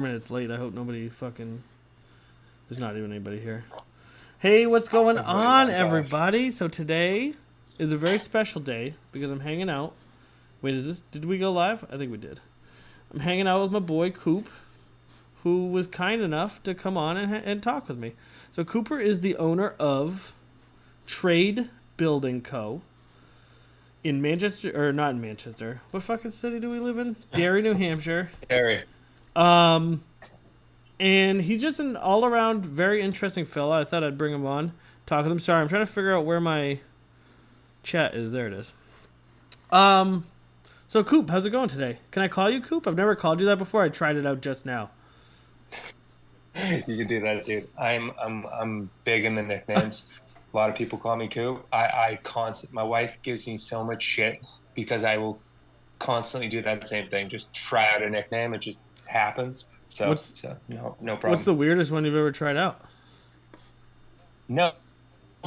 minutes late. I hope nobody fucking... There's not even anybody here. Hey, what's going on, everybody? So today is a very special day because I'm hanging out. Wait, did we go live? I think we did. I'm hanging out with my boy, Coop, who was kind enough to come on and talk with me. So Coooper is the owner of Trade Building Co. in Manchester, or not in Manchester. What fucking city do we live in? Derry, New Hampshire. Derry. And he's just an all-around very interesting fella. I thought I'd bring him on, talk with him. Sorry, I'm trying to figure out where my chat is. There it is. So Coop, how's it going today? Can I call you Coop? I've never called you that before. I tried it out just now. You can do that, dude. I'm big in the nicknames. A lot of people call me Coop. My wife gives me so much shit because I will constantly do that same thing. Just try out a nickname. It just happens. So no problem. What's the weirdest one you've ever tried out? No,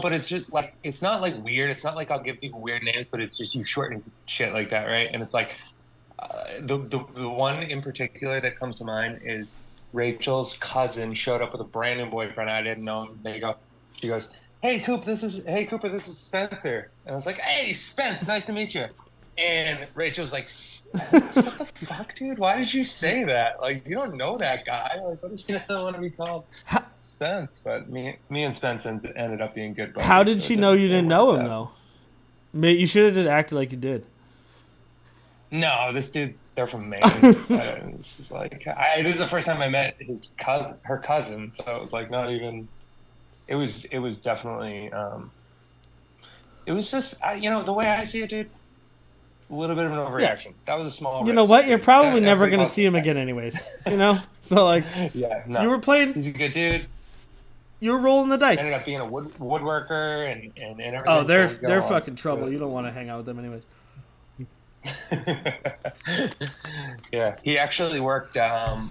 but it's just like, it's not like weird. It's not like I'll give people weird names, but it's just you shorten shit like that, right? And it's like the one in particular that comes to mind is Rachel's cousin showed up with a brand new boyfriend. I didn't know him. She goes, hey Cooper, this is Spencer. And I was like, hey Spence, nice to meet you. And Rachel's like, what the fuck, dude? Why did you say that? Like, you don't know that guy. Like, what if you don't want to be called Spence? But me and Spence ended up being good buddies. How did she know you didn't know him, though? You should have just acted like you did. No, this dude, they're from Maine. It's just like, this is the first time I met her cousin, so it was like not even, it was definitely, it was just, the way I see it, dude, a little bit of an overreaction. Yeah. That was a small risk. You know what? You're probably never going to see him again anyways. So like, yeah, no. You were playing. He's a good dude. You were rolling the dice. Ended up being a woodworker and everything. Oh, they're fucking trouble. You don't want to hang out with them anyways. Yeah, he actually worked on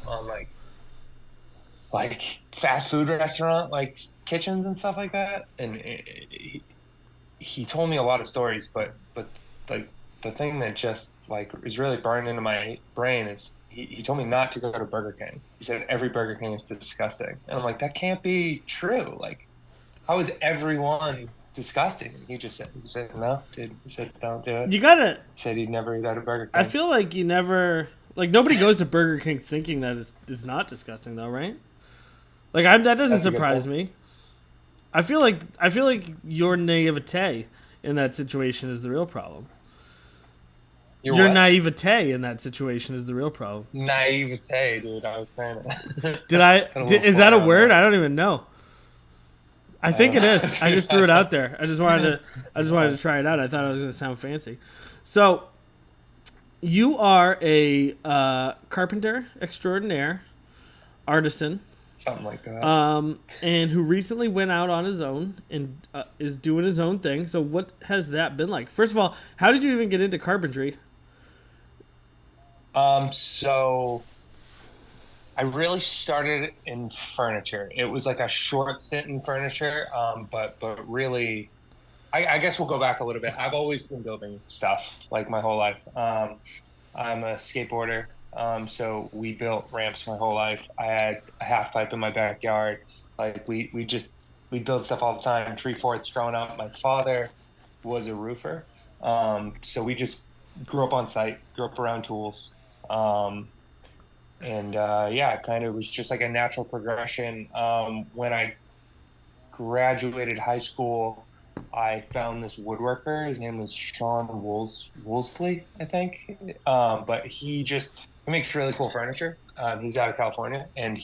like fast food restaurant, like kitchens and stuff like that. And he told me a lot of stories, but like the thing that just like is really burned into my brain is he told me not to go to Burger King. He said every Burger King is disgusting, and I'm like, that can't be true. Like, how is everyone disgusting? And he said no, dude. He said don't do it. You gotta. He said he'd never eat at a Burger King. I feel like you never, like, nobody goes to Burger King thinking that it's not disgusting though, right? Like that doesn't surprise me. I feel like your naivete in that situation is the real problem. Your naivete in that situation is the real problem. Naivete, dude. I was saying it. Is that a word? I don't even know. I think it is. I just threw it out there. I just wanted to try it out. I thought it was going to sound fancy. So, you are a carpenter extraordinaire, artisan, something like that. and who recently went out on his own and is doing his own thing. So, what has that been like? First of all, how did you even get into carpentry? So I really started in furniture. It was like a short stint in furniture. But really, I guess we'll go back a little bit. I've always been building stuff like my whole life. I'm a skateboarder. So we built ramps my whole life. I had a half pipe in my backyard. Like we build stuff all the time. Tree forts growing up. My father was a roofer. So we just grew up on site, grew up around tools. Kind of was just like a natural progression. When I graduated high school, I found this woodworker. His name was Sean Woolsley, I think. But he makes really cool furniture. He's out of California, and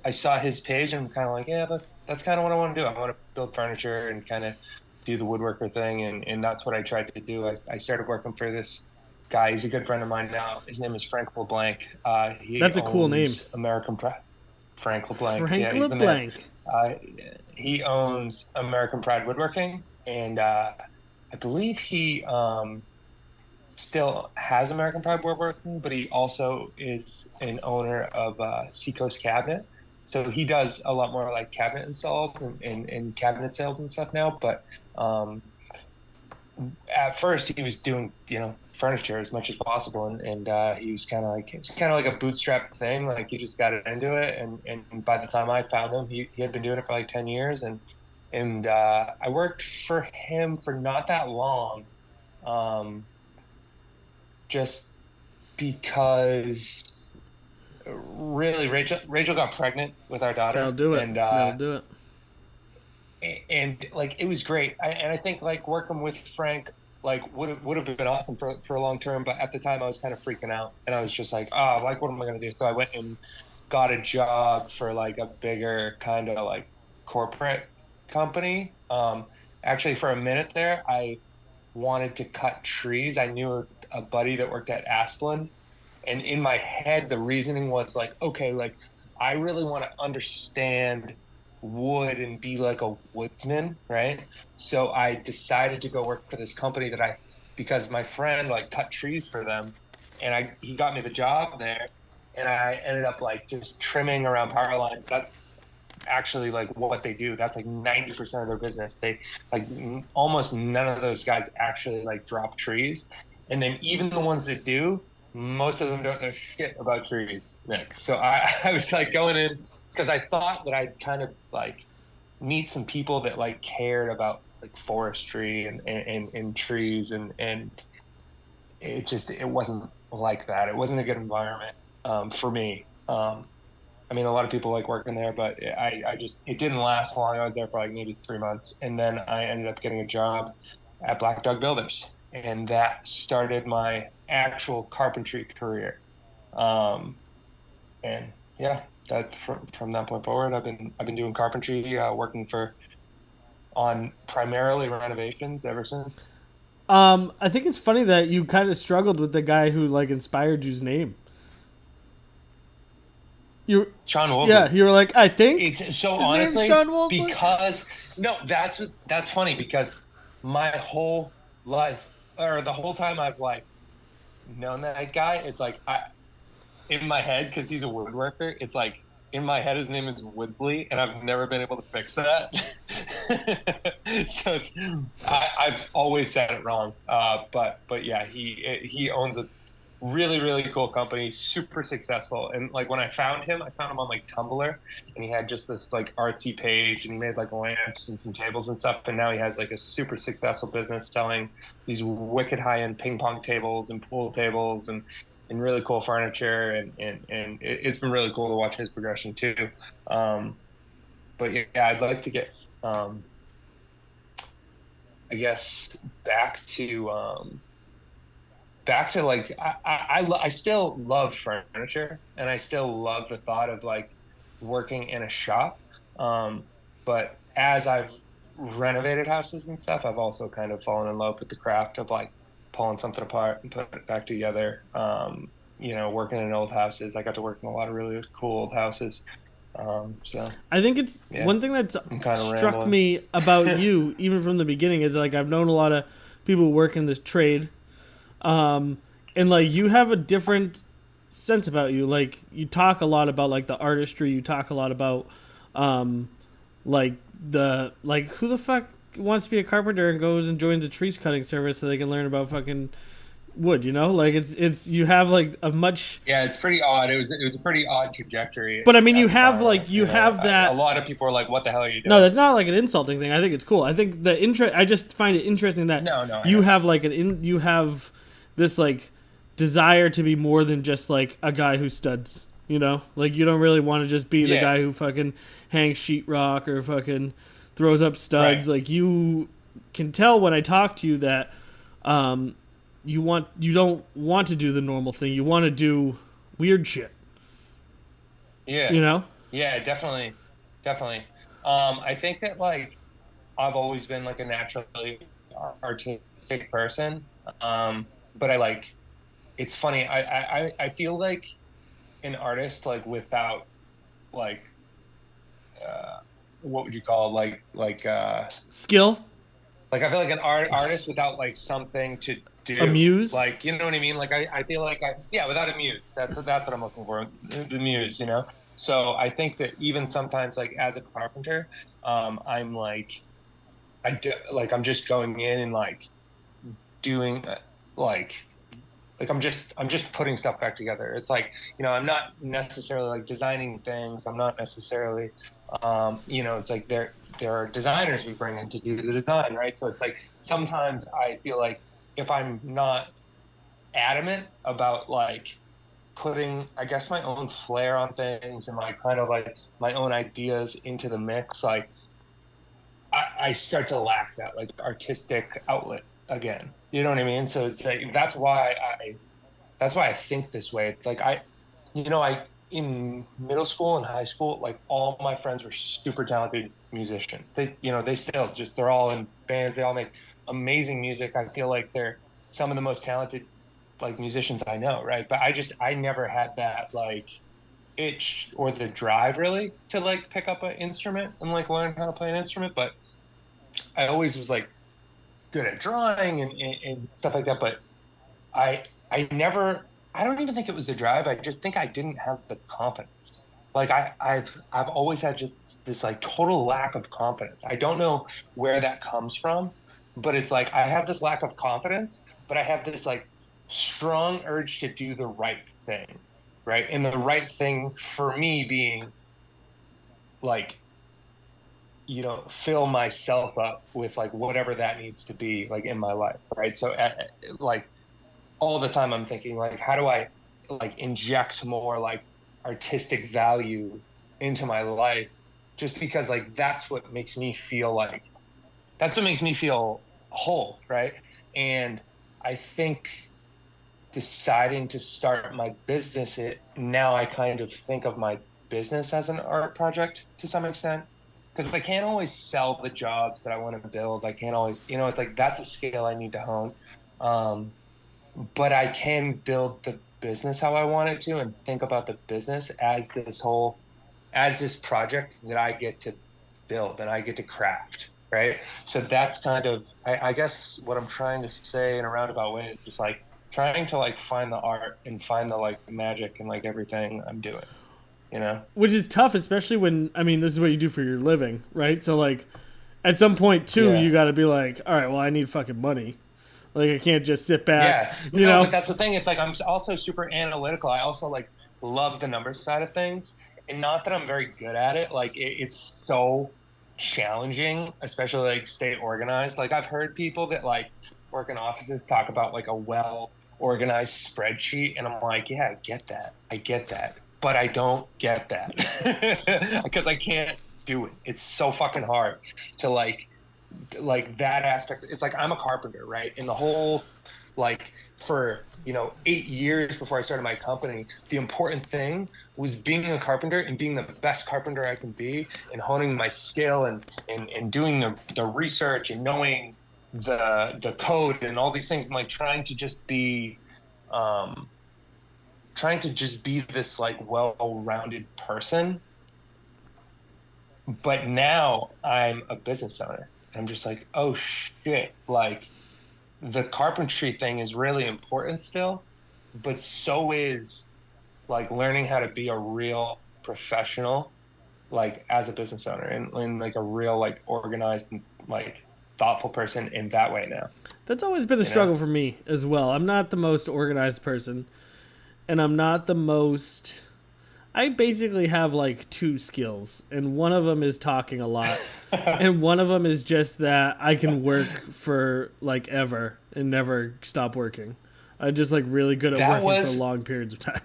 I saw his page and I'm kind of like, yeah, that's kind of what I want to do. I want to build furniture and kind of do the woodworker thing, and that's what I tried to do. I started working for this guy. He's a good friend of mine now. His name is Frank LeBlanc. That's a cool name. American Pride. Frank LeBlanc. Frank LeBlanc. He owns American Pride Woodworking, and I believe he still has American Pride Woodworking, but he also is an owner of Seacoast Cabinet. So he does a lot more like cabinet installs and cabinet sales and stuff now. But at first he was doing, furniture as much as possible, and he was kind of like a bootstrap thing. Like he just got into it, and by the time I found him, he had been doing it for like 10 years, and I worked for him for not that long, um, just because really Rachel got pregnant with our That'll daughter, do it. and That'll do it. like it was great. And I think like working with Frank like would have been awesome for a long term, but at the time I was kind of freaking out, and I was just like, oh, like what am I gonna do? So I went and got a job for like a bigger kind of like corporate company. Actually, for a minute there, I wanted to cut trees. I knew a buddy that worked at Asplund, and in my head, the reasoning was like, okay, like I really want to understand wood and be like a woodsman, right? So I decided to go work for this company because my friend like cut trees for them, and he got me the job there, and I ended up like just trimming around power lines. That's actually like what they do. That's like 90% of their business. They like almost none of those guys actually like drop trees. And then even the ones that do, most of them don't know shit about trees, Nick. So I was like going in because I thought that I'd kind of like meet some people that like cared about like forestry and trees and it wasn't like that. It wasn't a good environment for me. I mean, a lot of people like working there, but I just, it didn't last long. I was there for like maybe 3 months. And then I ended up getting a job at Black Dog Builders. And that started my actual carpentry career. Um, and yeah, that from that point forward, I've been doing carpentry, working on primarily renovations ever since. I think it's funny that you kind of struggled with the guy who like inspired you's name. You, Sean yeah, Woolsey. you were like, I think It's so his name's honestly Sean Wolfley. because no, that's funny because my whole life or the whole time I've like known that guy, it's like I in my head because he's a woodworker. It's like in my head his name is Woodsley, and I've never been able to fix that. So I've always said it wrong. But yeah, he owns a really cool company, super successful. And like when I found him on like Tumblr, and he had just this like artsy page, and he made like lamps and some tables and stuff. And now he has like a super successful business selling these wicked high end ping pong tables and pool tables and really cool furniture. And it's been really cool to watch his progression too. Um, but yeah, I'd like to get I guess back to like I still love furniture, and I still love the thought of like working in a shop. Um, but as I've renovated houses and stuff, I've also kind of fallen in love with the craft of like pulling something apart and putting it back together. Working in old houses. I got to work in a lot of really cool old houses. So I think it's yeah, one thing that's I'm kind of struck rambling. me about you, even from the beginning, is like I've known a lot of people who work in this trade, um, and like you have a different sense about you. Like you talk a lot about like the artistry. You talk a lot about um, like who the fuck wants to be a carpenter and goes and joins a trees cutting service so they can learn about fucking wood. Like it's you have like a much. Yeah, it's pretty odd. It was a pretty odd trajectory But I mean, you at the have time. like you have A that. lot of people are like, "What the hell are you No, doing?" that's not like an insulting thing. I think it's cool. I think the interest. I just find it interesting that No, no, I you know. have like you have this like desire to be more than just like a guy who studs. Like you don't really want to just be the Yeah, guy who fucking hangs sheetrock or fucking throws up studs. right. Like you can tell when I talk to you that you don't want to do the normal thing. You want to do weird shit. Yeah, You know? yeah, definitely, definitely. I think that like I've always been like a naturally artistic person. But I like it's funny. I feel like an artist like without like what would you call Skill, like I feel like an artist without like something to do. amuse. Like, you know what I mean? Like I feel like yeah, without a muse. That's what I'm looking for. The muse. So I think that even sometimes like as a carpenter, I'm like I'm just going in and like doing like I'm just putting stuff back together. It's like, I'm not necessarily like designing things. I'm not necessarily, it's like there are designers we bring in to do the design, right? So it's like sometimes I feel like if I'm not adamant about like putting, I guess, my own flair on things and like kind of like my own ideas into the mix, like I start to lack that like artistic outlet again. You know what I mean? So it's like that's why I think this way. It's like I in middle school and high school, like all my friends were super talented musicians. They still just they're all in bands. They all make amazing music. I feel like they're some of the most talented like musicians I know, right? But I never had that like itch or the drive really to like pick up an instrument and like learn how to play an instrument. But I always was like good at drawing and stuff like that. But I never I don't even think it was the drive. I just think I didn't have the confidence. Like I've always had just this like total lack of confidence. I don't know where that comes from, but it's like I have this lack of confidence, but I have this like strong urge to do the right thing, right? And the right thing for me being like, fill myself up with like whatever that needs to be like in my life, right? So like all the time I'm thinking like how do I like inject more like artistic value into my life just because like that's what makes me feel whole, right? And I think deciding to start my business now I kind of think of my business as an art project to some extent because I can't always sell the jobs that I want to build. I can't always, it's like that's a skill I need to hone. Um, but I can build the business how I want it to and think about the business as this project that I get to build and I get to craft, right? So that's kind of, I guess what I'm trying to say in a roundabout way is just like trying to like find the art and find the like magic and like everything I'm doing, you know? Which is tough, especially when, I mean, this is what you do for your living, right? So, like, at some point, too, Yeah. you got to be like, all right, well, I need fucking money. Like, I can't just sit back, Yeah. you No, but know? that's the thing. It's like I'm also super analytical. I also like love the numbers side of things. And not that I'm very good at it. Like it's so challenging, especially like stay organized. Like I've heard people that like work in offices talk about like a well organized spreadsheet. And I'm like, yeah, I get that. I get that. But I don't get that because I can't do it. It's so fucking hard to like that aspect. It's like I'm a carpenter, right? And the whole like for 8 years before I started my company, the important thing was being a carpenter and being the best carpenter I can be and honing my skill and doing the research and knowing the code and all these things and like um trying to just be this like well-rounded person. But now I'm a business owner. I'm just like, oh shit, like the carpentry thing is really important still, but so is like learning how to be a real professional, like as a business owner and like a real like organized and like thoughtful person in that way now, That's always been a you know? struggle for me as well. I'm not the most organized person, and I'm not the most. I basically have like two skills, and one of them is talking a lot, and one of them is just that I can work for like ever and never stop working. I'm just like really good at That working for was long periods of time.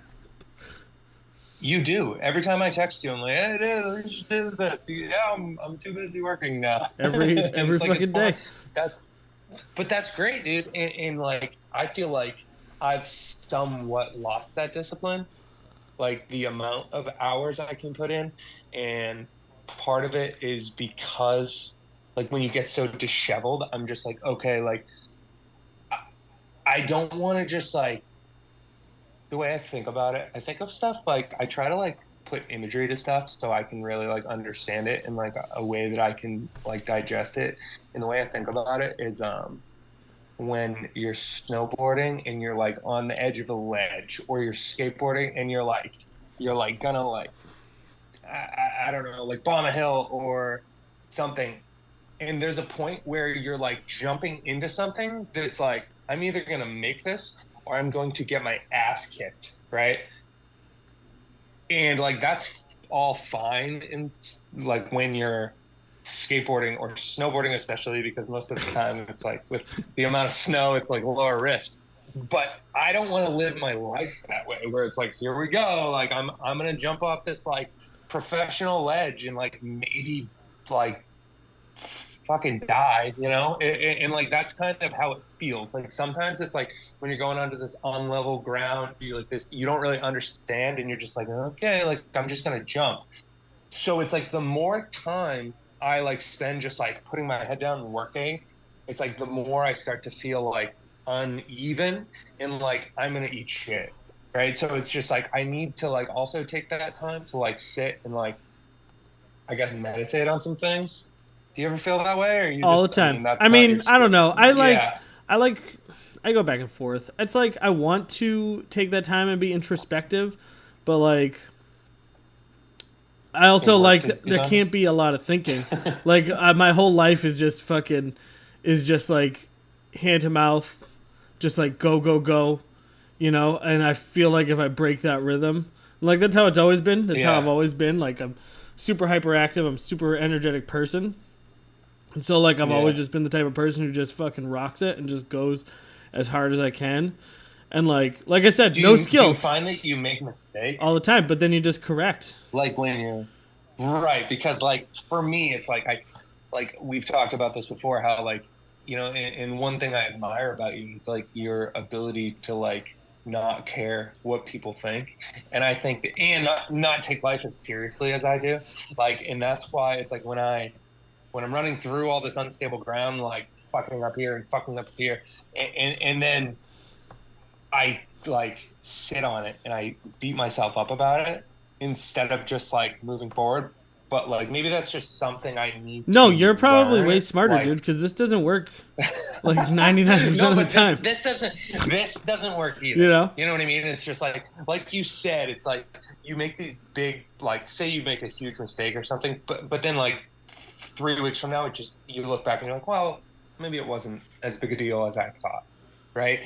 You do. Every time I text you, I'm like, hey, dude, we should do this. Yeah, I'm too busy working now. every And every it's like it's fucking fun. day. That's but that's great, dude. And like I feel like I've somewhat lost that discipline, like the amount of hours I can put in. And part of it is because like when you get so disheveled, I'm just like, okay, like I, I don't want to just like the way I think about it, I think of stuff like I try to like put imagery to stuff so I can really like understand it in like a way that I can like digest it. And the way I think about it is when you're snowboarding and you're like on the edge of a ledge or you're skateboarding and you're like gonna like I don't know, like bomb a hill or something. And there's a point where you're like jumping into something that's like I'm either going to make this or I'm going to get my ass kicked, right? And like that's all fine in like when you're skateboarding or snowboarding, especially because most of the time it's like with the amount of snow, it's like lower risk. But I don't want to live my life that way, where it's like, here we go, like I'm gonna jump off this like professional ledge and like maybe like fucking die, you know? And, like that's kind of how it feels. Like sometimes it's like when you're going onto this unlevel ground, you like this, you don't really understand, and you're just like, okay, like I'm just gonna jump. So it's like the more time I like spend just like putting my head down and working, it's like the more I start to feel like uneven and like I'm gonna eat shit. Right. So it's just like I need to like also take that time to like sit and like I guess meditate on some things. Do you ever feel that way, or you All the just? I time. mean, I that's not your mean, I don't experience. know. Yeah, I like, I go back and forth. It's like I want to take that time and be introspective, but like I there's also work like to be there done. can't be a lot of thinking. Like my whole life is just fucking, is just like hand to mouth, just like go go go, you know. And I feel like if I break that rhythm, like that's how it's always been. That's how I've Yeah, always been. Like I'm super hyperactive. I'm super energetic person. And so like I've always yeah. just been the type of person who just fucking rocks it and just goes as hard as I can. And like I said, no Do you skills find that you make all the mistakes? time, but then you just correct. Like when you're right, because like for me, it's like I like we've talked about this before, how like and one thing I admire about you is like your ability to like not care what people think, and I think that, and not take life as seriously as I do, like, and that's why it's like when I'm running through all this unstable ground, like fucking up here and fucking up here, and then I like sit on it and I beat myself up about it instead of just like moving forward. But like maybe that's just something I need No, to you're probably way learn. smarter, dude, Like because this doesn't work like 99% no, of the but time. this doesn't work You either. know? You know what I mean? It's just like you said, it's like you make these big like say you make a huge mistake or something, but then like 3 weeks from now, it just you look back and you're like, well, maybe it wasn't as big a deal as I thought, right?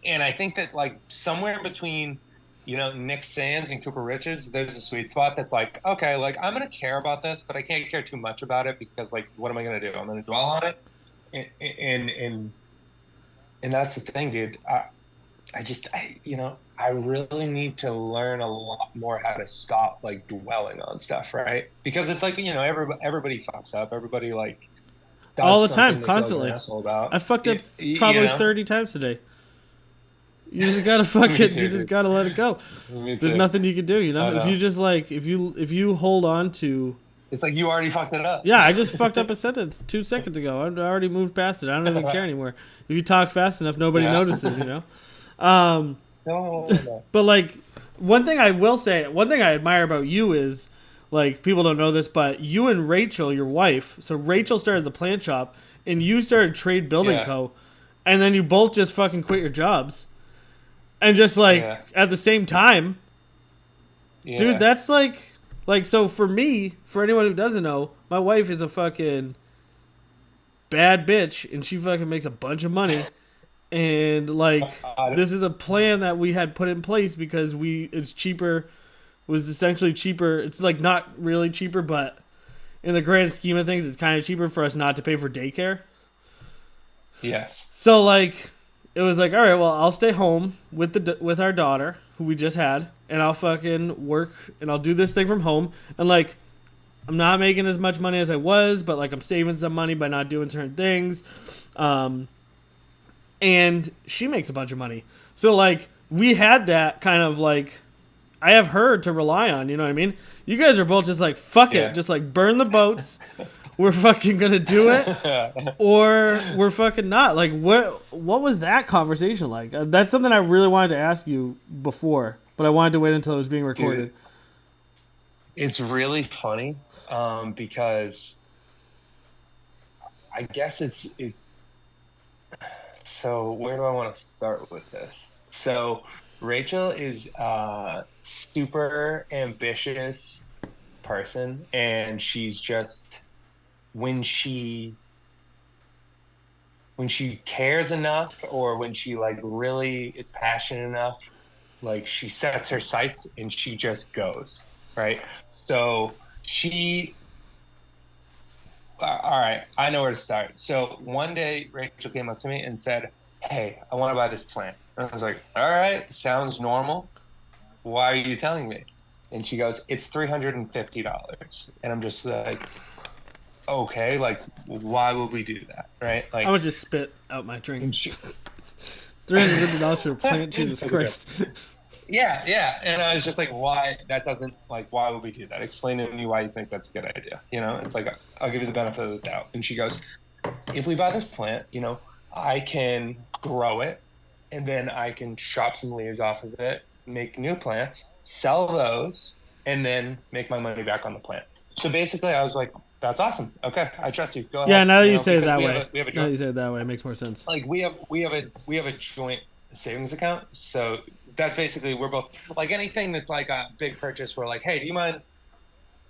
And I think that like somewhere between Nick Sands and Cooper Richards, there's a sweet spot that's like, okay, like I'm gonna care about this, but I can't care too much about it because like, what am I gonna do? I'm gonna dwell on it, and that's the thing, dude. I really need to learn a lot more how to stop like dwelling on stuff, right? Because it's like everybody fucks up, everybody like All does the time, something they feel like an constantly. asshole I about. fucked up You probably know, 30 times today. You just gotta me fucking, you too, just dude. gotta let it go. Me There's too. nothing you can do, you know? I If you know. just like, if you hold on to, It's like you already fucked it up. yeah, I just fucked up a sentence 2 seconds ago. I already moved past it. I don't even care anymore. If you talk fast enough, nobody Yeah. notices, you know? Um, No. But like one thing I will say, one thing I admire about you is like people don't know this, but you and Rachel, your wife, so Rachel started the plant shop and you started Trade Building Yeah. Co. And then you both just fucking quit your jobs. And just like Yeah. at the same time, dude, Yeah. that's like so for me, for anyone who doesn't know, my wife is a fucking bad bitch and she fucking makes a bunch of money and like God. this is a plan that we had put in place because it's cheaper, was essentially cheaper. It's like not really cheaper, but in the grand scheme of things it's kind of cheaper for us not to pay for daycare. Yes. So like it was like, all right, well, I'll stay home with our daughter who we just had, and I'll fucking work and I'll do this thing from home. And like I'm not making as much money as I was, but like I'm saving some money by not doing certain things. And she makes a bunch of money. So like we had that kind of like, I have her to rely on, you know what I mean? You guys are both just like fuck it, Yeah. just like burn the boats. We're fucking gonna do it, or we're fucking not. Like what was that conversation like? That's something I really wanted to ask you before, but I wanted to wait until it was being recorded. Dude, it's really funny because I guess so where do I want to start with this? So Rachel is a super ambitious person, and she's just when she when she cares enough or when she like really is passionate enough, like she sets her sights and she just goes, right? So she, all right, I know where to start. So one day Rachel came up to me and said, "Hey, I want to buy this plant." And I was like, "All right, sounds normal. Why are you telling me?" And she goes, "It's $350." And I'm just like, okay, like why would we do that? Right? I Like, would just spit out my drink. and she, $350 for a plant. Jesus That'd be great. Christ. Yeah, yeah. And I was just like, why? That doesn't like, why would we do that? Explain to me why you think that's a good idea. It's like, I'll give you the benefit of the doubt. And she goes, if we buy this plant, I can grow it and then I can chop some leaves off of it, make new plants, sell those, and then make my money back on the plant. So basically, I was like, that's awesome. Okay, I trust you. Go Yeah, ahead. now that you say it Because that we way. have a Now that joint, you say it that way, it makes more sense. like we have a joint savings account. So that's basically we're both like anything that's like a big purchase. We're like, hey, do you mind?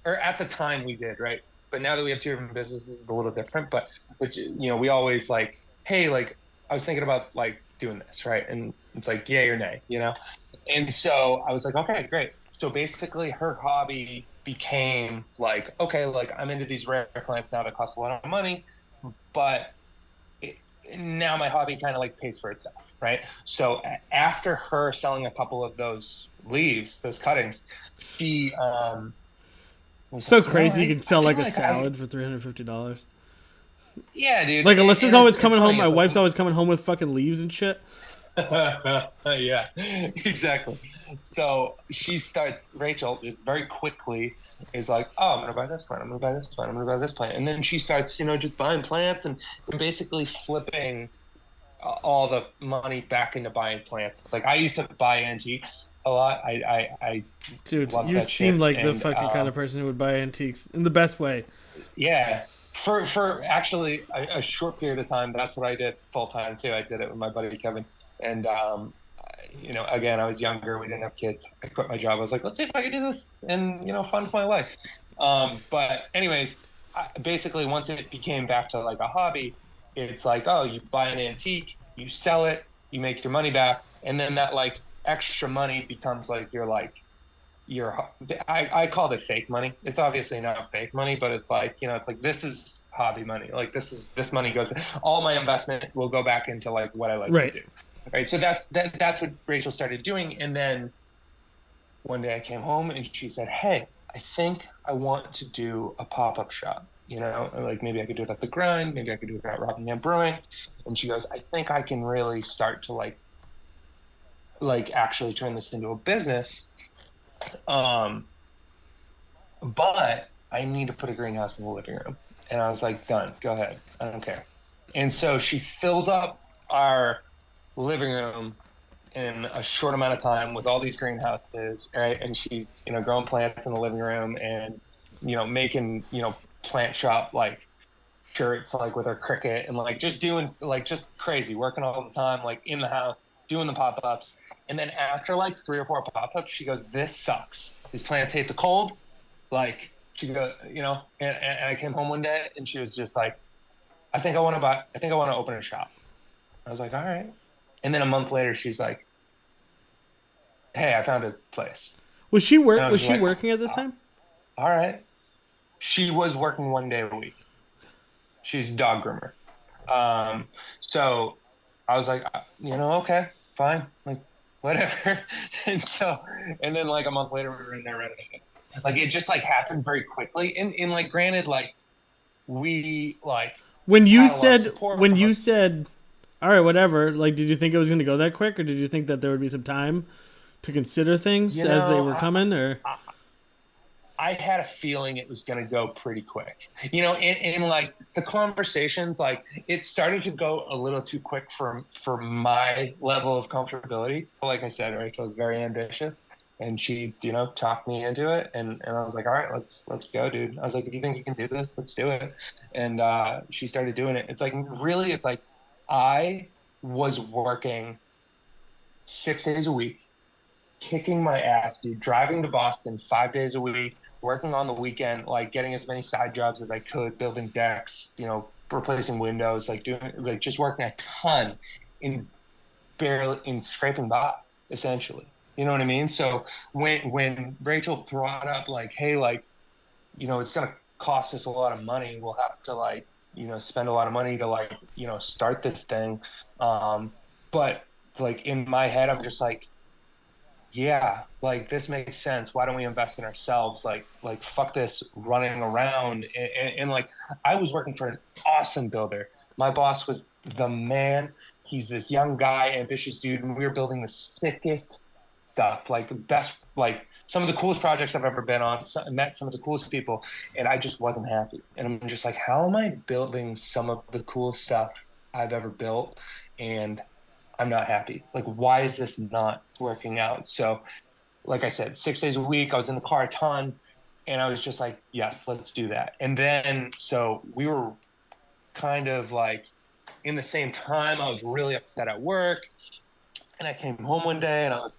Or at the time we did, right? But now that we have two different businesses, it's a little different. But we always like, hey, like I was thinking about like doing this, right? And it's like yay or nay. And so I was like, okay, great. So basically, her hobby became like, okay, like I'm into these rare plants now that cost a lot of money, but it, now my hobby kind of like pays for itself, right? So after her selling a couple of those leaves, those cuttings, she was So like, crazy you can I sell feel like a like salad for $350. yeah, dude. Like Alyssa's always It's coming home. funny. My It's wife's like, always coming home with fucking leaves and shit. yeah, exactly. So Rachel just very quickly is like, oh, I'm gonna buy this plant, I'm gonna buy this plant, I'm gonna buy this plant. And then she starts, just buying plants and basically flipping all the money back into buying plants. It's like I used to buy antiques a lot. I Dude, love you that seem shit. like the And fucking kind of person who would buy antiques in the best way. yeah, for actually a short period of time, that's what I did full time too. I did it with my buddy Kevin. And again, I was younger. We didn't have kids. I quit my job. I was like, let's see if I can do this and fund my life. But anyways, basically, once it became back to like a hobby, it's like, oh, you buy an antique, you sell it, you make your money back, and then that like extra money becomes like your I called it fake money. It's obviously not fake money, but it's like, it's like this is hobby money. Like this money goes, all my investment will go back into like what I like to Right. do. Right. So that's what Rachel started doing. And then one day I came home and she said, "Hey, I think I want to do a pop-up shop. Like maybe I could do it at the Grind, maybe I could do it at Rockingham Brewing." And she goes, "I think I can really start to like actually turn this into a business. Um, but I need to put a greenhouse in the living room." And I was like, "Done. Go ahead. I don't care." And so she fills up our living room in a short amount of time with all these greenhouses, right? And she's, growing plants in the living room and, making, plant shop like shirts like with her cricket and like just doing like just crazy, working all the time, like in the house, doing the pop-ups. And then after like 3 or 4 pop-ups, she goes, "This sucks. These plants hate the cold." Like she goes, and I came home one day and she was just like, I think I want to open a shop. I was like, all right. And then a month later, she's like, "Hey, I found a place." Was she And I Was was she like, working at this time? all right. She was working one day a week. She's a dog groomer. So I was like, okay, fine, like whatever. And then like a month later, we were in there renovating. Like it just like happened very quickly. And like, granted, like we like When you had a lot of said support when from you her. said, "All right, whatever," like, did you think it was going to go that quick, or did you think that there would be some time to consider things You as they know, were coming, or? I had a feeling it was going to go pretty quick. In like the conversations, like it started to go a little too quick for my level of comfortability. Like I said, Rachel was very ambitious, and she, talked me into it, and I was like, all right, let's go, dude. I was like, if you think you can do this, let's do it. And she started doing it. It's like really, it's like I was working 6 days a week, kicking my ass, dude, driving to Boston 5 days a week, working on the weekend, like getting as many side jobs as I could, building decks, replacing windows, like doing like just working a ton in barely in scraping by, essentially. You know what I mean? So when Rachel brought up like, hey, like, it's gonna cost us a lot of money. We'll have to like, spend a lot of money to like, start this thing. But like in my head, I'm just like, yeah, like this makes sense. Why don't we invest in ourselves? Like fuck this running around. And like I was working for an awesome builder. My boss was the man. He's this young guy, ambitious dude, and we were building the sickest stuff, like the best, like some of the coolest projects I've ever been on. Met some of the coolest people, and I just wasn't happy. And I'm just like, how am I building some of the coolest stuff I've ever built, and I'm not happy. Like, why is this not working out? So, like I said, 6 days a week, I was in the car a ton, and I was just like, yes, let's do that. And then, so we were kind of like in the same time, I was really upset at work, and I came home one day and I was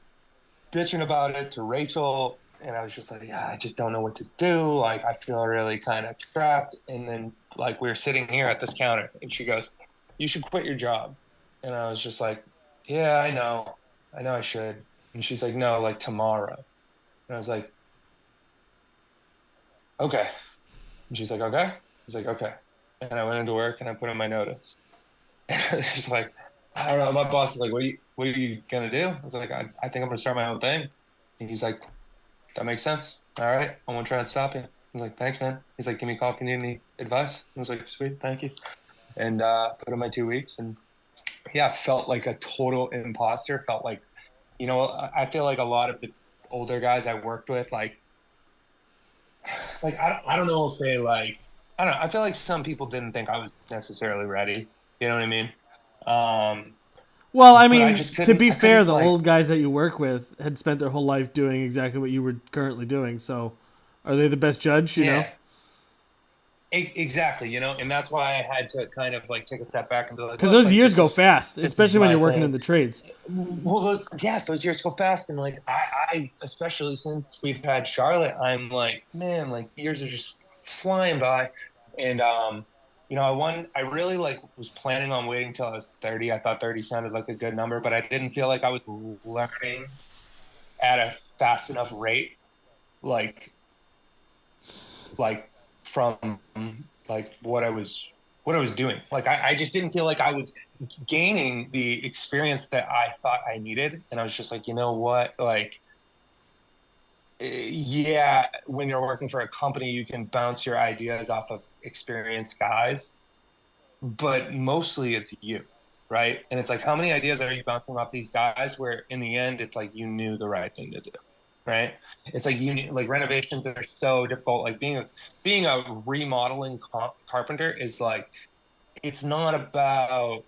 bitching about it to Rachel, and I was just like, yeah, I just don't know what to do. Like, I feel really kind of trapped. And then, like, we were sitting here at this counter, and she goes, you should quit your job. And I was just like, yeah, I know I should. And she's like, no, like tomorrow. And I was like, okay. And she's like, okay. I was like, okay. And I went into work and I put in my notice. And she's like, I don't know. My boss is like, what are you gonna do? I was like, I think I'm gonna start my own thing. And he's like, that makes sense. All right, I won't try and stop you. I was like, thanks, man. He's like, give me a call if you need any advice. I was like, sweet, thank you. And put in my 2 weeks, and yeah, felt like a total imposter. Felt like, I feel like a lot of the older guys I worked with, like I don't know if they like, I don't know. I feel like some people didn't think I was necessarily ready. You know what I mean? Um, Well, I but I mean, just to couldn't. be I fair, couldn't the like. old guys that you work with had spent their whole life doing exactly what you were currently doing. So, are they the best judge? You know? Yeah, exactly. And that's why I had to kind of like take a step back and be like, Because look, those like years go fast, this is especially when my you're working in thing. the trades. Well, those years go fast, and like I especially since we've had Charlotte, I'm like, man, like years are just flying by, and I really like was planning on waiting till I was 30. I thought 30 sounded like a good number, but I didn't feel like I was learning at a fast enough rate, like like from like what I was doing. Like I just didn't feel like I was gaining the experience that I thought I needed. And I was just like, you know what? Like, yeah, when you're working for a company, you can bounce your ideas off of experienced guys, but mostly it's you, right? And it's like, how many ideas are you bouncing off these guys where in the end, it's like you knew the right thing to do, right? It's like like renovations are so difficult. Like being a remodeling carpenter is like, it's not about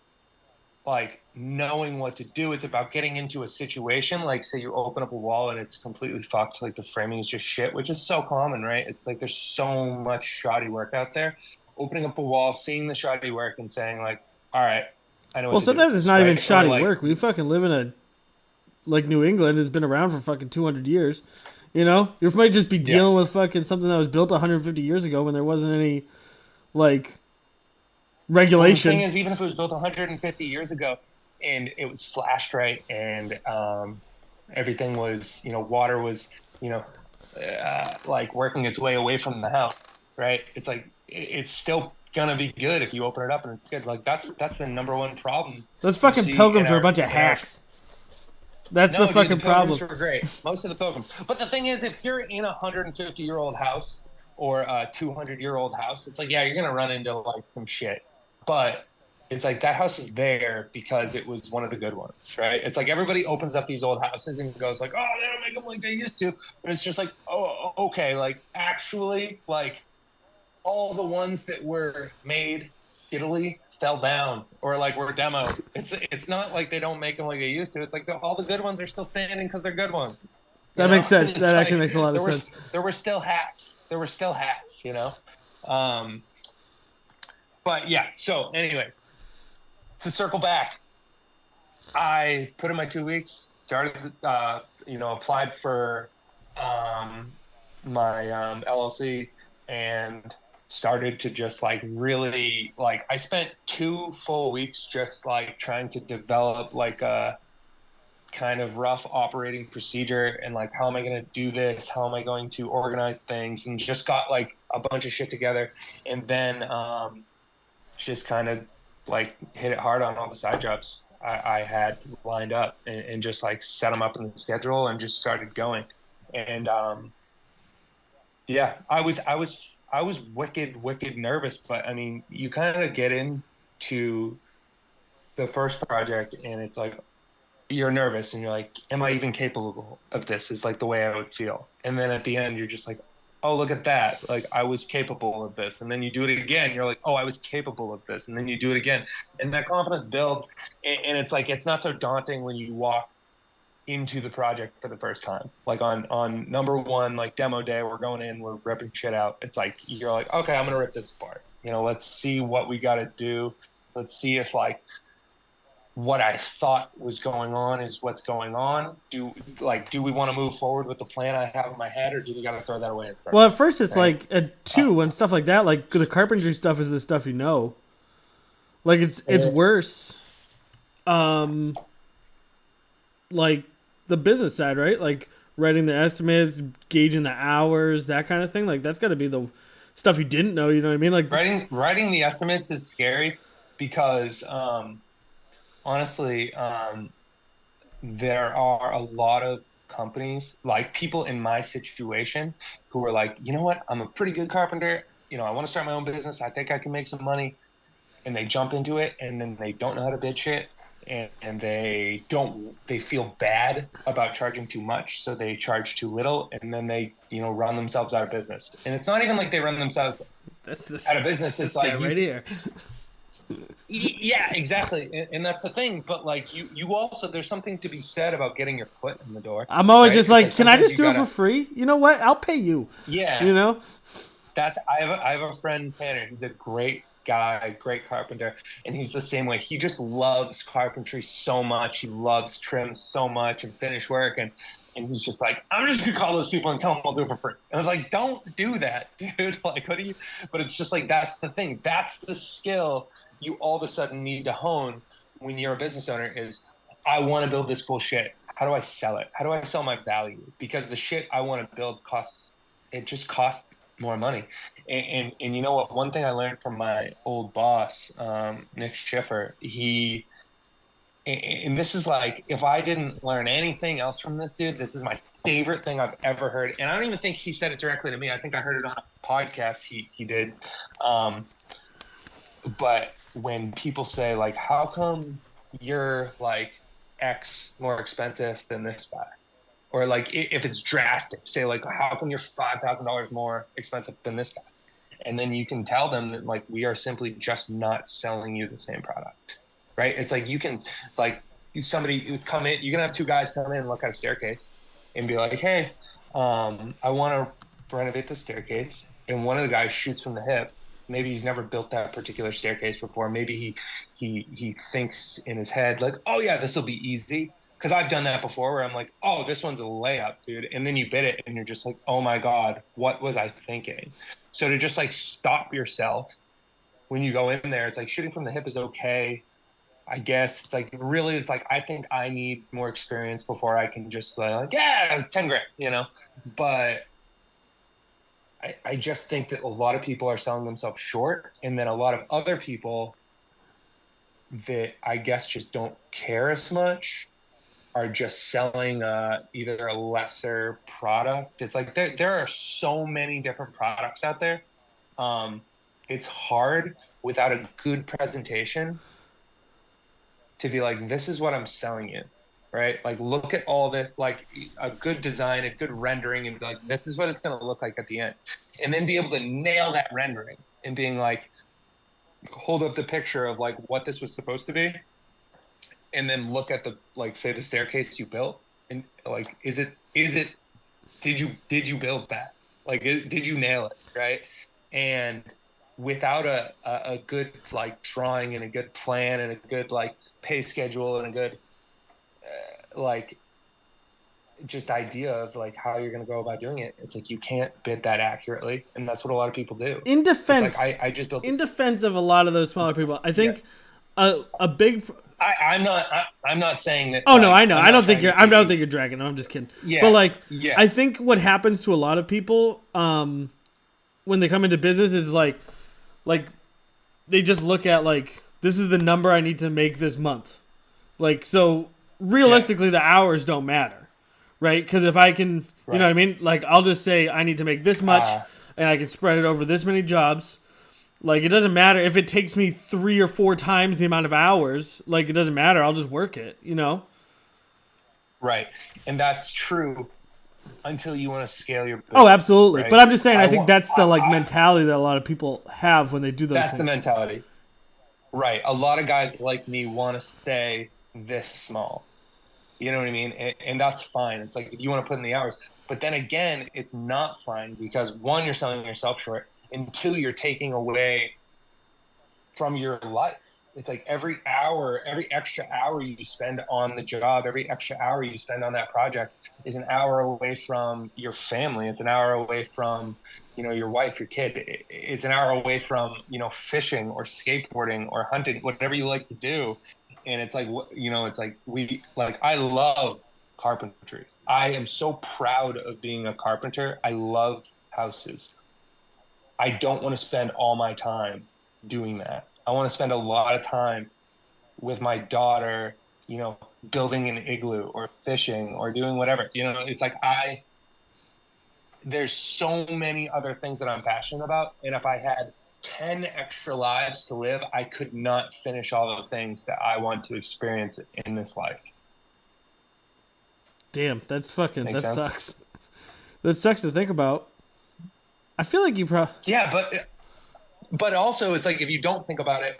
like knowing what to do. It's about getting into a situation. Like, say you open up a wall and it's completely fucked. Like the framing is just shit, which is so common, right? It's like there's so much shoddy work out there. Opening up a wall, seeing the shoddy work, and saying like, "All right, I know what Well, to do with sometimes it's this," not even right? Or shoddy like, work. We fucking live in a like New England has been around for fucking 200 years. You know, you might just be yeah. dealing with fucking something that was built 150 years ago when there wasn't any like Well, the thing regulation. is, even if it was built 150 years ago and it was flashed right, and everything was, water was, you know, like working its way away from the house, right? It's like it's still gonna be good if you open it up and it's good. Like that's the number one problem Those you fucking see in pilgrims are a our bunch of in our. hacks. That's the No, dude, the fucking pilgrims problem. were great. Most of the pilgrims, but the thing is, if you're in a 150-year-old house or a 200-year-old house, it's like, yeah, you're gonna run into like some shit, but it's like that house is there because it was one of the good ones, right? It's like everybody opens up these old houses and goes like, oh, they don't make them like they used to, but it's just like, oh, okay, like actually, like all the ones that were made shittily fell down or like were demoed. It's not like they don't make them like they used to. It's like all the good ones are still standing because they're good ones. You That makes know, and sense. That it's actually like makes a lot of there were sense. there were still hacks. There were still hacks. Um, but yeah. So, anyways, to circle back, I put in my 2 weeks. Started, applied for my LLC and started to just like really like I spent 2 full weeks just like trying to develop like a kind of rough operating procedure and like how am I going to do this? How am I going to organize things? And just got like a bunch of shit together, and then just kind of like hit it hard on all the side jobs I had lined up, and just like set them up in the schedule and just started going. And yeah, I was wicked nervous, but I mean, you kind of get into the first project and it's like you're nervous and you're like, am I even capable of this? Is like the way I would feel. And then at the end, you're just like, oh, look at that. Like I was capable of this. And then you do it again. You're like, oh, I was capable of this. And then you do it again. And that confidence builds. And it's like, it's not so daunting when you walk into the project for the first time. Like on number one, like demo day, we're going in, we're ripping shit out. It's like, you're like, okay, I'm going to rip this apart. Let's see what we got to do. Let's see if like, what I thought was going on is what's going on. Do we want to move forward with the plan I have in my head, or do we got to throw that away? Well, at first it's right? like at 2 and stuff like that. Like the carpentry stuff is the stuff you know. Like it's worse. Like the business side, right? Like writing the estimates, gauging the hours, that kind of thing. Like that's got to be the stuff you didn't know. You know what I mean? Like writing the estimates is scary because honestly, there are a lot of companies, like people in my situation, who are like, you know what, I'm a pretty good carpenter. I want to start my own business. I think I can make some money. And they jump into it, and then they don't know how to bid shit. And they feel bad about charging too much. So they charge too little. And then they, run themselves out of business. And it's not even like they run themselves out of business. It's like right here. Yeah, exactly, and that's the thing. But like you also, there's something to be said about getting your foot in the door. I'm always right? just like, can I just do gotta, it for free? You know what? I'll pay you. Yeah, I have a friend, Tanner. He's a great guy, great carpenter, and he's the same way. He just loves carpentry so much. He loves trim so much and finish work, and he's just like, I'm just gonna call those people and tell them I'll do it for free. And I was like, don't do that, dude. Like, what do you? But it's just like that's the thing. That's the skill you all of a sudden need to hone when you're a business owner is, I want to build this cool shit. How do I sell it? How do I sell my value? Because the shit I want to build costs more money. And you know what? One thing I learned from my old boss, Nick Schiffer, and this is like, if I didn't learn anything else from this dude, this is my favorite thing I've ever heard. And I don't even think he said it directly to me. I think I heard it on a podcast he did. But when people say like, how come you're like X more expensive than this guy? Or like if it's drastic, say like, how come you're $5,000 more expensive than this guy? And then you can tell them that like, we are simply just not selling you the same product, right? It's like somebody would come in, you can have two guys come in and look at a staircase and be like, hey, I want to renovate the staircase. And one of the guys shoots from the hip. Maybe he's never built that particular staircase before. Maybe he thinks in his head like, oh yeah, this will be easy. Because I've done that before where I'm like, oh, this one's a layup, dude. And then you bid it and you're just like, oh my God, what was I thinking? So to just like stop yourself when you go in there, it's like shooting from the hip is okay, I guess. It's like, really, it's like, I think I need more experience before I can just like, yeah, 10 grand, But I just think that a lot of people are selling themselves short, and then a lot of other people that I guess just don't care as much are just selling either a lesser product. It's like there are so many different products out there. It's hard without a good presentation to be like, this is what I'm selling you. Right? Like, look at all this, like a good design, a good rendering, and be like, this is what it's going to look like at the end. And then be able to nail that rendering and being like, hold up the picture of like what this was supposed to be. And then look at the, like, say the staircase you built and like, did you build that? Like, did you nail it? Right. And without a good like drawing and a good plan and a good like pay schedule and a good, like just idea of like how you're going to go about doing it. It's like you can't bid that accurately, and that's what a lot of people do. In It's like defense, I just built in this. defense of a lot of those smaller people, I Yeah, think a big. I'm not saying that Oh no, I know. I'm I not don't think trying you're. to I don't be. think you're dragging them. I'm just kidding. But Yeah, like, yeah, I think what happens to a lot of people, when they come into business is like they just look at like this is the number I need to make this month. Like so, yeah, realistically, the hours don't matter, right? Because if I can, you know what right. I mean. Like I'll just say I need to make this much, and I can spread it over this many jobs. Like it doesn't matter if it takes me 3 or 4 times the amount of hours. Like it doesn't matter. I'll just work it. You know. Right. And that's true until you want to scale your Oh, business, absolutely. But right? I'm just saying, I I think want, that's the like mentality that a lot of people have when they do those that's the things. mentality. Right. A lot of guys like me want to stay this small. You know what I mean? And that's fine. It's like if you want to put in the hours. But then again, it's not fine because one, you're selling yourself short, and two, you're taking away from your life. It's like every hour, every extra hour you spend on the job, every extra hour you spend on that project is an hour away from your family. It's an hour away from, your wife, your kid. It's an hour away from, fishing or skateboarding or hunting, whatever you like to do. And it's like, it's like I love carpentry. I am so proud of being a carpenter. I love houses. I don't want to spend all my time doing that. I want to spend a lot of time with my daughter, building an igloo or fishing or doing whatever. It's like there's so many other things that I'm passionate about. And if I had 10 extra lives to live, I could not finish all the things that I want to experience in this life. Damn, Make that sense? sucks. That sucks to think about. I feel like you probably. Yeah, but also it's like if you don't think about it,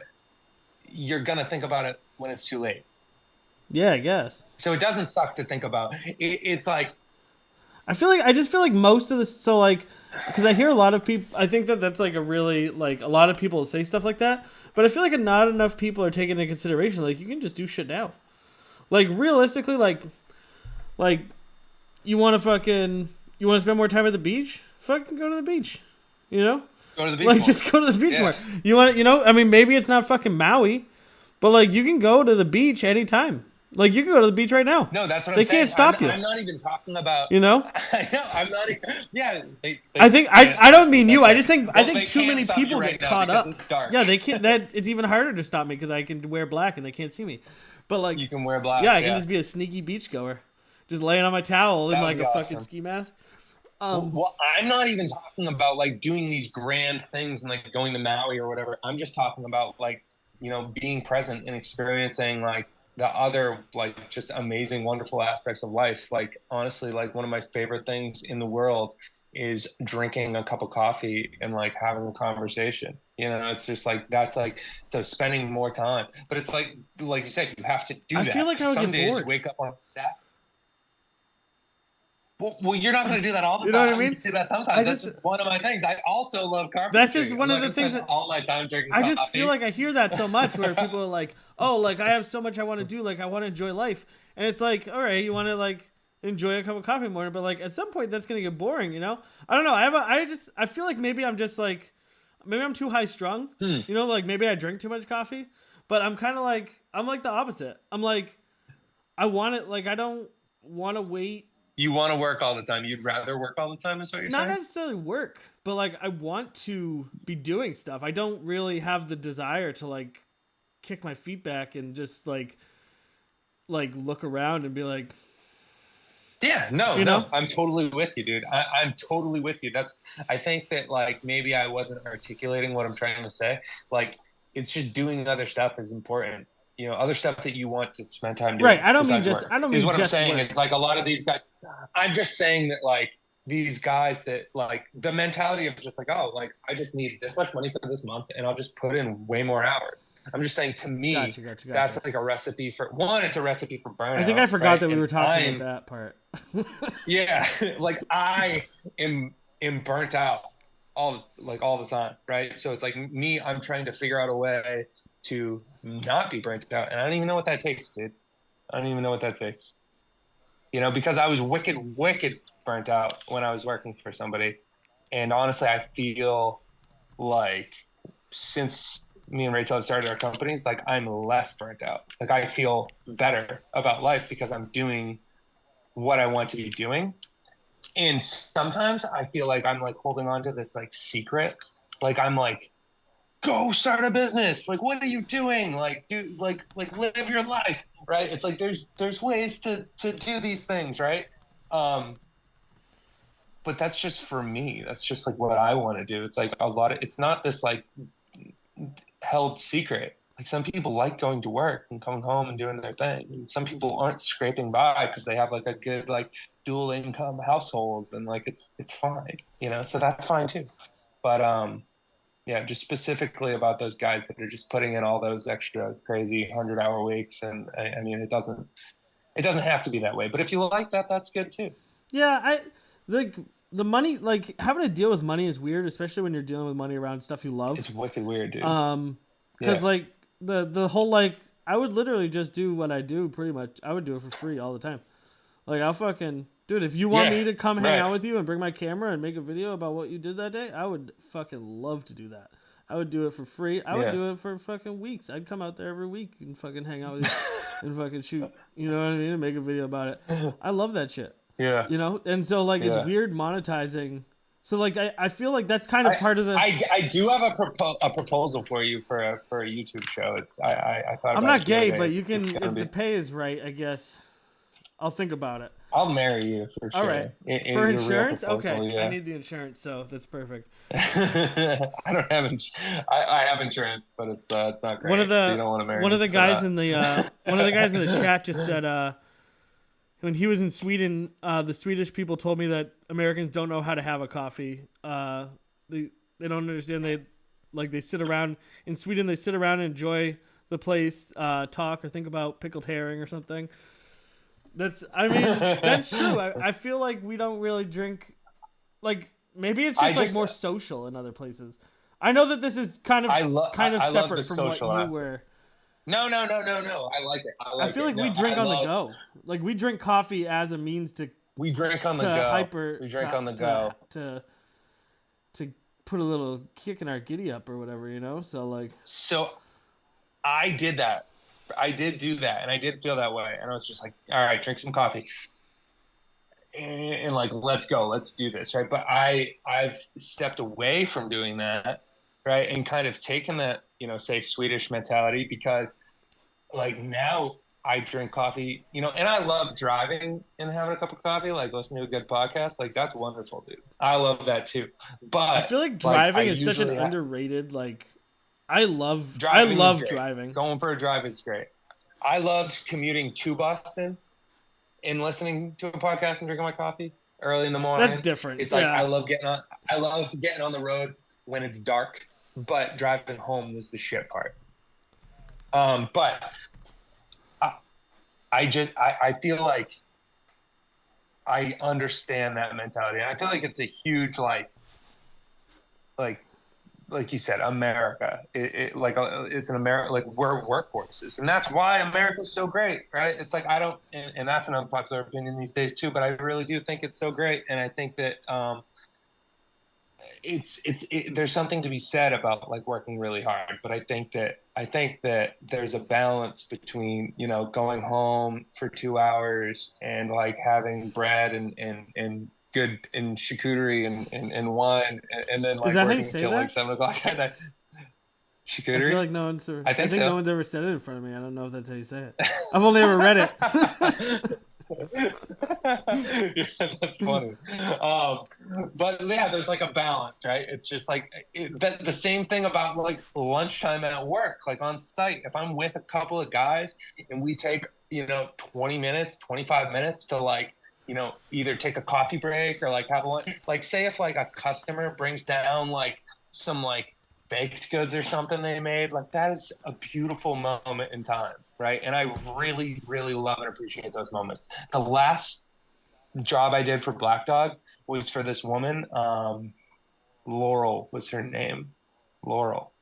you're gonna think about it when it's too late. Yeah, I guess. So it doesn't suck to think about. It's like, I just feel like most of this. So like, because I hear a lot of people. I think that that's like a really like a lot of people say stuff like that. But I feel like not enough people are taking into consideration. Like you can just do shit now. Like realistically, like you want to spend more time at the beach? Fucking go to the beach. You know? go to the beach Like more. just go to the beach more. Yeah. I mean maybe it's not fucking Maui, but like you can go to the beach anytime. Like you can go to the beach right now. No, that's what I'm They saying. can't stop you. I'm not even talking about. You know? I know. I'm not even. Yeah. I think I don't mean you. I just think I Well, think they too can't many stop you people right get now caught because up. it's dark. Yeah, they can't. That it's even harder to stop me because I can wear black and they can't see me. But like, You can wear black. yeah, I can Yeah. just be a sneaky beach goer, just laying on my towel in That would like be a fucking awesome. ski mask. Well, I'm not even talking about like doing these grand things and like going to Maui or whatever. I'm just talking about like, being present and experiencing like the other like just amazing, wonderful aspects of life. Like honestly, like one of my favorite things in the world is drinking a cup of coffee and like having a conversation. It's just like that's like so spending more time. But it's like you said, you have to do I feel that like I because would some get days you bored. wake up on Saturday. Well, you're not going to do that all the You know what I time. You mean? do that I sometimes. That's just just one of my things. I also love that's just carpentry. I'm one of not the going to things spend that all my time drinking I just feel coffee. like I hear that so much where people are like, "Oh, like I have so much I want to do, like I want to enjoy life." And it's like, "All right, you want to like enjoy a cup of coffee in the morning, but like at some point that's going to get boring, you know?" I don't know. I feel like maybe I'm just like maybe I'm too high strung. Hmm. You know, like maybe I drink too much coffee, but I'm kind of like I'm like the opposite. I'm like I want it like I don't want to wait. You want to work all the time. You'd rather work all the time, is what you're Not saying? necessarily work, but like I want to be doing stuff. I don't really have the desire to like kick my feet back and just like look around and be like, Yeah, no, you know? no. I'm totally with you, dude. I'm totally with you. I think that like maybe I wasn't articulating what I'm trying to say. Like, it's just doing other stuff is important. Other stuff that you want to spend time Right. doing besides work I don't is mean what I'm just saying. work. It's like a lot of these guys, I'm just saying that like these guys that like the mentality of just like, oh, like I just need this much money for this month and I'll just put in way more hours. I'm just saying to me, that's Gotcha. like a recipe for one, it's a recipe for I think I burnout, forgot right? that we And were talking about that part. yeah, like I am burnt out all the time, right? So it's like me, I'm trying to figure out a way to not be burnt out, and I don't even know what that takes, dude. I don't even know what that takes. because I was wicked burnt out when I was working for somebody. And honestly, I feel like since me and Rachel have started our companies, like I'm less burnt out. Like I feel better about life because I'm doing what I want to be doing. And sometimes I feel like I'm like holding on to this like secret. Like I'm like, go start a business. Like, what are you doing? Like, do live your life, right? It's like there's ways to do these things, right? Um, but that's just for me. That's just like what I want to do. It's like it's not this like held secret. Like some people like going to work and coming home and doing their thing. And some people aren't scraping by because they have like a good like dual income household and like it's fine. So that's fine too. But yeah, just specifically about those guys that are just putting in all those extra crazy 100-hour weeks and I mean it doesn't have to be that way. But if you like that, that's good too. Yeah, like the money, like having to deal with money is weird, especially when you're dealing with money around stuff you love. It's wicked weird, dude. Because Yeah. like the whole like I would literally just do what I do pretty much. I would do it for free all the time. Like I'll fucking dude, if you want Yeah, me to come hang right. out with you and bring my camera and make a video about what you did that day, I would fucking love to do that. I would do it for free. I would Yeah. do it for fucking weeks. I'd come out there every week and fucking hang out with you and fucking shoot. You know what I mean? And make a video about it. I love that shit. Yeah. And so like it's Yeah. weird monetizing. So like I feel like that's kind of part of the. I do have a proposal for you for a YouTube show. I thought I'm about not it the other gay, day. but you It's can gonna if the be. pay is right. I guess I'll think about it. I'll marry you for All sure. right. In For your real insurance, proposal, okay. I yeah. need the insurance, so that's perfect. I don't have I have insurance, but it's not One of great. So you the don't want to marry one me of the for guys that. in the one of the guys in the chat just said when he was in Sweden, the Swedish people told me that Americans don't know how to have a coffee. They don't understand. They sit around in Sweden. They sit around and enjoy the place, talk or think about pickled herring or something. That's true. I feel like we don't really drink. Like maybe it's I just like just more social in other places. I know that this is kind of I love the separate from what social you aspect. were. No, no, no, no, no. I like it. I I like feel it. like we No, drink on the go. Like we drink coffee as a means we drink on the to go. hyper We drink on the to go. to to put a little kick in our giddy up or whatever, you know. So like, So I did that. I did do that, and I did feel that way. And I was just like, all right, drink some coffee, and like, let's go, let's do this, right? But I've stepped away from doing that, right, and kind of taken that, say Swedish mentality because like now I drink coffee, and I love driving and having a cup of coffee, like listening to a good podcast, like that's wonderful, dude. I love that too. I But feel like like I driving is such an usually underrated. Like, I driving is love great. driving. Going for a drive is great. I loved commuting to Boston and listening to a podcast and drinking my coffee early in the That's morning. different. It's like Yeah. I love getting on the road when it's dark, but driving home was the shit part. But I feel like I understand that mentality. And I feel like it's a huge like like you said, America. It's an America, like we're workhorses, and that's why America's so great, right? It's like I don't, and that's an unpopular opinion these days too. But I really do think it's so great, and I think that there's something to be said about like working really hard. But I think that there's a balance between going home for 2 hours and like having bread and good and charcuterie and wine and then Is like that how you working say till like that? 7 o'clock at night. I feel Charcuterie? like no one's ever. I I think think no so. one's ever said it in front of me. I don't know if that's how you say it. I've only ever read it. Yeah, that's funny. But yeah, there's like a balance, right? It's just like the same thing about like lunchtime at work, like on site. If I'm with a couple of guys and we take, 20 minutes, 25 minutes to like, either take a coffee break or like have lunch. Like say if like a customer brings down like some like baked goods or something they made, like that is a beautiful moment in time, right? And I really, really love and appreciate those moments. The last job I did for Black Dog was for this woman. Laurel was her name, Laurel,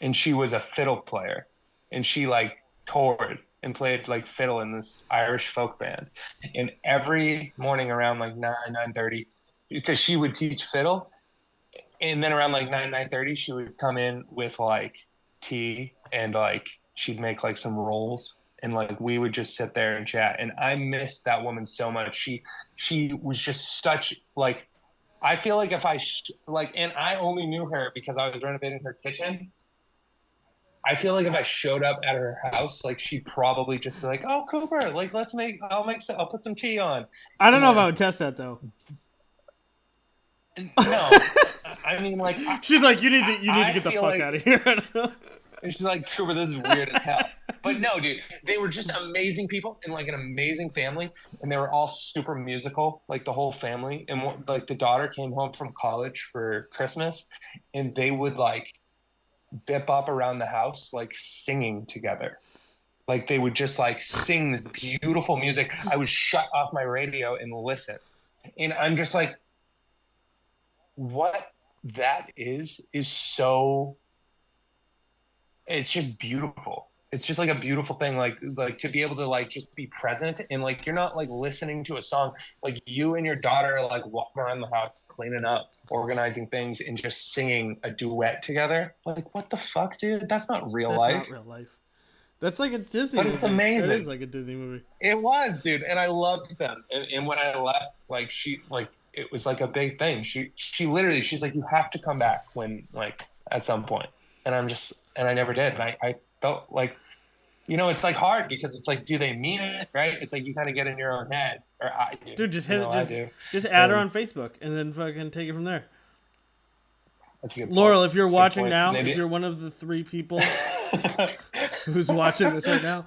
and she was a fiddle player, and she like toured and played like fiddle in this Irish folk band. And every morning around like 9:30, because she would teach fiddle, and then around like 9:30, she would come in with like tea and like she'd make like some rolls and like we would just sit there and chat. And I missed that woman so much. She was just such like I feel like if like, and I only knew her because I was renovating her kitchen. I feel like if I showed up at her house, like she'd probably just be like, "Oh, Cooper, like I'll put some tea on." I don't And know if I then would test that though. no, I mean like She's like, you need to get the feel fuck like out of here. and she's like, Cooper, this is weird as hell. But no, dude, they were just amazing people and like an amazing family, and they were all super musical, like the whole family. And like the daughter came home from college for Christmas, and they would like bip up around the house like singing together. Like they would just like sing this beautiful music. I would shut off my radio and listen. And I'm just like, what that is so it's just beautiful. It's just like a beautiful thing, like to be able to like just be present and like you're not like listening to a song, like you and your daughter are like walking around the house, cleaning up, organizing things, and just singing a duet together. Like what the fuck, dude? That's not real That's life. not real life. That's like a Disney But movie. it's amazing. That is like a Disney movie. It was, dude, and I loved them. And when I left, like she like it was like a big thing. She literally she's like, you have to come back when like at some point. And I never did. And I felt like, you know, it's like hard because it's like, do they mean it? Right? It's like you kind of get in your own head. Or I do. Dude, just hit it. Just add her on Facebook and then fucking take it from there. That's a good Laurel, point. if you're That's watching now, if you're one of the 3 people who's watching this right now,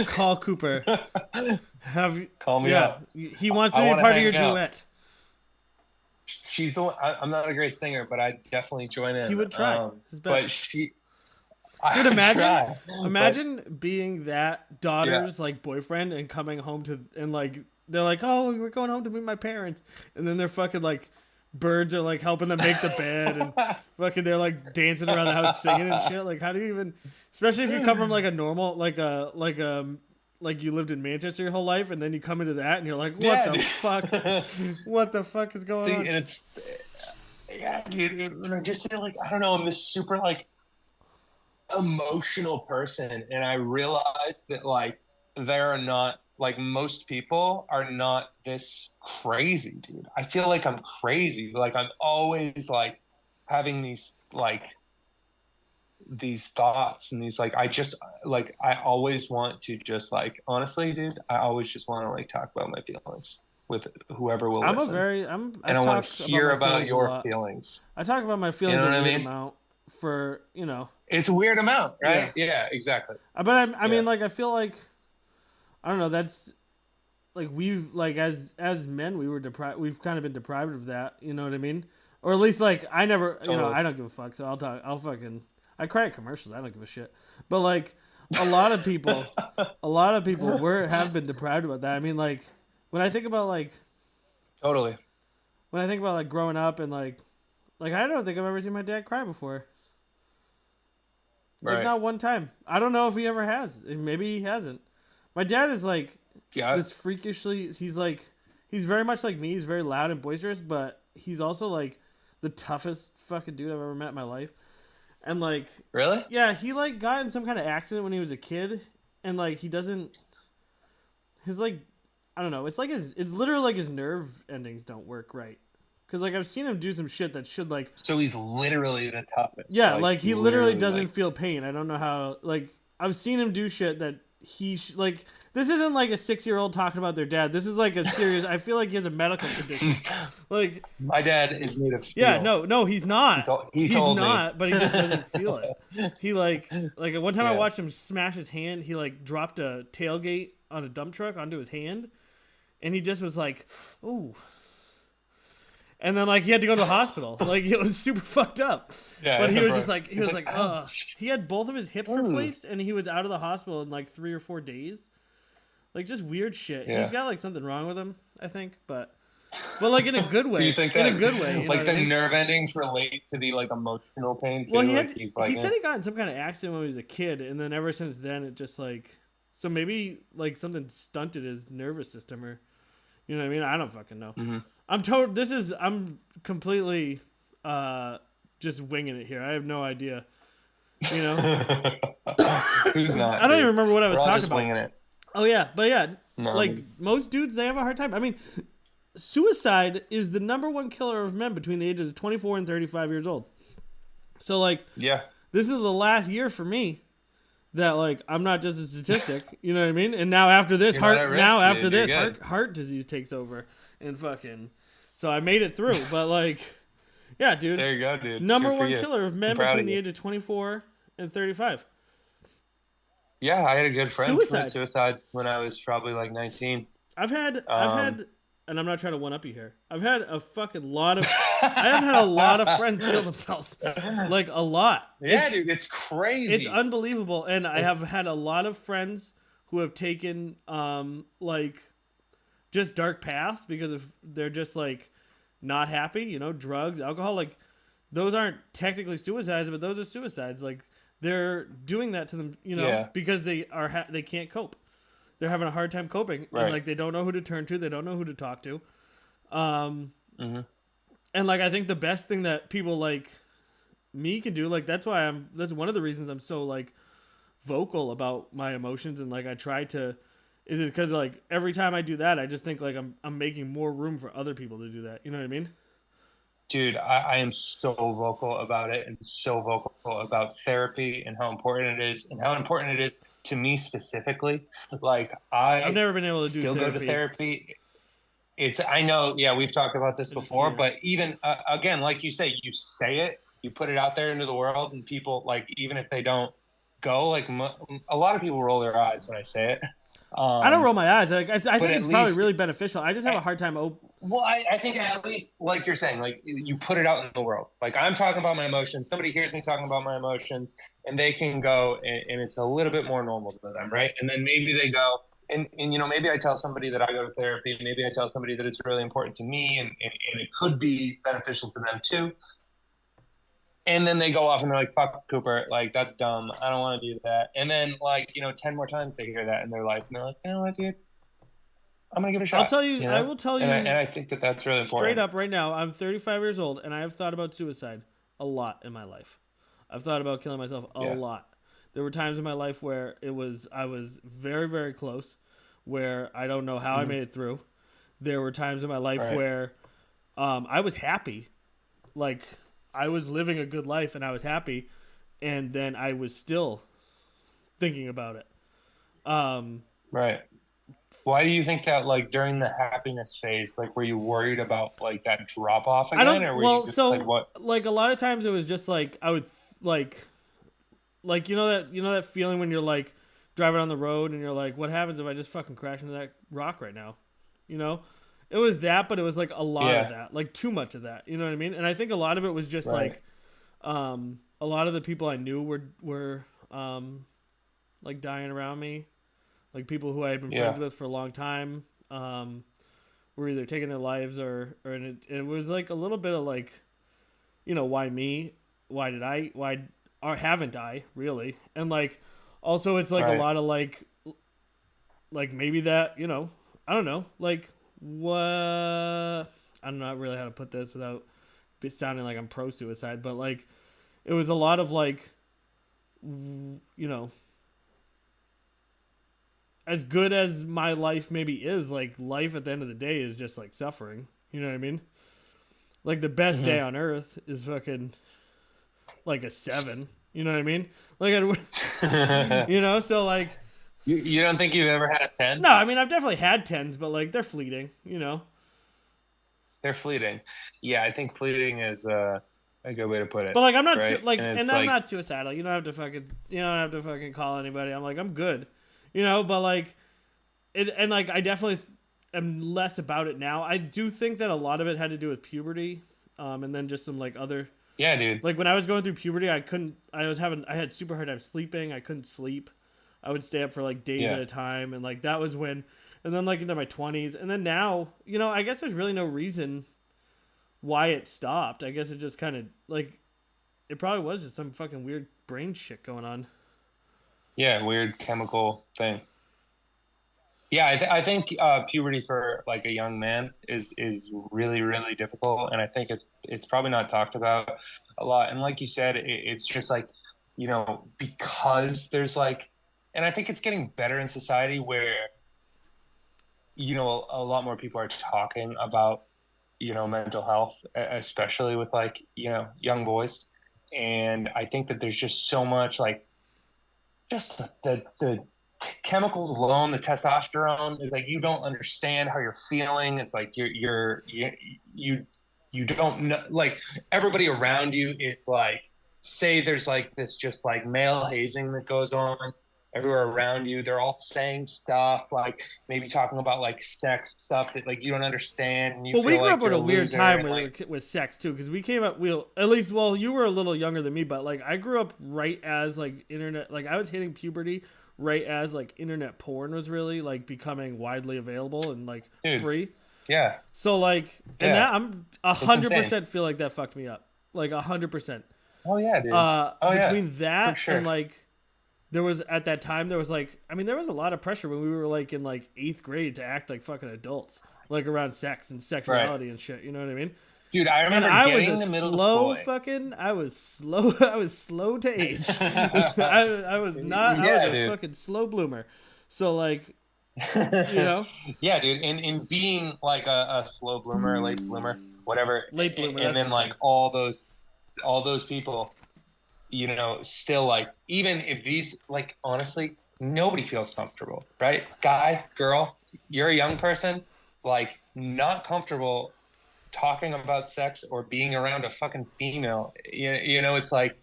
call Cooper. Call me up. He wants to be a part of your duet. She's the one. I'm not a great singer, but I definitely join in. He would try his best. But dude, imagine being that daughter's like boyfriend and coming home to and like they're like, oh, we're going home to meet my parents, and then they're fucking like birds are like helping them make the bed and fucking they're like dancing around the house singing and shit. Like, how do you even? Especially if you come from like a normal like you lived in Manchester your whole life, and then you come into that, and you're like, "What the fuck? What the fuck is going on?" And it's, dude. And I just feel like I don't know. I'm this super like emotional person, and I realize that like there are not like most people are not this crazy, dude. I feel like I'm crazy. Like I'm always like having these thoughts and these like I always want to just like honestly, dude, I always just want to like talk about my feelings with whoever will listen. I want to hear about your feelings. I talk about my feelings a weird amount for, you know. It's a weird amount, right? Yeah, exactly. But I mean like I feel like I don't know, that's like we've like as men we've kind of been deprived of that, you know what I mean? Or at least like I never, you know, I don't give a fuck, so I cry at commercials. I don't give a shit. But like a lot of people have been deprived about that. I mean, like when I think about like totally when I think about like growing up and like I don't think I've ever seen my dad cry before. Like not one time. I don't know if he ever has. Maybe he hasn't. My dad is like this freakishly. He's very much like me. He's very loud and boisterous, but he's also like the toughest fucking dude I've ever met in my life. And like really? Yeah, he like got in some kind of accident when he was a kid, and like he doesn't his like I don't know, it's literally like his nerve endings don't work right. Cuz like I've seen him do some shit that should like so he's literally the toughest. Yeah, like he literally doesn't feel pain. I don't know how like I've seen him do shit that like this isn't like a 6-year-old talking about their dad. This is like a serious. I feel like he has a medical condition. Like my dad is made of steel. Yeah, no, he's not. He's not, but he just doesn't feel it. He like one time I watched him smash his hand. He like dropped a tailgate on a dump truck onto his hand, and he just was like, "Ooh." And then like he had to go to the hospital. Like it was super fucked up. Yeah, but he was just like ugh. He had both of his hips replaced, and he was out of the hospital in like 3 or 4 days. Like just weird shit. Yeah. He's got like something wrong with him, I think. But but like in a good Do you way. think In a that good way, you know like what I the mean? nerve endings relate to the like emotional pain Well, too? Like he's like, he said he got in some kind of accident when he was a kid, and then ever since then it just like so maybe like something stunted his nervous system or you know what I mean? I don't fucking know. Mhm. I'm completely just winging it here. I have no idea. You know? Who's I not, don't even dude? remember what I We're was all talking just about. winging it. Oh yeah, but yeah, like No, most dudes they have a hard time. I mean, suicide is the number one killer of men between the ages of 24 and 35 years old. So like yeah, this is the last year for me that like I'm not just a statistic, you know what I mean? And now after this you're not at risk, dude. You're good. heart disease takes over and fucking so I made it through, but like yeah, dude. There you go, dude. Number Good for one you. killer of I'm men proud between of the you. age of 24 and 35. Yeah, I had a good friend commit Suicide. suicide when I was probably like 19. I've had and I'm not trying to one up you here. I've had a fucking lot of I have had a lot of friends kill themselves. Like a lot. Yeah, dude, it's crazy. It's unbelievable, and I have had a lot of friends who have taken like just dark paths because of they're just like not happy, you know, drugs, alcohol, like those aren't technically suicides, but those are suicides. Like they're doing that to them, you know, Yeah. because they can't cope. They're having a hard time coping, Right. and like they don't know who to turn to, they don't know who to talk to. Mhm. And like I think the best thing that people like me can do, like that's one of the reasons I'm so like vocal about my emotions and like I try to is it because like every time I do that I just think like I'm making more room for other people to do that. You know what I mean? Dude, I am so vocal about it and so vocal about therapy and how important it is and how important it is to me specifically. Like I've I never been able to do still go to therapy. therapy. I know, yeah, we've talked about this I just before, can't. but even again, like you say it, you put it out there into the world, and people like even if they don't go, like a lot of people roll their eyes when I say it. I don't roll my eyes. Like I But think at it's probably least really beneficial. I just have a hard time. well, I think at least, like you're saying, like you put it out in the world. Like I'm talking about my emotions. Somebody hears me talking about my emotions, and they can go, and it's a little bit more normal for them, right? And then maybe they go, and you know, maybe I tell somebody that I go to therapy. Maybe I tell somebody that it's really important to me, and it could be beneficial to them too. And then they go off and they're like, "Fuck Cooper, like that's dumb. I don't want to do that." And then like 10 more times they hear that in their life, and they're like, "You know what, dude? I'm gonna give it a I'll shot." tell you. I will tell And you I think that that's really straight important. up right now. I'm 35 years old, and I have thought about suicide a lot in my life. I've thought about killing myself a Yeah. lot. There were times in my life where I was very very close, where I don't know how I made it through. There were times in my life Right. where I was happy, like I was living a good life and I was happy, and then I was still thinking about it. Right. Why do you think that, like, during the happiness phase, like, were you worried about, like, that drop off I again? don't. Or were you Well, just, so like, what? like a lot of times it was just like I would like you know that feeling when you're like driving on the road and you're like, what happens if I just fucking crash into that rock right now? You know, it was that, but it was like a lot of Yeah. that, like too much of that. You know what I mean? And I think a lot of it was just Right. like a lot of the people I knew were like dying around me, like people who I had been Yeah. friends with for a long time. Were either taking their lives and it was like a little bit of like, you know, why me? Why did I? Why or haven't I really? And like, also it's like a Right. lot of like maybe that you know I don't know like what I don't know really how to put this without sounding like I'm pro suicide, but like it was a lot of like you know as good as my life maybe is, like life at the end of the day is just like suffering. You know what I mean? Like the best day on earth is fucking like a 7. You know what I mean? Like you know, so like You don't think you've ever had a 10? no, I mean I've definitely had 10s, but like they're fleeting. You know? They're fleeting. Yeah, I think fleeting is a good way to put it. But like I'm not right? like, and and it's I'm like, not suicidal. You don't have to fucking call anybody. I'm like I'm good. You know, but like it and like I definitely am less about it now. I do think that a lot of it had to do with puberty, and then just some like other yeah, dude. like when I was going through puberty, I had super hard time sleeping. I couldn't sleep. I would stay up for like days Yeah. at a time, and like that was when and then like into my 20s, and then now, I guess there's really no reason why it stopped. I guess it just kind of like it probably was just some fucking weird brain shit going on. Yeah, weird chemical thing. Yeah, I think puberty for like a young man is really really difficult, and I think it's probably not talked about a lot. And like you said, it's just like because there's like, and I think it's getting better in society where a lot more people are talking about mental health, especially with like young boys, and I think that there's just so much like just the chemicals alone, the testosterone is like you don't understand how you're feeling. It's like you don't know, like everybody around you is like, say there's like this just like male hazing that goes on everywhere around you. They're all saying stuff like maybe talking about like sex stuff that like you don't understand and you Well, we feel grew like up with you're a a weird loser time and like with sex too, because we came up. At least, well, you were a little younger than me, but like I grew up right as like internet, like I was hitting puberty right as like internet porn was really like becoming widely available and like dude, free. yeah, So like, and yeah, that I'm it's insane. 100% feel like that fucked me up, like 100%. Oh yeah, dude. Oh yeah, Between for that and sure. like there was at that time there was like there was a lot of pressure when we were like in like 8th grade to act like fucking adults, like around sex and Right. sexuality and shit. You know what I mean? Dude, I And remember I was getting a to middle slow school. fucking. I was slow. I was slow to age. I was not. I was Yeah, a dude. fucking slow bloomer. So like, you know, Yeah, dude. And in being like a slow bloomer, late bloomer, whatever, late bloomer. and That's then the like term. all those people, still like even if these like honestly, nobody feels comfortable, right? Guy, girl, you're a young person, like not comfortable talking about sex or being around a fucking female. It's like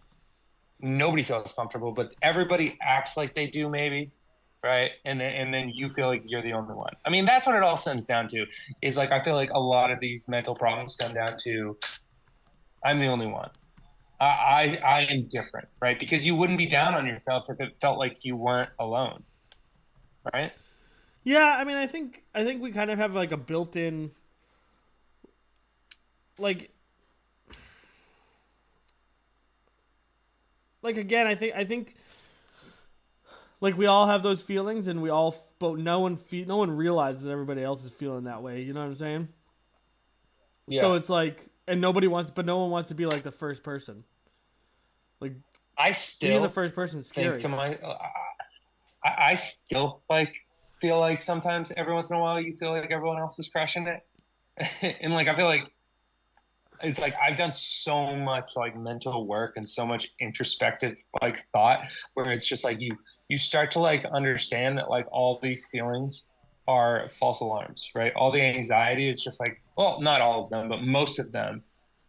nobody feels comfortable, but everybody acts like they do, maybe, right? And then you feel like you're the only one. I mean, that's what it all stems down to. Is like I feel like a lot of these mental problems stem down to I'm the only one. I am different, right? Because you wouldn't be down on yourself if it felt like you weren't alone, right? Yeah, I think we kind of have like a built-in like again. I think like we all have those feelings, and but no one realizes that everybody else is feeling that way. You know what I'm saying? So Yeah. it's like, and no one wants to be like the first person. Like I being the still first person is think scary. to my, I still like feel like sometimes every once in a while you feel like everyone else is crushing it, and like I feel like it's like I've done so much like mental work and so much introspective like thought where it's just like you start to like understand that like all these feelings are false alarms, right? All the anxiety is just like, well, not all of them, but most of them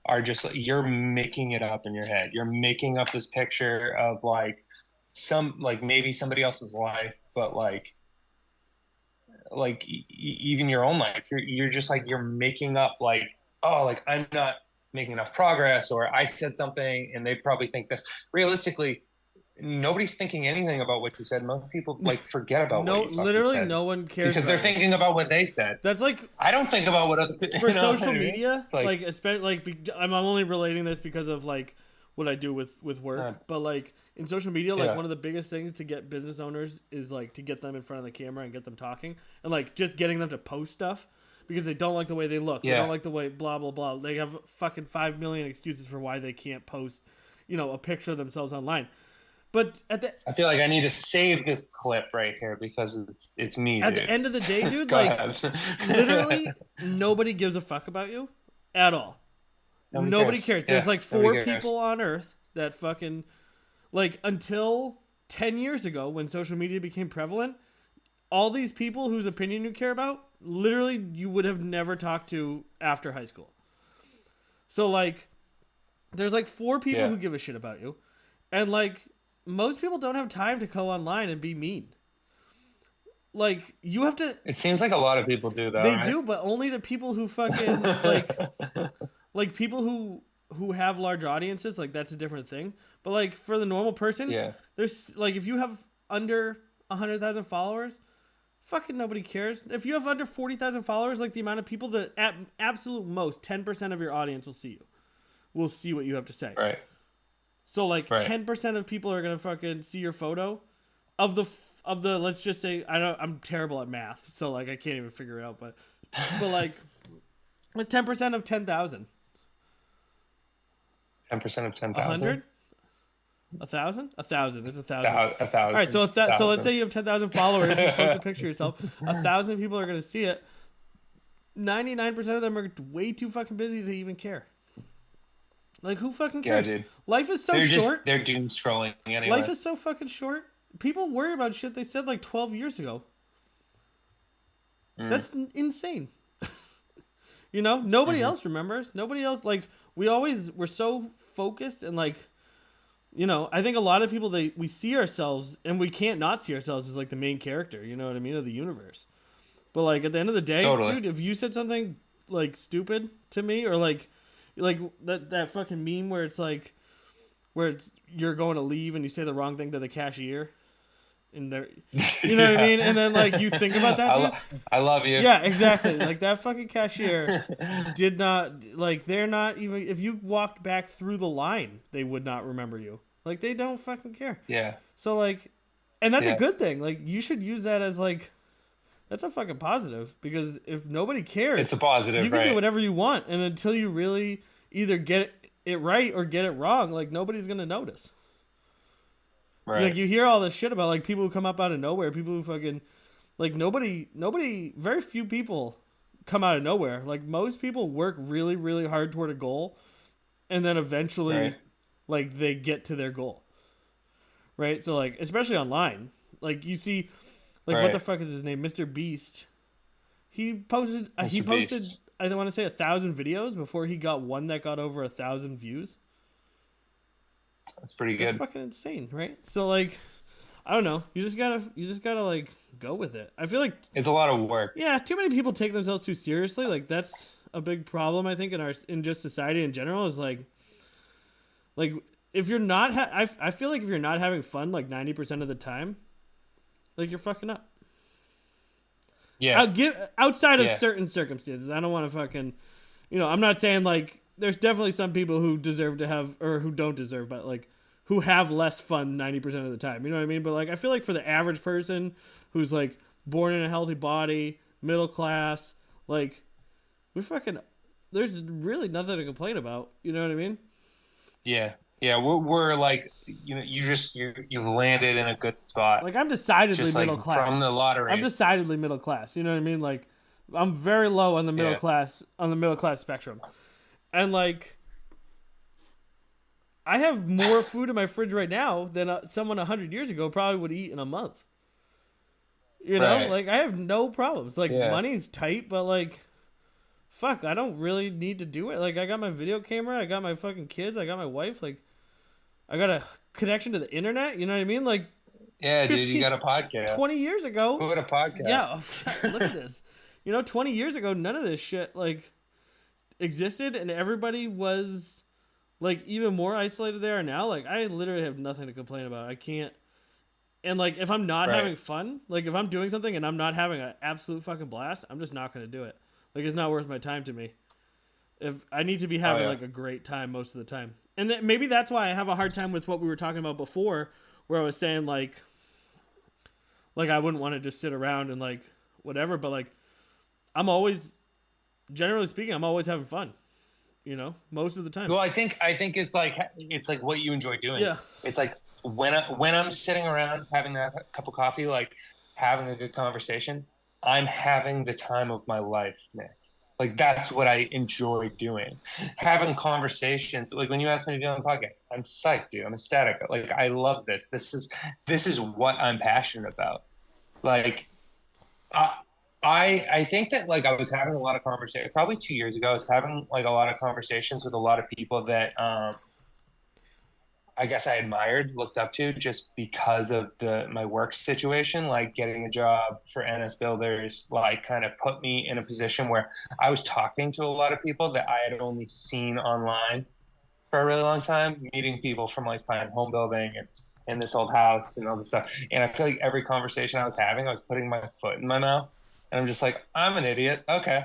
are just like you're making it up in your head. You're making up this picture of like some like maybe somebody else's life, but like even your own life. You're just like you're making up like, oh, like I'm not making enough progress, or I said something and they probably think this. Realistically, nobody's thinking anything about what you said. Most people like forget about what No, you fucking literally, said no one cares because about they're you. thinking about what they said. That's like I don't think about what other people, for you know what social I mean? media. It's like, Like, especially I'm only relating this because of like what I do with uh, work. But like in social media, like yeah, one of the biggest things to get business owners is like to get them in front of the camera and get them talking, and like just getting them to post stuff because they don't like the way they look. They don't yeah. like the way blah blah blah. They have fucking 5 million excuses for why they can't post, a picture of themselves online. But I feel like I need to save this clip right here because it's me, at the dude. end of the day, dude, Go like ahead. literally nobody gives a fuck about you at all. Nobody Nobody cares. cares. There's Yeah, like nobody four cares. people on Earth that fucking like until 10 years ago when social media became prevalent, all these people whose opinion you care about, literally you would have never talked to after high school. So like there's like four people Yeah. who give a shit about you. And like most people don't have time to go online and be mean. Like you have to It seems like a lot of people do though, they right? do, but only the people who fucking like people who have large audiences, like that's a different thing. But like for the normal person, Yeah. there's like if you have under 100,000 followers, Fucking nobody cares. If you have under 40,000 followers, like the amount of people that at absolute most 10% of your audience will see you, will see what you have to say. Right. So like Right. 10% of people are gonna fucking see your photo. Of the let's just say I'm terrible at math, so like I can't even figure it out. But like it's 10% of 10,000. 10% of 10,000. 100. 1,000? 1,000. It's 1,000. 1,000. All right, so so let's say you have 10,000 followers. You post a picture of yourself. 1,000 people are gonna see it. 99% of them are way too fucking busy to even care. Like, who fucking cares? Yeah, dude. Life is so They're short. they're doom scrolling anyway. Life is so fucking short. People worry about shit they said like 12 years ago. That's insane. You know, nobody else remembers. Nobody else, like, we're so focused and like, you know, I think a lot of people, we see ourselves and we can't not see ourselves as like the main character, you know what I mean, of the universe. But like at the end of the day, Totally. dude, if you said something like stupid to me or like that fucking meme where it's like, where it's you're going to leave and you say the wrong thing to the cashier, and there, you know what I mean, and then like you think about that, dude. I love you. Yeah, exactly. Like that fucking cashier did not like. They're not even. If you walked back through the line, they would not remember you. Like they don't fucking care. Yeah. So like, and that's Yeah. a good thing. Like you should use that as like, that's a fucking positive because if nobody cares, It's a positive, you can right? do whatever you want, and until you really either get it right or get it wrong, like nobody's gonna notice. Right. Like you hear all this shit about like people who come up out of nowhere, people who fucking like nobody, very few people come out of nowhere. Like most people work really, really hard toward a goal, and then eventually, Right. like they get to their goal. Right. So like, especially online, like you see, like what Right. the fuck is his name, Mr. Beast? He posted. He Mr. posted. Beast. I want to say 1,000 videos before he got one that got over 1,000 views. That's pretty It's good. fucking insane, right? So like, I don't know. You just gotta like go with it. I feel like It's a lot of work. yeah, too many people take themselves too seriously. Like that's a big problem I think in just society in general is like if you're not I feel like if you're not having fun like 90% of the time, like you're fucking up. Yeah. Outside of Yeah. certain circumstances. I don't want to fucking, you know, I'm not saying like there's definitely some people who deserve to have or who don't deserve, but like who have less fun 90% of the time. You know what I mean? But like I feel like for the average person who's like born in a healthy body, middle class, like there's really nothing to complain about. You know what I mean? Yeah. Yeah. We're like, you know, you've landed in a good spot. Like I'm decidedly Just middle like class. from the lottery. I'm decidedly middle class. You know what I mean? Like I'm very low on the middle Yeah. class spectrum. And like I have more food in my fridge right now than someone 100 years ago probably would eat in a month. You know, Right. like I have no problems. Like Yeah. money's tight, but like fuck, I don't really need to do it. Like I got my video camera, I got my fucking kids, I got my wife, like I got a connection to the internet, you know what I mean? Like Yeah, dude, 15 you got a podcast. 20 years ago, Who had a podcast? yeah, look at this. You know, 20 years ago, none of this shit like existed, and everybody was like even more isolated they are now. Like I literally have nothing to complain about. I can't. And like if I'm not Right. having fun, like if I'm doing something and I'm not having an absolute fucking blast, I'm just not gonna do it. Like it's not worth my time to me. If I need to be having yeah. like a great time most of the time, and maybe that's why I have a hard time with what we were talking about before, where I was saying like I wouldn't want to just sit around and like whatever, but like I'm always, generally speaking, I'm always having fun. You know, most of the time. Well, I think it's like what you enjoy doing. Yeah. It's like when I'm sitting around having that cup of coffee, like having a good conversation, I'm having the time of my life, Nick. Like that's what I enjoy doing. Having conversations. Like when you asked me to be on the podcast, I'm psyched, dude. I'm ecstatic. Like I love this. This is what I'm passionate about. Like I think that like I was having a lot of conversations probably 2 years ago. I was having like a lot of conversations with a lot of people that I guess I admired, looked up to just because of my work situation, like getting a job for NS Builders, like kind of put me in a position where I was talking to a lot of people that I had only seen online for a really long time, meeting people from like Pine Home Building in this old house and all this stuff. And I feel like every conversation I was having, I was putting my foot in my mouth, and I'm just like, I'm an idiot. Okay,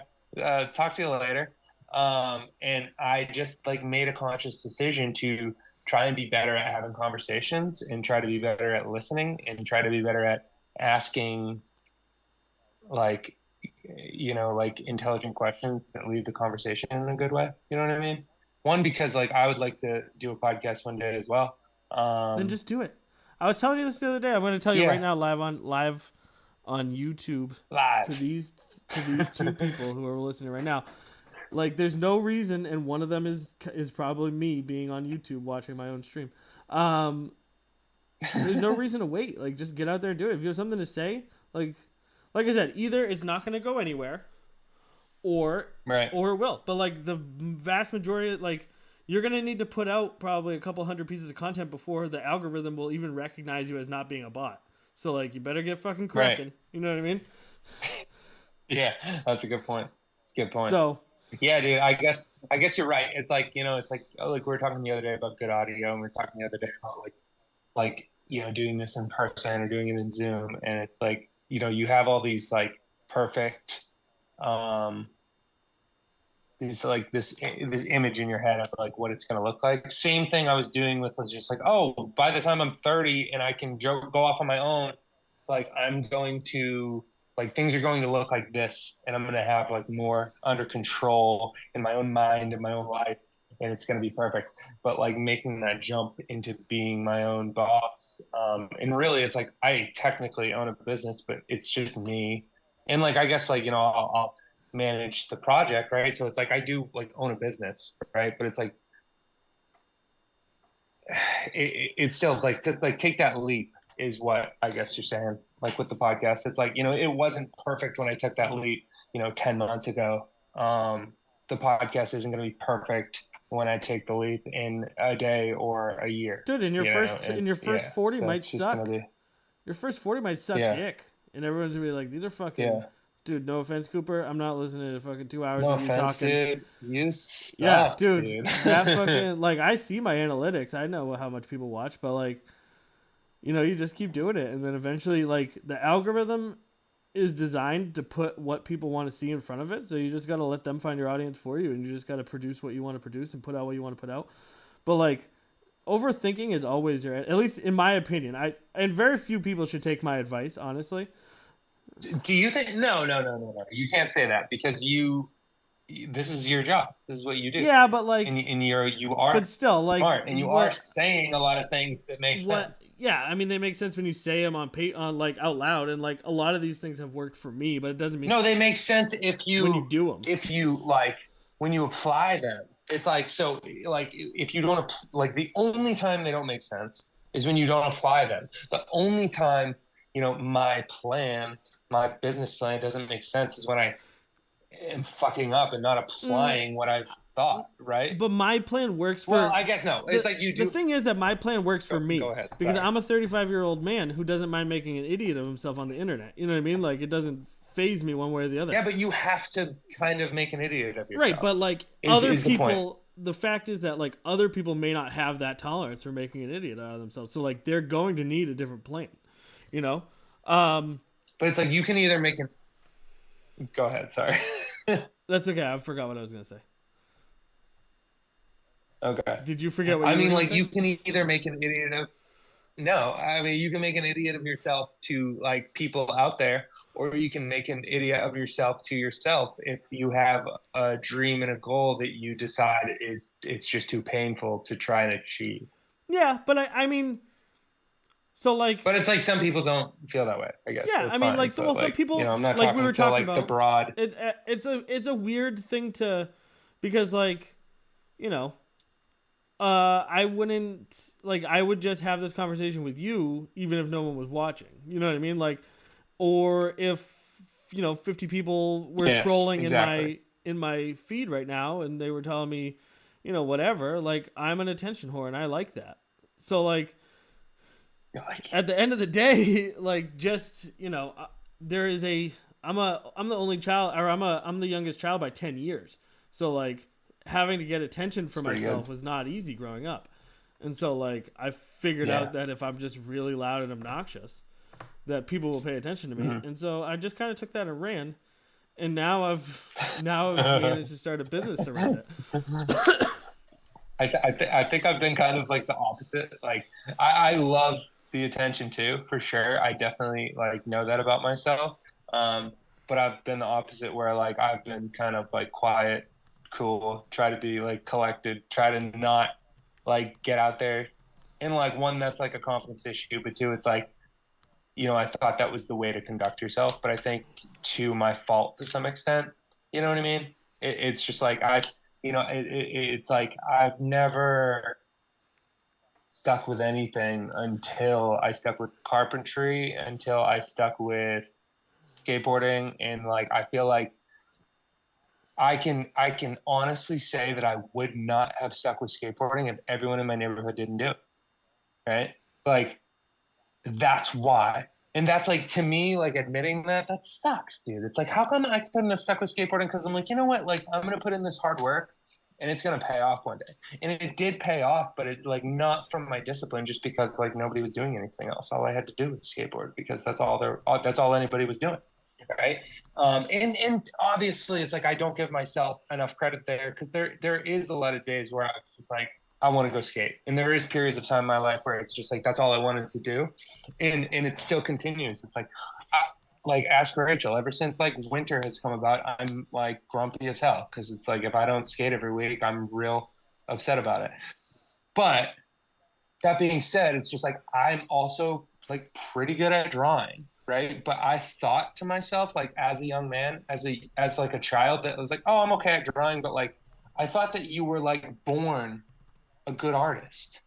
talk to you later. And I just like made a conscious decision to try and be better at having conversations and try to be better at listening and try to be better at asking like like intelligent questions that lead the conversation in a good way. You know what I mean? One, because like I would like to do a podcast one day as well. Then just do it. I was telling you this the other day. I'm going to tell you Yeah. right now, live on YouTube, Live. to these two people who are listening right now. Like, there's no reason, and one of them is probably me being on YouTube watching my own stream. There's no reason to wait. Like, just get out there and do it. If you have something to say, like I said, either it's not going to go anywhere, or Right. or it will. But like the vast majority, like, you're going to need to put out probably a couple hundred pieces of content before the algorithm will even recognize you as not being a bot. So like, you better get fucking cracking. Right. You know what I mean? Yeah, that's a good point. Good point. So yeah, dude, I guess you're right. It's like, it's like we were talking the other day about good audio, and we were talking the other day about like doing this in person or doing it in Zoom, and it's like, you have all these like perfect this image in your head of like what it's going to look like. Same thing I was doing with, was just like, oh, by the time I'm 30 and I can go off on my own, like I'm going to, like, things are going to look like this, and I'm going to have like more under control in my own mind and my own life, and it's going to be perfect. But like making that jump into being my own boss, and really it's like I technically own a business, but it's just me, and like I guess like I'll manage the project, right? So it's like I do like own a business, right? But it's like it's still like to like take that leap is what I guess you're saying. Like with the podcast, it's like it wasn't perfect when I took that leap 10 months ago. The podcast isn't going to be perfect when I take the leap in a day or a year. dude, in your first 40 so might suck. Your first 40 might suck dick, and everyone's gonna be like, these are fucking dude, no offense, Cooper, I'm not listening to fucking 2 hours of you talking. Dude. You suck, yeah, dude. That fucking, like, I see my analytics, I know how much people watch, but like, you just keep doing it, and then eventually, like, the algorithm is designed to put what people want to see in front of it, so you just got to let them find your audience for you, and you just got to produce what you want to produce and put out what you want to put out. But like, overthinking is always at least in my opinion. And very few people should take my advice, honestly. Do you think? No. You can't say that, because this is your job. This is what you do. Yeah, but like, and you are, but still, like, smart, and you are saying a lot of things that make sense. Yeah, I mean, they make sense when you say them on like out loud, and like a lot of these things have worked for me, but it doesn't mean they make sense when you do them. If you when you apply them, it's like, so like if you don't, like, the only time they don't make sense is when you don't apply them. The only time my business plan doesn't make sense is when I am fucking up and not applying what I've thought, right? But my plan works for... Well, I guess no. It's like you do... The thing is that my plan works for me. Go ahead. Because I'm a 35-year-old man who doesn't mind making an idiot of himself on the internet. You know what I mean? Like, it doesn't phase me one way or the other. Yeah, but you have to kind of make an idiot of yourself. Right, but like other people... The fact is that like other people may not have that tolerance for making an idiot out of themselves. So like they're going to need a different plan, But it's like you can either make an... Go ahead, sorry. That's okay. I forgot what I was going to say. Okay. Did you forget what you were mean, like, say? you can either make an idiot of... No, I mean, you can make an idiot of yourself to, like, people out there, or you can make an idiot of yourself to yourself if you have a dream and a goal that you decide it's just too painful to try and achieve. Yeah, but I mean... So like, but it's like some people don't feel that way, I guess. Yeah, I mean, like, some people, I'm not like talking we were talking about the broad. It's a weird thing to, because like, I wouldn't, like, I would just have this conversation with you even if no one was watching. You know what I mean? Like, or if 50 people were trolling in my feed right now and they were telling me, whatever. Like, I'm an attention whore and I like that. So like. At the end of the day, like, just there is I'm the only child, or I'm the youngest child by 10 years. So like having to get attention for myself was not easy growing up, And so like I figured Yeah. out that if I'm just really loud and obnoxious, that people will pay attention to me. Mhm. And so I just kind of took that and ran. And now I've managed to start a business around it. I think I've been kind of like the opposite. Like I love the attention too, for sure. I definitely like know that about myself. But I've been the opposite where like I've been kind of like quiet, cool, try to be like collected, try to not like get out there. And like one, that's like a confidence issue, but two, it's like, I thought that was the way to conduct yourself, but I think to my fault to some extent. You know what I mean? It's just like it's like I've never stuck with anything until I stuck with carpentry, until I stuck with skateboarding, and like I feel like I can honestly say that I would not have stuck with skateboarding if everyone in my neighborhood didn't do it, right? Like that's why. And that's like to me, like admitting that sucks, dude. It's like, how come I couldn't have stuck with skateboarding? Because I'm like, you know what? Like, I'm gonna put in this hard work, and it's gonna pay off one day. And it did pay off, but it like not from my discipline, just because like nobody was doing anything else. All I had to do was skateboard because that's all anybody was doing, right? And obviously, it's like I don't give myself enough credit there because there is a lot of days where I was just like, I want to go skate. And there is periods of time in my life where it's just like that's all I wanted to do. And it still continues. It's like like ask Rachel, ever since like winter has come about, I'm like grumpy as hell because it's like if I don't skate every week, I'm real upset about it. But that being said, it's just like I'm also like pretty good at drawing, right? But I thought to myself, like as a young man, as like a child, that was like, oh, I'm okay at drawing, but like I thought that you were like born a good artist.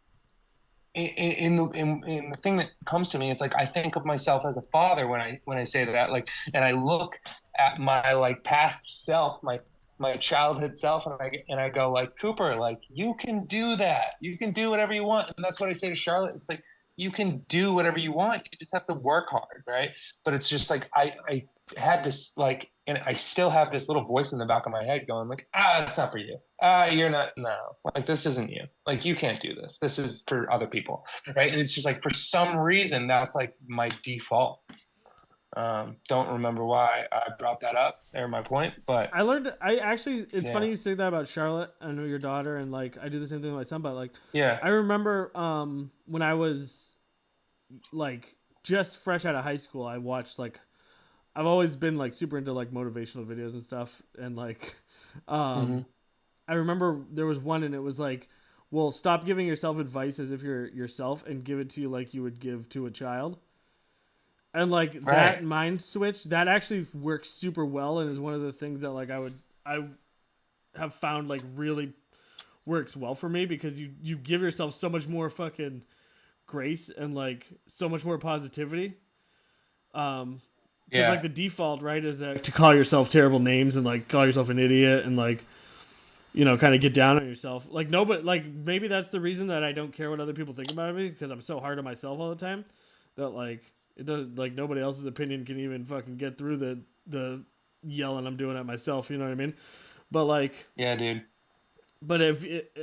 In the thing that comes to me, it's like I think of myself as a father when I say that, like, and I look at my like past self, my childhood self, and I go like, Cooper, like you can do that, you can do whatever you want, and that's what I say to Charlotte. It's like you can do whatever you want, you just have to work hard, right? But it's just like I had this like, and I still have this little voice in the back of my head going like, that's not for you. You're not, no, like this isn't you. Like you can't do this. This is for other people, right? And it's just like for some reason that's like my default. Don't remember why I brought that up or my point, but I learned. I actually. It's yeah, funny you say that about Charlotte. I know your daughter, and like I do the same thing with my son. But like, yeah, I remember when I was like just fresh out of high school, I watched like I've always been like super into like motivational videos and stuff, and like hmm, um, I remember there was one, and it was like, well, stop giving yourself advice as if you're yourself, and give it to you like you would give to a child. And like that right, mind switch, that actually works super well, and is one of the things that like I have found like really works well for me because you give yourself so much more fucking grace and like so much more positivity. Because like yeah, the default right is that to call yourself terrible names and like call yourself an idiot and like kind of get down on yourself. Like nobody, like maybe that's the reason that I don't care what other people think about me because I'm so hard on myself all the time that like it does like nobody else's opinion can even fucking get through the yelling I'm doing at myself. You know what I mean? But like, yeah, dude, but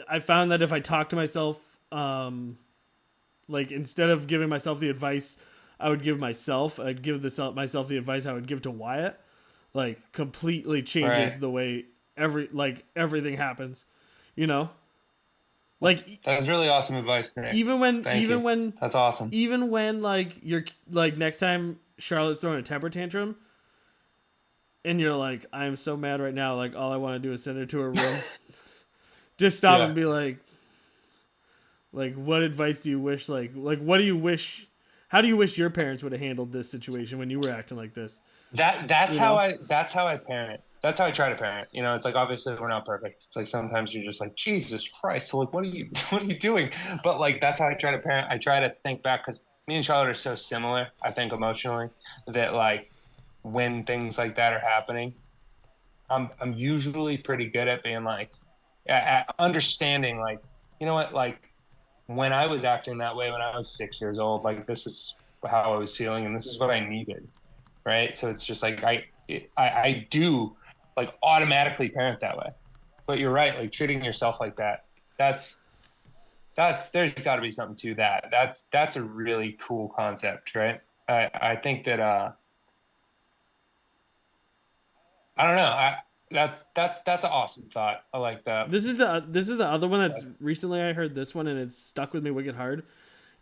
I found that if I talk to myself, like instead of giving myself the advice I would give myself, I'd give myself the advice I would give to Wyatt. Like completely changes right. the way everything happens. You know, like That was really awesome advice, Nick. even when Thank even you. when That's awesome. even when like you're like next time Charlotte's throwing a temper tantrum and you're like I'm so mad right now, like all I want to do is send her to her room. Just stop and Yeah. be like what advice do you wish like what do you wish, how do you wish your parents would have handled this situation when you were acting like this, That's you how know? I parent. That's how I try to parent. It's like obviously we're not perfect. It's like sometimes you're just like, Jesus Christ, so like what are you what are you doing? But like that's how I try to parent. I try to think back because me and Charlotte are so similar, I think emotionally, that like when things like that are happening, I'm usually pretty good at being like at understanding like, you know what, like when I was acting that way when I was 6 years old, like this is how I was feeling and this is what I needed, right? So it's just like I do like automatically parent that way. But you're right, like treating yourself like that. That's there's got to be something to that. That's a really cool concept, right? I think that I don't know. That's an awesome thought. I like that. This is the other one that's recently I heard this one and it's stuck with me wicked hard.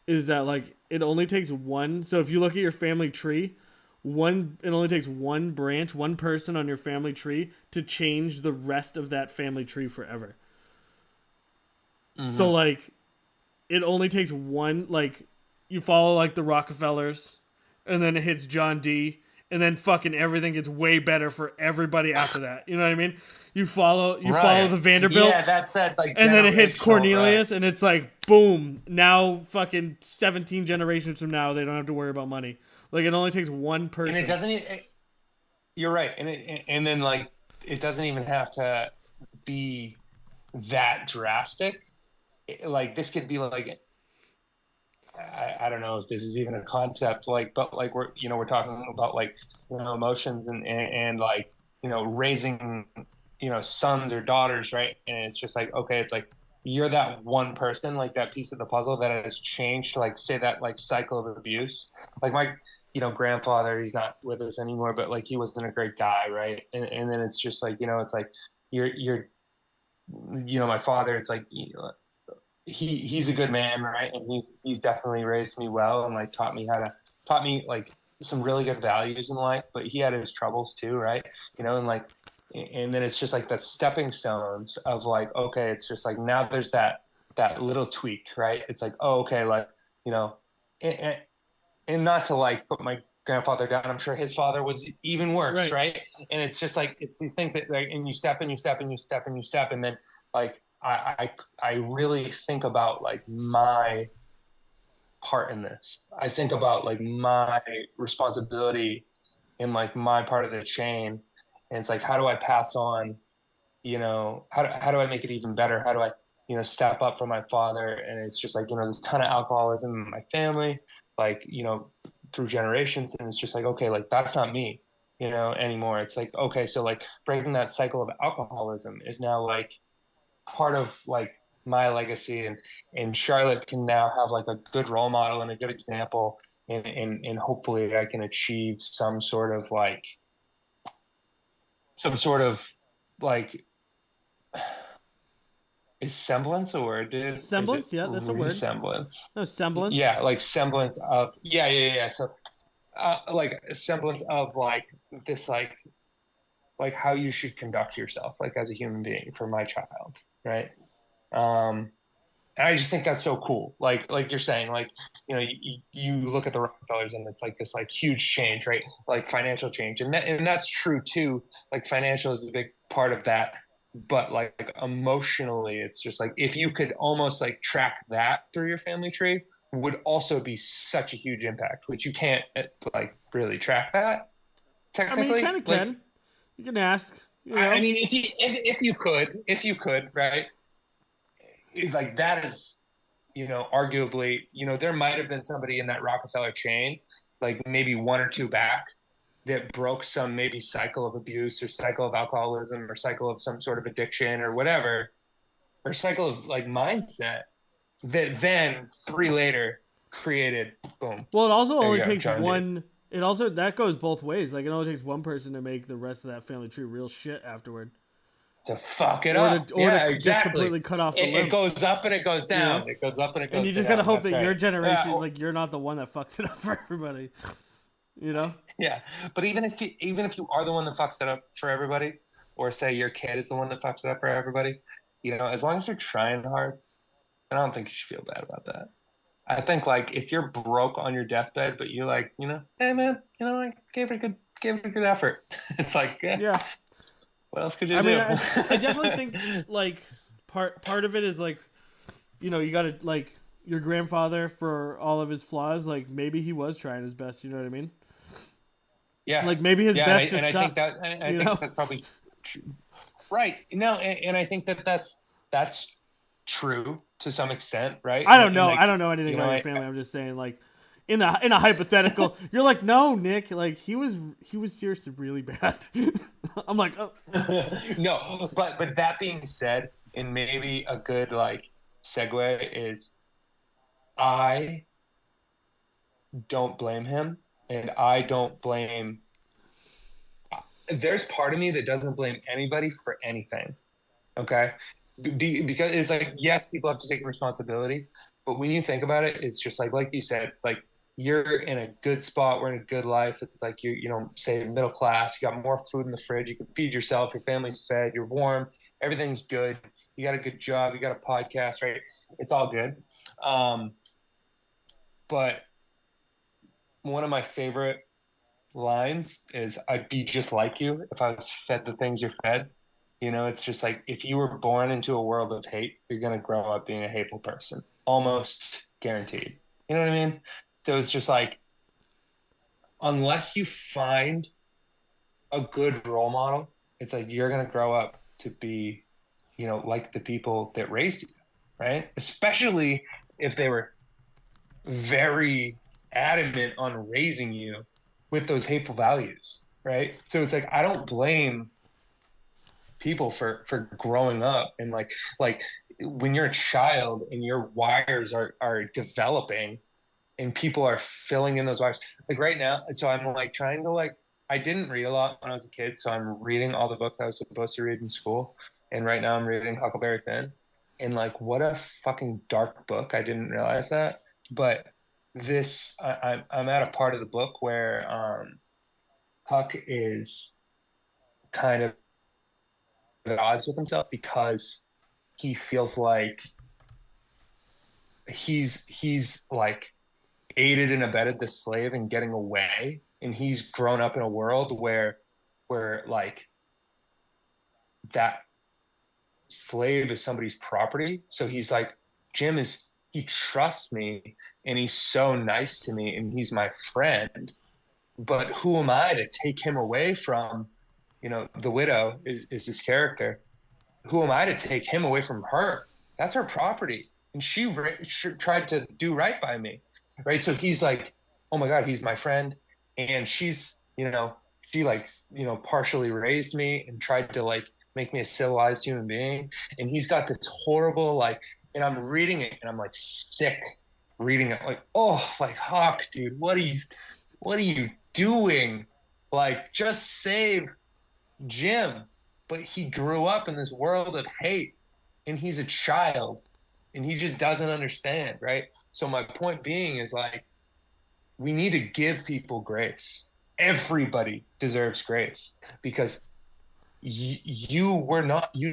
Is that like it only takes one? So if you look at your family tree, it only takes one branch, one person on your family tree to change the rest of that family tree forever. So Hmm. like it only takes one, like you follow like the Rockefellers and then it hits John D and then fucking everything gets way better for everybody after that. You know what I mean? You follow Right. the Yeah, Vanderbilts that's that like and then it hits generational, right? Cornelius and it's like boom, now fucking 17 generations from now they don't have to worry about money. Like it only takes one And it person. doesn't. You're right, and then like it doesn't even have to be that drastic. Like this could be like I don't know if this is even a concept, like, but like we're talking about like emotions and like raising sons or daughters, right? And it's just like okay, it's like you're that one person, like that piece of the puzzle that has changed, like say that like cycle of abuse. Like my grandfather, he's not with us anymore, but like he wasn't a great guy, right? And then it's just like it's like you're my father, it's like he's a good man, right? And he's definitely raised me well and like taught me like some really good values in life, but he had his troubles too, right? And like and then it's just like that stepping stones of like okay, it's just like now there's that little tweak, right? It's like oh okay, like you know and, and not to like put my grandfather down, I'm sure his father was even worse, Right. right? And it's just like it's these things that like and you step and you step and you step and you step and then like I really think about like my part in this. I think about like my responsibility in like my part of the chain. And it's like how do I pass on, how do I make it even better? How do I, step up for my father? And it's just like, there's a ton of alcoholism in my family, like, through generations. And it's just like, okay, like that's not me, anymore. It's like, okay, so like breaking that cycle of alcoholism is now like part of like my legacy and Charlotte can now have like a good role model and a good example and hopefully I can achieve some sort of like is semblance a word, dude? Is it Semblance, yeah, that's a word. resemblance? No, semblance. Yeah, like semblance of yeah. So like a semblance of like this like how you should conduct yourself like as a human being for my child, right? Um, and I just think that's so cool. Like you're saying, like you look at the Rockefellers and it's like this like huge change, right? Like financial change, and that's true too. Like financial is a big part of that, but like emotionally, it's just like if you could almost like track that through your family tree, would also be such a huge impact, which you can't like really track that I mean, you kind technically. of Like can. You can ask, you I know. mean, if you could, right? Like that is arguably, there might have been somebody in that Rockefeller chain, like maybe one or two back, that broke some maybe cycle of abuse or cycle of alcoholism or cycle of some sort of addiction or whatever, or cycle of like mindset that then three later created, boom, Well, it also there only you go, takes John D. one. It also that goes both ways. Like it only takes one person to make the rest of that family tree real shit afterward, To fuck it or up. to Yeah, just exactly. completely cut off the It limb. goes up and it goes You know, down. It goes up and it and goes you just gotta down. hope That's that your right. generation, like you're not the one that fucks it up for everybody. You know. Yeah, but even if you are the one that fucks it up for everybody, or say your kid is the one that fucks it up for everybody, as long as you're trying hard, I don't think you should feel bad about that. I think like if you're broke on your deathbed, but you're like, hey man, I gave it a good effort. It's like, yeah, Yeah. what else could you I mean, do? I definitely think like part of it is like you got to like your grandfather for all of his flaws. Like maybe he was trying his best. You know what I mean? Yeah, Like maybe his yeah, and I best and just I think sucked. that and I You think know? that's probably right. No, and I think that's true to some extent, right? I And don't and know. I like don't know anything about your I family. I'm just saying like in a hypothetical, you're like, no, Nick, like he was seriously really bad. I'm like, oh, no, but that being said, and maybe a good like segue is I don't blame him, and I don't blame. There's part of me that doesn't blame anybody for anything. Okay. Because it's like, yes, people have to take responsibility, but when you think about it, it's just like you said, it's like you're in a good spot, we're in a good life. It's like say middle class, you got more food in the fridge, you can feed yourself, your family's fed, you're warm, everything's good, you got a good job, you got a podcast, right? It's all good. Um, but one of my favorite lines is I'd be just like you if I was fed the things you're fed. It's just like if you were born into a world of hate, you're gonna grow up being a hateful person, almost guaranteed. You know what I mean? So it's just like unless you find a good role model, it's like you're gonna grow up to be, like the people that raised you, right? Especially if they were very adamant on raising you with those hateful values, right? So it's like I don't blame people for growing up and like when you're a child and your wires are developing and people are filling in those wires. Like right now, so I'm like trying to I didn't read a lot when I was a kid, so I'm reading all the books I was supposed to read in school. And right now I'm reading Huckleberry Finn. And like what a fucking dark book. I didn't realize that. But I'm at a part of the book where Huck is kind of at odds with himself because he feels like he's like aided and abetted the slave in getting away, and he's grown up in a world where like that slave is somebody's property. So he's like, he trusts me and he's so nice to me and he's my friend. But who am I to take him away from, the widow is this character. Who am I to take him away from her? That's her property. And she tried to do right by me. Right. So he's like, oh my God, he's my friend. And she partially raised me and tried to make me a civilized human being. And he's got this horrible, and I'm reading it and I'm like sick reading it. Like, oh, like Hawk, dude, what are you doing? Like, just save Jim. But he grew up in this world of hate and he's a child and he just doesn't understand, right? So my point being is we need to give people grace. Everybody deserves grace because you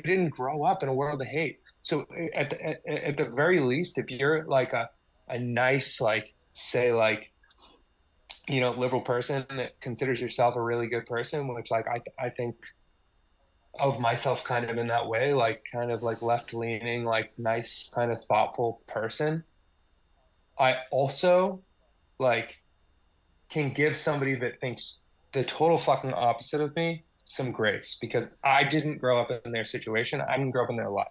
didn't grow up in a world of hate. So at the very least, if you're like a nice, say liberal person that considers yourself a really good person, which I think of myself kind of in that way, kind of left leaning, nice, kind of thoughtful person. I also like can give somebody that thinks the total fucking opposite of me some grace because I didn't grow up in their situation. I didn't grow up in their life.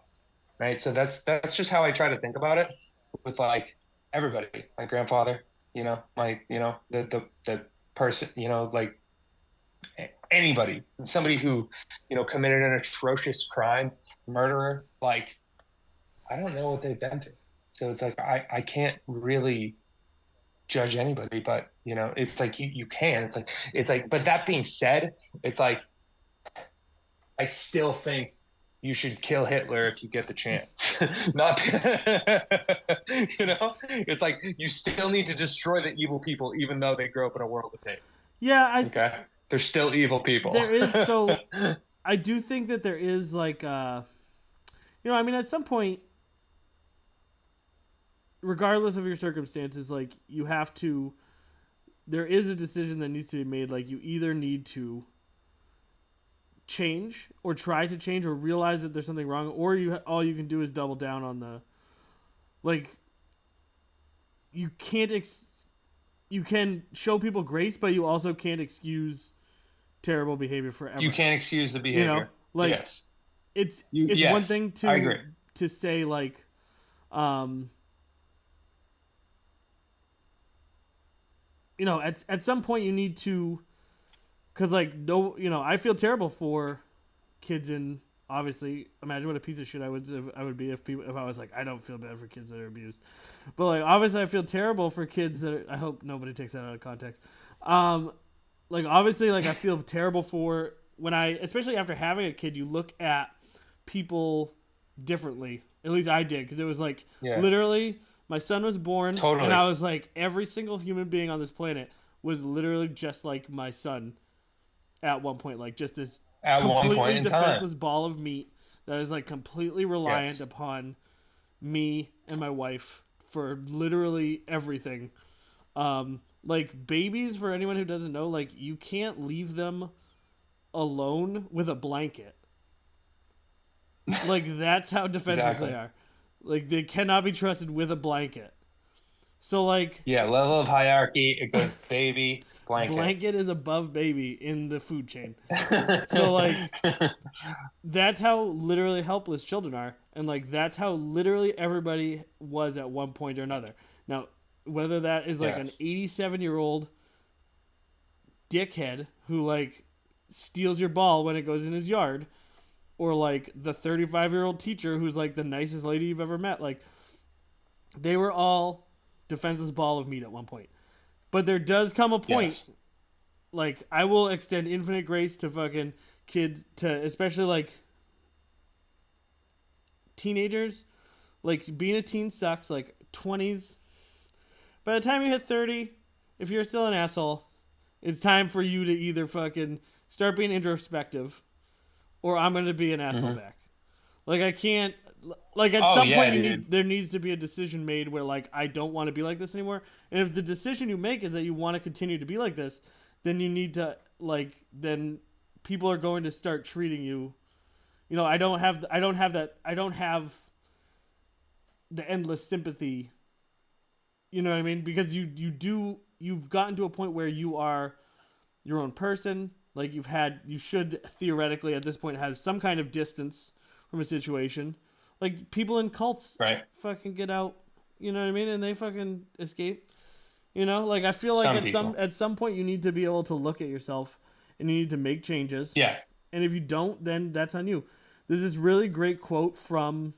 Right. So that's just how I try to think about it with everybody, my grandfather, the person, anybody, somebody who, committed an atrocious crime, murderer, I don't know what they've been through. So it's I can't really judge anybody, but it's you can. But that being said, it's I still think you should kill Hitler if you get the chance. Not, it's you still need to destroy the evil people, even though they grow up in a world of hate. Yeah, Okay, they're still evil people. There is I do think that there is I mean, at some point, regardless of your circumstances, you have to. There is a decision that needs to be made. You either need to change or try to change or realize that there's something wrong, or all you can do is double down on the you can't you can show people grace, but you also can't excuse terrible behavior forever. You can't excuse the behavior. Yes. It's yes, one thing I agree. to say at some point you need to, because no, I feel terrible for kids in obviously, imagine what a piece of shit I would be if I was like, I don't feel bad for kids that are abused, but like obviously I feel terrible for kids that I hope nobody takes that out of context. Like obviously, like I feel terrible for when especially after having a kid, you look at people differently. At least I did, because it was like Yeah. literally my son was born, and Totally. I was like, every single human being on this planet was literally just like my son at one point, like just this At one point completely in time. defenseless ball of meat that is like completely reliant Yes. upon me and my wife for literally everything. Like babies, for anyone who doesn't know, like you can't leave them alone with a blanket. Like that's how defenseless they Exactly. are. Like they cannot be trusted with a blanket. So like Yeah. Level of hierarchy. It goes baby blanket. blanket is above baby in the food chain. So like that's how literally helpless children are, and like that's how literally everybody was at one point or another. Now, whether that is like an Yes. 87-year-old dickhead who like steals your ball when it goes in his yard, or like the 35-year-old teacher who's like the nicest lady you've ever met, like they were all defenseless ball of meat at one point. But there does come a point, Yes. like I will extend infinite grace to fucking kids, to especially like teenagers. Like being a teen sucks. Like 20s. By the time you hit 30, if you're still an asshole, it's time for you to either fucking start being introspective, or I'm gonna be an asshole Hmm. back. Like I can't. Like at Oh some yeah, point dude. there needs to be a decision made where like I don't want to be like this anymore. And if the decision you make is that you want to continue to be like this, then you need to like then people are going to start treating you. You know, I don't have the endless sympathy. You know what I mean? Because you've gotten to a point where you are your own person. Like you should theoretically at this point have some kind of distance from a situation. Like people in cults Right. fucking get out, you know what I mean, and they fucking escape. You know, like I feel like Some people. at some point you need to be able to look at yourself and you need to make changes. Yeah. And if you don't, then that's on you. There's this really great quote from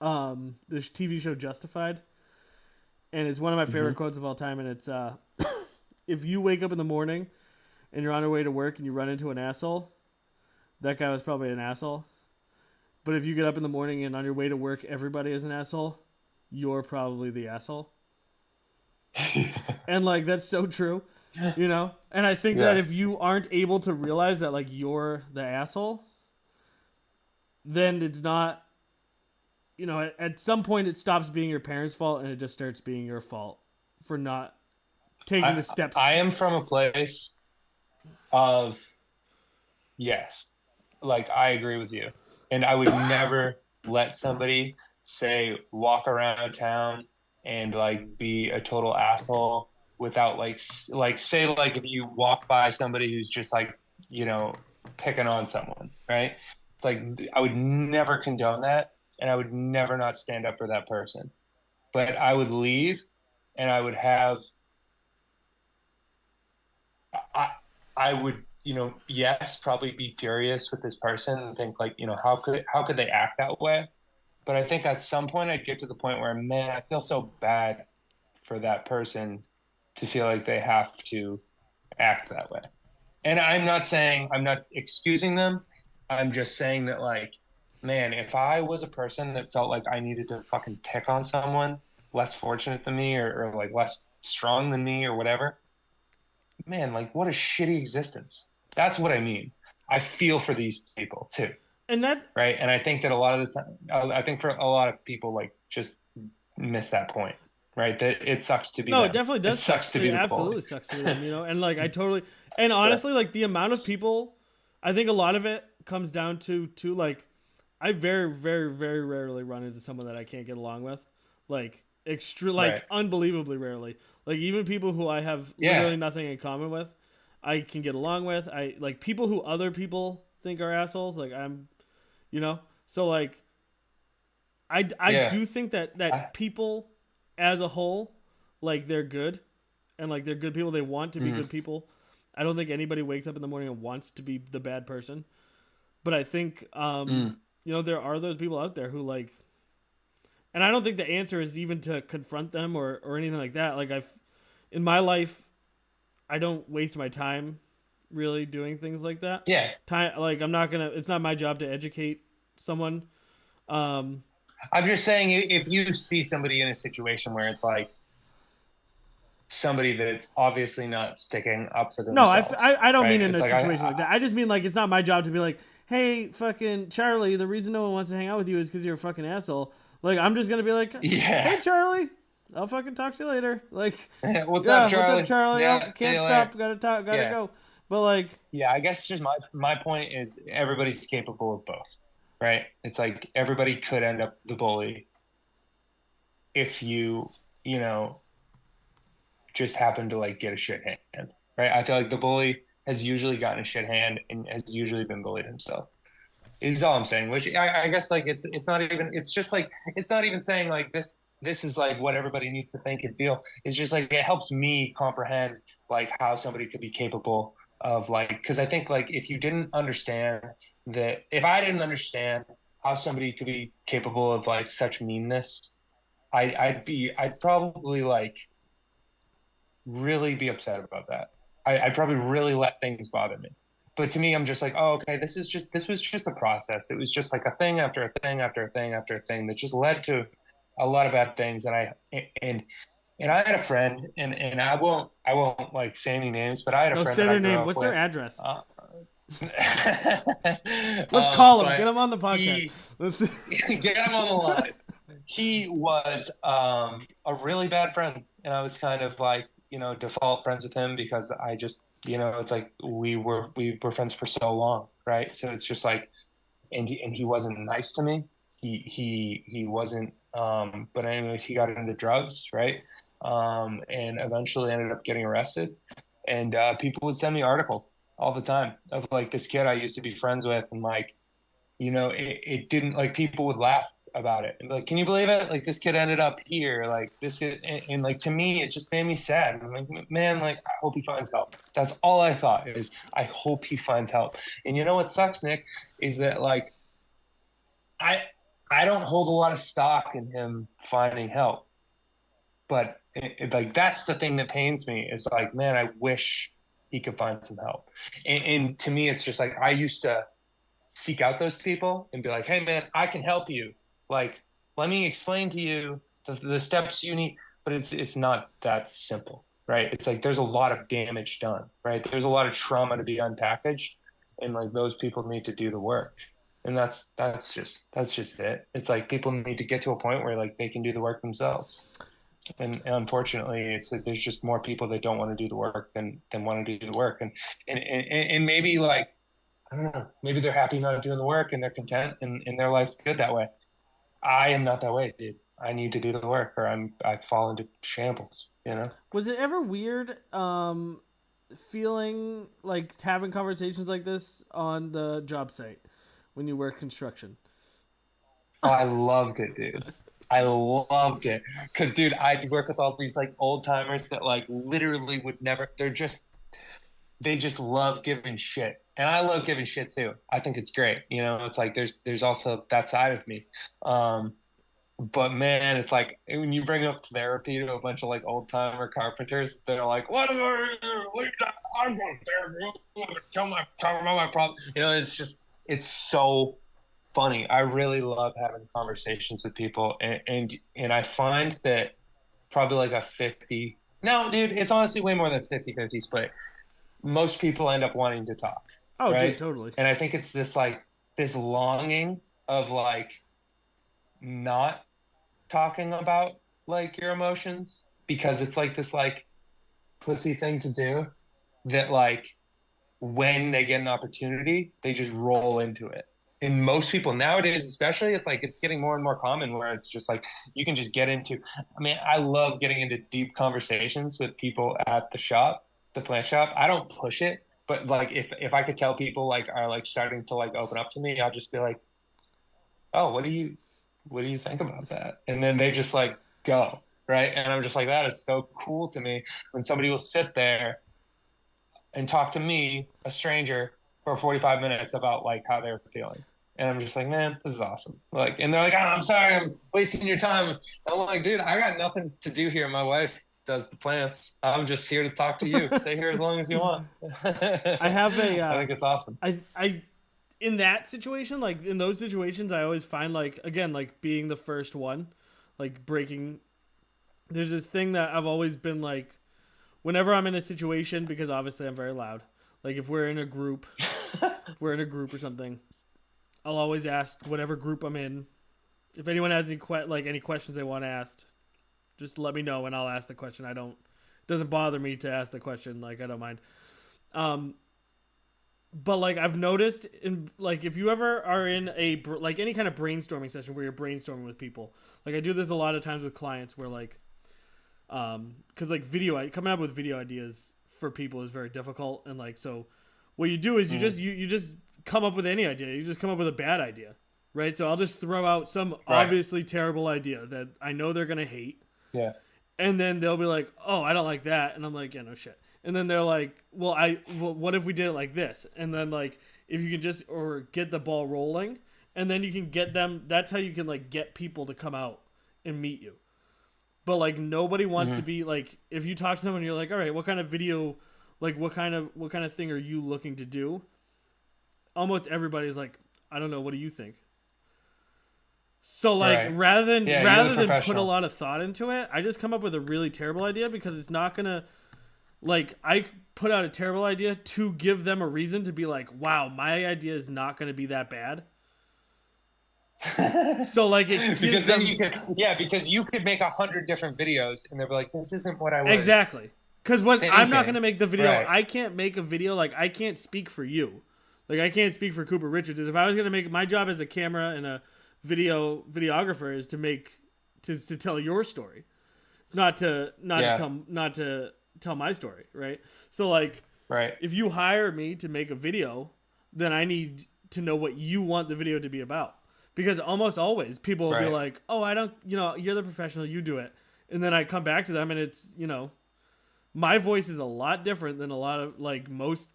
this TV show Justified, and it's one of my favorite Hmm. quotes of all time. And it's if you wake up in the morning and you're on your way to work and you run into an asshole, that guy was probably an asshole. But if you get up in the morning and on your way to work everybody is an asshole, you're probably the asshole. And like that's so true, you know? And I think that Yeah. if you aren't able to realize that like you're the asshole, then it's not, you know, at some point it stops being your parents' fault and it just starts being your fault for not taking the I steps. am from a place of yes. Like I agree with you. And I would never let somebody say walk around town and like be a total asshole without like say like if you walk by somebody who's just like, you know, picking on someone, right? It's like I would never condone that and I would never not stand up for that person. But I would leave and I would have I I would, you know, yes, probably be curious with this person and think like, you know, how could they act that way? But I think at some point I'd get to the point where, man, I feel so bad for that person to feel like they have to act that way. And I'm not excusing them. I'm just saying that like, man, if I was a person that felt like I needed to fucking pick on someone less fortunate than me or like less strong than me or whatever, man, like what a shitty existence. That's what I mean. I feel for these people too, And that right? And I think that a lot of the time, I think for a lot of people, like just miss that point, right? That it sucks to be no, it them. definitely It does suck. sucks to It be the bully. absolutely sucks to be them, you know. And like I totally, and Yeah. honestly, like the amount of people, I think a lot of it comes down to like, I very, very, very rarely run into someone that I can't get along with, like Right. like unbelievably rarely. Like even people who I have Yeah. literally nothing in common with, I can get along with. I like people who other people think are assholes. Like I'm, you know. So like I Yeah. do think that I, people as a whole, like they're good, and like they're good people. They want to be mhm. good people. I don't think anybody wakes up in the morning and wants to be the bad person. But I think there are those people out there who like, and I don't think the answer is even to confront them or anything like that. Like in my life, I don't waste my time really doing things like that. Yeah. Time, like I'm not gonna. It's not my job to educate someone. Um, I'm just saying, if you see somebody in a situation where it's like somebody that's obviously not sticking up for no, themselves, I don't right? mean in It's a like situation like that. I just mean like it's not my job to be like, hey, fucking Charlie, the reason no one wants to hang out with you is because you're a fucking asshole. Like I'm just gonna be like, hey yeah. Charlie, I'll fucking talk to you later. Like, What's yeah, up, what's up, Charlie? Charlie? Oh, Yeah, see can't you later. stop. Gotta talk. Gotta Yeah. go. But like, Yeah, I guess just my point is everybody's capable of both, right? It's like everybody could end up the bully if you know, just happen to like get a shit hand, right? I feel like the bully has usually gotten a shit hand and has usually been bullied himself. Is all I'm saying. Which I guess like it's not even it's just like it's not even saying like this is like what everybody needs to think and feel. It's just like it helps me comprehend like how somebody could be capable of like because I think like if you didn't understand that if I didn't understand how somebody could be capable of like such meanness, I'd probably like really be upset about that. I'd probably really let things bother me. But to me, I'm just like, oh, okay, this was just a process. It was just like a thing after a thing after a thing after a thing that just led to a lot of bad things. And and I had a friend, and I won't like say any names, but I had a no, friend say that I their grew name. up What's their with. address? Uh, Let's call him. Get but him on the podcast. he Let's. get him on the line. He was a really bad friend, and I was kind of like, default friends with him because I just, it's like we were friends for so long, right? So it's just like, and he wasn't nice to me. He wasn't. But anyways, he got into drugs, right? And eventually ended up getting arrested. And people would send me articles all the time of like this kid I used to be friends with, and like it didn't like people would laugh about it and be like, can you believe it? Like this kid ended up here, like this kid, and like to me, it just made me sad. I'm like, man, like I hope he finds help. That's all I thought is I hope he finds help. And you know what sucks, Nick, is that like I I don't hold a lot of stock in him finding help, but like that's the thing that pains me is like, man, I wish he could find some help. And to me, it's just like I used to seek out those people and be like, hey, man, I can help you. Like, let me explain to you the steps you need. But it's not that simple, right? It's like there's a lot of damage done, right? There's a lot of trauma to be unpackaged, and like those people need to do the work. And that's just it. It's like people need to get to a point where like they can do the work themselves. And unfortunately, it's like there's just more people that don't want to do the work than want to do the work. And maybe like I don't know. Maybe they're happy not doing the work and they're content and their life's good that way. I am not that way, dude. I need to do the work or I fall into shambles, you know? Was it ever weird feeling like having conversations like this on the job site when you work construction? Oh, I loved it, dude. I loved it. Cause dude, I work with all these like old timers that like literally would never they just love giving shit. And I love giving shit too. I think it's great. It's like there's also that side of me. Um, but man, it's like when you bring up therapy to a bunch of like old timer carpenters, they're like, "What am I? What are you talking? I'm going to therapy. I'm going to tell about my problem." It's so funny. I really love having conversations with people, and I find that probably like a 50. No, dude, it's honestly way more than 50-50 split. Most people end up wanting to talk, Oh, dude, right? totally. And I think it's this longing of like not talking about like your emotions because it's like this like pussy thing to do that like when they get an opportunity, they just roll into it. And most people nowadays, especially, it's like it's getting more and more common where it's just like you can just get into. I mean, I love getting into deep conversations with people at the shop, the plant shop. I don't push it, but like if I could tell people like are like starting to like open up to me, I'll just be like, oh, what do you think about that? And then they just like go, right? And I'm just like, that is so cool to me when somebody will sit there and talk to me, a stranger, for 45 minutes about like how they were feeling. And I'm just like, man, this is awesome. Like, and they're like, oh, I'm sorry, I'm wasting your time. And I'm like, dude, I got nothing to do here. My wife does the plants. I'm just here to talk to you. Stay here as long as you want. I have a I think it's awesome. I in that situation, like in those situations, I always find like again like being the first one, like breaking. There's this thing that I've always been like, whenever I'm in a situation, because obviously I'm very loud. Like if we're in a group, or something, I'll always ask whatever group I'm in. If anyone has any questions they want asked, just let me know and I'll ask the question. It doesn't bother me to ask the question. Like I don't mind. But like I've noticed in like if you ever are in like any kind of brainstorming session where you're brainstorming with people, like I do this a lot of times with clients where like, because like coming up with video ideas for people is very difficult, and like so, what you do is you just come up with any idea. You just come up with a bad idea, right? So I'll just throw out some obviously terrible idea that I know they're gonna hate. Yeah. And then they'll be like, "Oh, I don't like that," and I'm like, "Yeah, no shit." And then they're like, well, what if we did it like this?" And then like if you can just or get the ball rolling, and then you can get them. That's how you can like get people to come out and meet you. But like nobody wants to be like, if you talk to someone, you're like, "All right, what kind of video, like what kind of thing are you looking to do?" Almost everybody's like, "I don't know. What do you think?" So like rather than put a lot of thought into it, I just come up with a really terrible idea because it's not gonna, like, I put out a terrible idea to give them a reason to be like, wow, my idea is not gonna be that bad. So like it gives because then because you could make 100 different videos and they'll be like, this isn't what I was exactly. Because I'm not gonna make the video. Right. I can't make a video, like I can't speak for you, like I can't speak for Coooper Richards. If I was gonna make, my job as a camera and a videographer is to tell your story. It's not to tell my story, right? So like, if you hire me to make a video, then I need to know what you want the video to be about, because almost always people will be like, "Oh, I don't, you're the professional, you do it," and then I come back to them and it's, my voice is a lot different than a lot of like most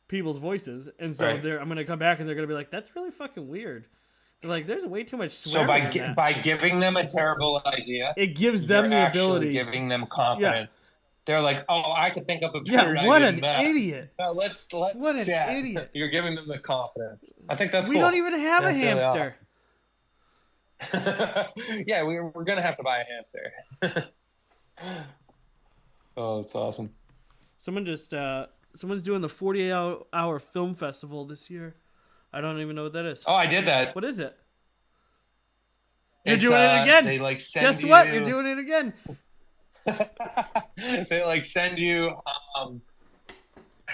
people's voices, and so I'm gonna come back and they're gonna be like, "That's really fucking weird." They're like, there's way too much swearing. So by giving them a terrible idea, it gives them the ability, giving them confidence. Yeah. They're like, oh, I could think of a better idea. What an idiot! Let's what an idiot! You're giving them the confidence. I think that's we cool. Don't even have a hamster. Really awesome. Yeah, we're gonna have to buy a hamster. Oh, that's awesome. Someone's doing the 48-hour film festival this year. I don't even know what that is. Oh, I did that. What is it? You're doing it again. They like send Guess what? You're doing it again. They like send you. I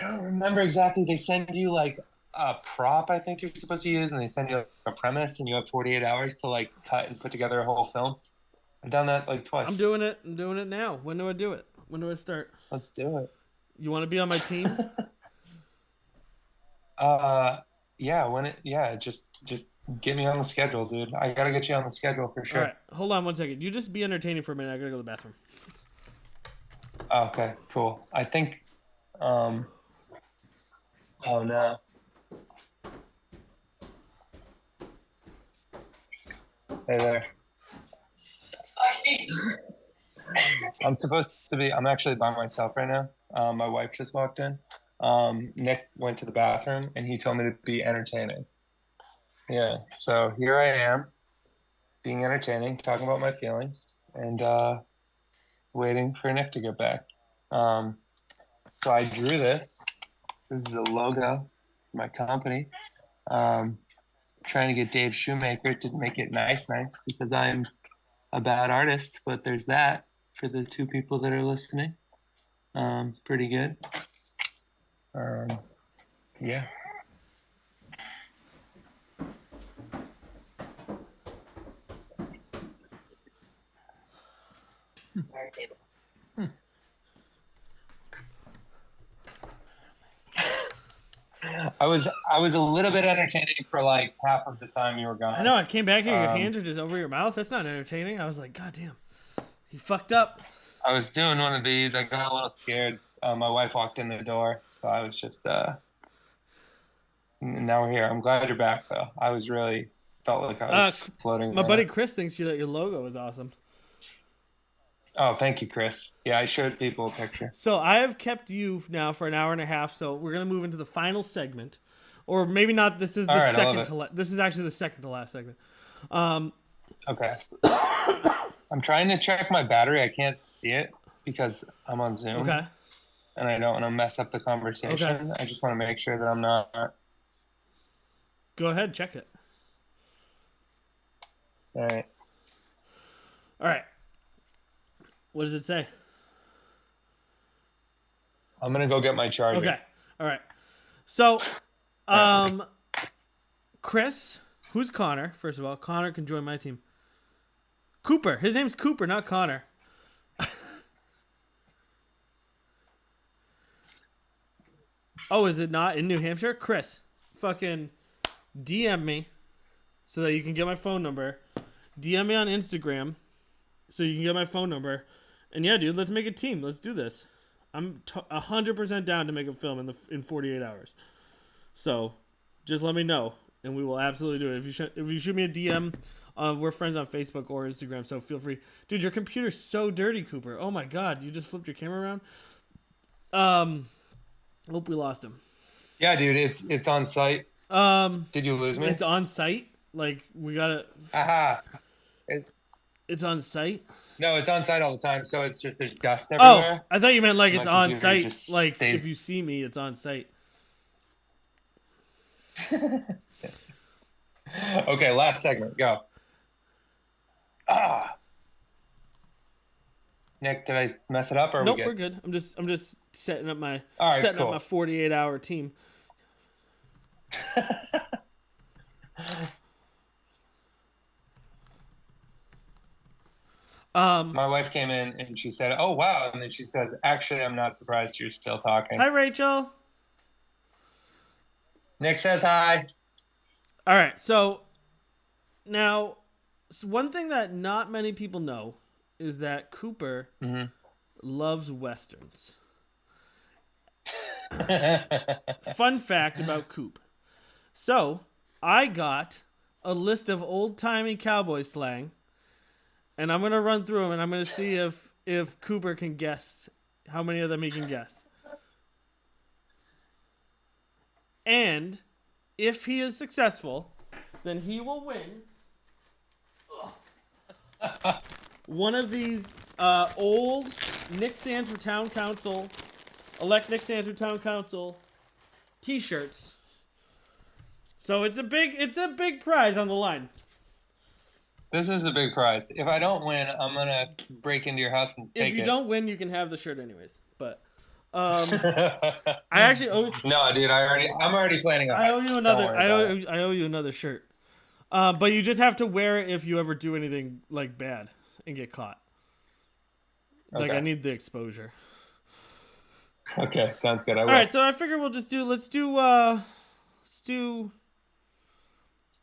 don't remember exactly. They send you like a prop, I think you're supposed to use, and they send you a premise, and you have 48 hours to like cut and put together a whole film. I've done that like twice. I'm doing it now. When do I do it? When do I start? Let's do it. You want to be on my team? Just get me on the schedule, dude. I gotta get you on the schedule for sure. All right, hold on one second. You just be entertaining for a minute. I gotta go to the bathroom. Okay, cool. I think, oh no. Hey there. I'm actually by myself right now. My wife just walked in. Nick went to the bathroom and he told me to be entertaining. Yeah, so here I am, being entertaining, talking about my feelings, and waiting for Nick to get back. So I drew this. This is a logo for my company. Trying to get Dave Shoemaker to make it nice, because I'm a bad artist, but there's that for the two people that are listening. Pretty good. Yeah. I was a little bit entertaining for like half of the time you were gone. I know. I came back here. Your hands are just over your mouth. That's not entertaining. I was like, God damn, he fucked up. I was doing one of these. I got a little scared. My wife walked in the door, so I was just Now we're here. I'm glad you're back, though. I was really felt like I was floating My buddy around. Chris thinks that your logo is awesome. Oh, thank you, Chris. Yeah, I showed people a picture. So I have kept you now for an hour and a half. So we're gonna move into the final segment, or maybe not. This is All the right, I love second it. to. This is actually the second to last segment. Okay. I'm trying to check my battery. I can't see it because I'm on Zoom Okay. and I don't want to mess up the conversation. Okay. I just want to make sure that I'm not. Go ahead, check it. All right. All right. What does it say? I'm gonna go get my charger. Okay. All right. So, Chris, who's Connor? First of all, Connor can join my team. Coooper. His name's Coooper, not Connor. Oh, is it not in New Hampshire? Chris, fucking DM me so that you can get my phone number. DM me on Instagram so you can get my phone number. And yeah, dude, let's make a team. Let's do this. I'm 100% down to make a film in 48 hours. So just let me know, and we will absolutely do it. If you shoot me a DM, we're friends on Facebook or Instagram, so feel free. Dude, your computer's so dirty, Coooper. Oh my god, you just flipped your camera around. Hope we lost him. Yeah, dude, it's on site. Did you lose me? It's on site. Like we gotta. Aha. It's on site. No, it's on site all the time, so it's just there's dust Oh, everywhere. I thought you meant like My it's on computer site. just Like stays- if you see me, it's on site. Okay, last segment. Go. Ah. Nick, did I mess it up or are Nope, we we're good? good. I'm just setting up my All right, setting cool. up my 48-hour team. My wife came in and she said, "Oh wow," and then she says, "Actually, I'm not surprised you're still talking." Hi, Rachel. Nick says hi. All right, so now one thing that not many people know is that Coooper loves westerns. Fun fact about Coop. So I got a list of old-timey cowboy slang, and I'm gonna run through them, and I'm gonna see if Coooper can guess how many of them he can guess. And if he is successful, then he will win one of these old Nick Sands for Town Council, elect Nick Sands for Town Council T-shirts. So it's a big prize on the line. This is a big prize. If I don't win, I'm gonna break into your house and take it. If you don't win, you can have the shirt anyways. But I actually owe. No, dude, I'm already planning on it. I owe you Don't another. worry about it. I owe you another shirt. But you just have to wear it if you ever do anything like bad and get caught. Like Okay. I need the exposure. Okay, sounds good. All right, so I figure we'll just do. Let's do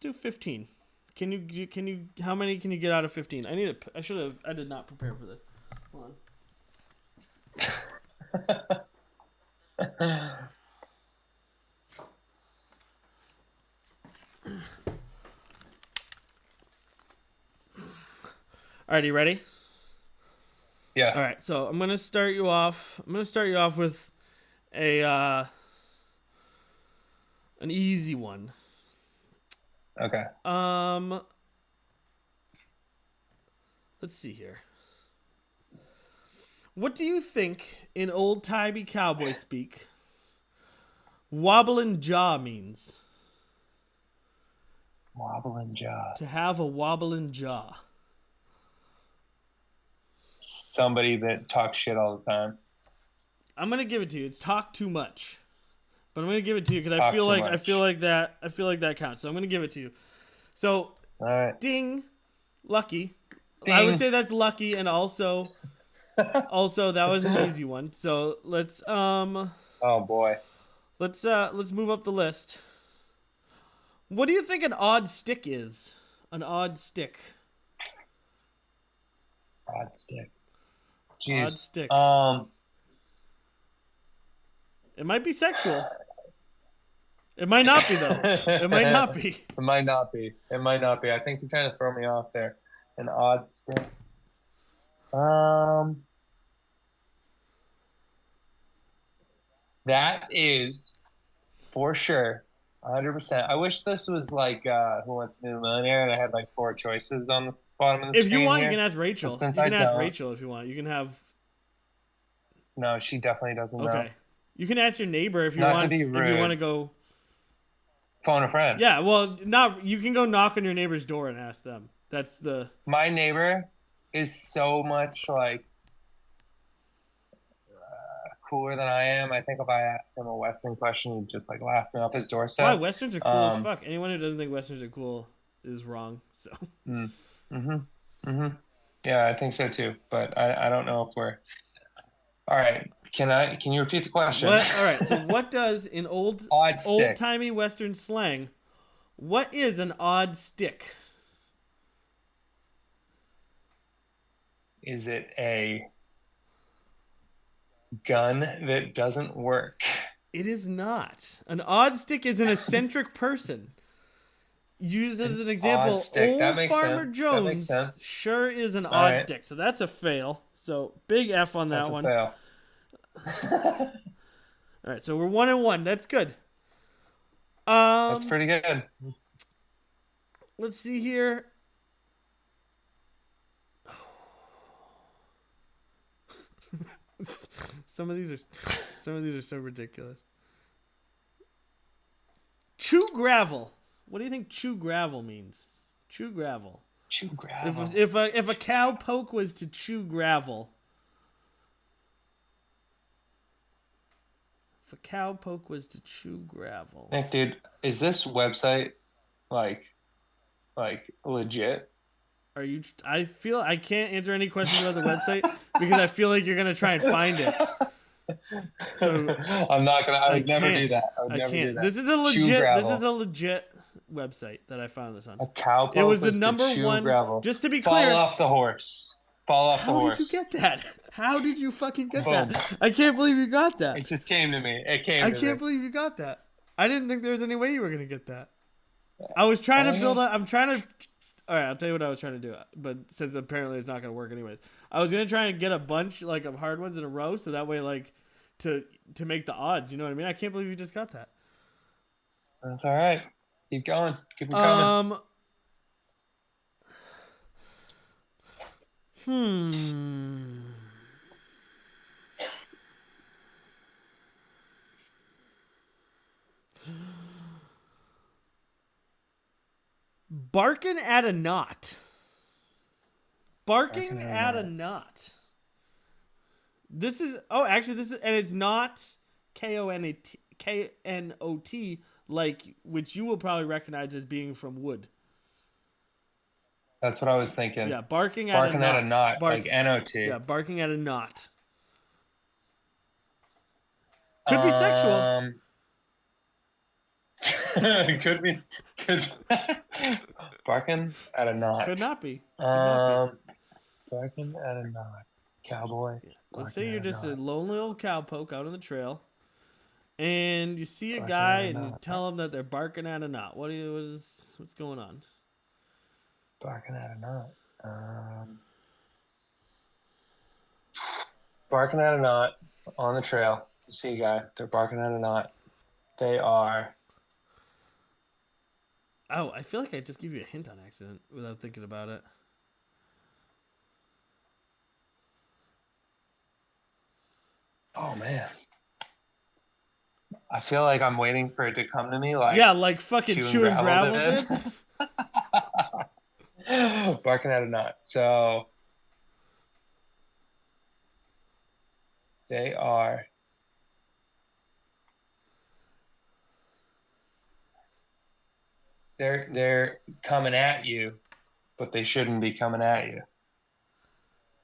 15. Can you? How many can you get out of 15? I should have. I did not prepare for this. Hold on. All right, you ready? Yes. All right, so I'm gonna start you off. With an easy one. Okay. Let's see here. What do you think in old-timey cowboy speak wobbling jaw means? Wobbling jaw. To have a wobbling jaw. Somebody that talks shit all the time. I'm gonna give it to you. It's talk too much, but I'm gonna give it to you because I Talk feel too like much. I feel like that counts. So I'm gonna give it to you. So All right. ding, lucky. Ding. I would say that's lucky, and also that was an easy one. So let's Oh boy. let's move up the list. What do you think an odd stick is? An odd stick. Odd stick. Jeez. Odd stick. Um. It might be sexual. It might not be though. It might not be. It might not be. It might not be. I think you're trying to throw me off there. An odd stick. Um, that is for sure, 100%. I wish this was like Who Wants to Be a Millionaire, and I had like four choices on the bottom of the If you screen want, you here. can ask Rachel. But since You I can ask don't, Rachel if you want. You can have. no, she definitely doesn't know. Okay. You can ask your neighbor if you Not to want. be If you want to rude. go. Phone a friend. Yeah. Well, not. You can go knock on your neighbor's door and ask them. That's the. My neighbor is so much like cooler than I am. I think if I asked him a Western question, he'd just like laugh me off his Why doorstep. Westerns are cool as Um, fuck. Anyone who doesn't think Westerns are cool is wrong. So. mm, hmm hmm Yeah, I think so too. But I don't know if we're all right. Can you repeat the question? What? All right. So, what does in Odd stick. timey Western slang? What is an odd stick? Is it a gun that doesn't work? It is not. An odd stick is an eccentric person. Used as an example, Odd stick. That old makes Farmer sense. That makes Jones sense. sure is an All odd right. stick. So that's a fail. So big F on That's that a one. fail. All right, so we're 1-1. That's good. That's pretty good. Let's see here. some of these are so ridiculous. Chew gravel. What do you think chew gravel means? Chew gravel. Chew gravel. If a cow poke was to chew gravel. If a cow poke was to chew gravel. Nick, dude, is this website like legit? Are you? I feel I can't answer any questions about the website because I feel like you're gonna try and find it. So I'm not gonna. I would never do can't. that. I would I never do can't. that. This is a Chew legit. This gravel. is a legit website that I found this on. A cow It was poke the to number chew one. gravel. Just to be Fall clear, off the horse. Fall off the how horse. did you get that? How did you fucking get Boom. that? I can't believe you got that. It just came to me. It came I to can't me. believe you got that. I didn't think there was any way you were gonna get that. I was trying to build up. I'm trying to. All right, I'll tell you what I was trying to do. But since apparently it's not gonna work anyways, I was gonna try and get a bunch like of hard ones in a row, so that way like to make the odds. You know what I mean? I can't believe you just got that. That's all right. Keep going. Keep it coming. Barking at a knot. Barking at a knot. This is and it's not KNOT like which you will probably recognize as being from wood. That's what I was thinking. Yeah, barking at Barking a knot. at a knot, like NOT. Yeah, barking at a knot. Could be sexual. Could be. Barking at a knot. Could not be. Could not be. Barking at a knot. Cowboy. Let's say you're just a lonely old cowpoke out on the trail, and you see a guy and you tell him that they're barking at a knot. What's going on? Barking at a knot. Barking at a knot on the trail. You see a guy. They're barking at a knot. They are. Oh, I feel like I just gave you a hint on accident without thinking about it. Oh man. I feel like I'm waiting for it to come to me like like fucking chewing gravel did. Barking at a knot. So they are they're coming at you, but they shouldn't be coming at you.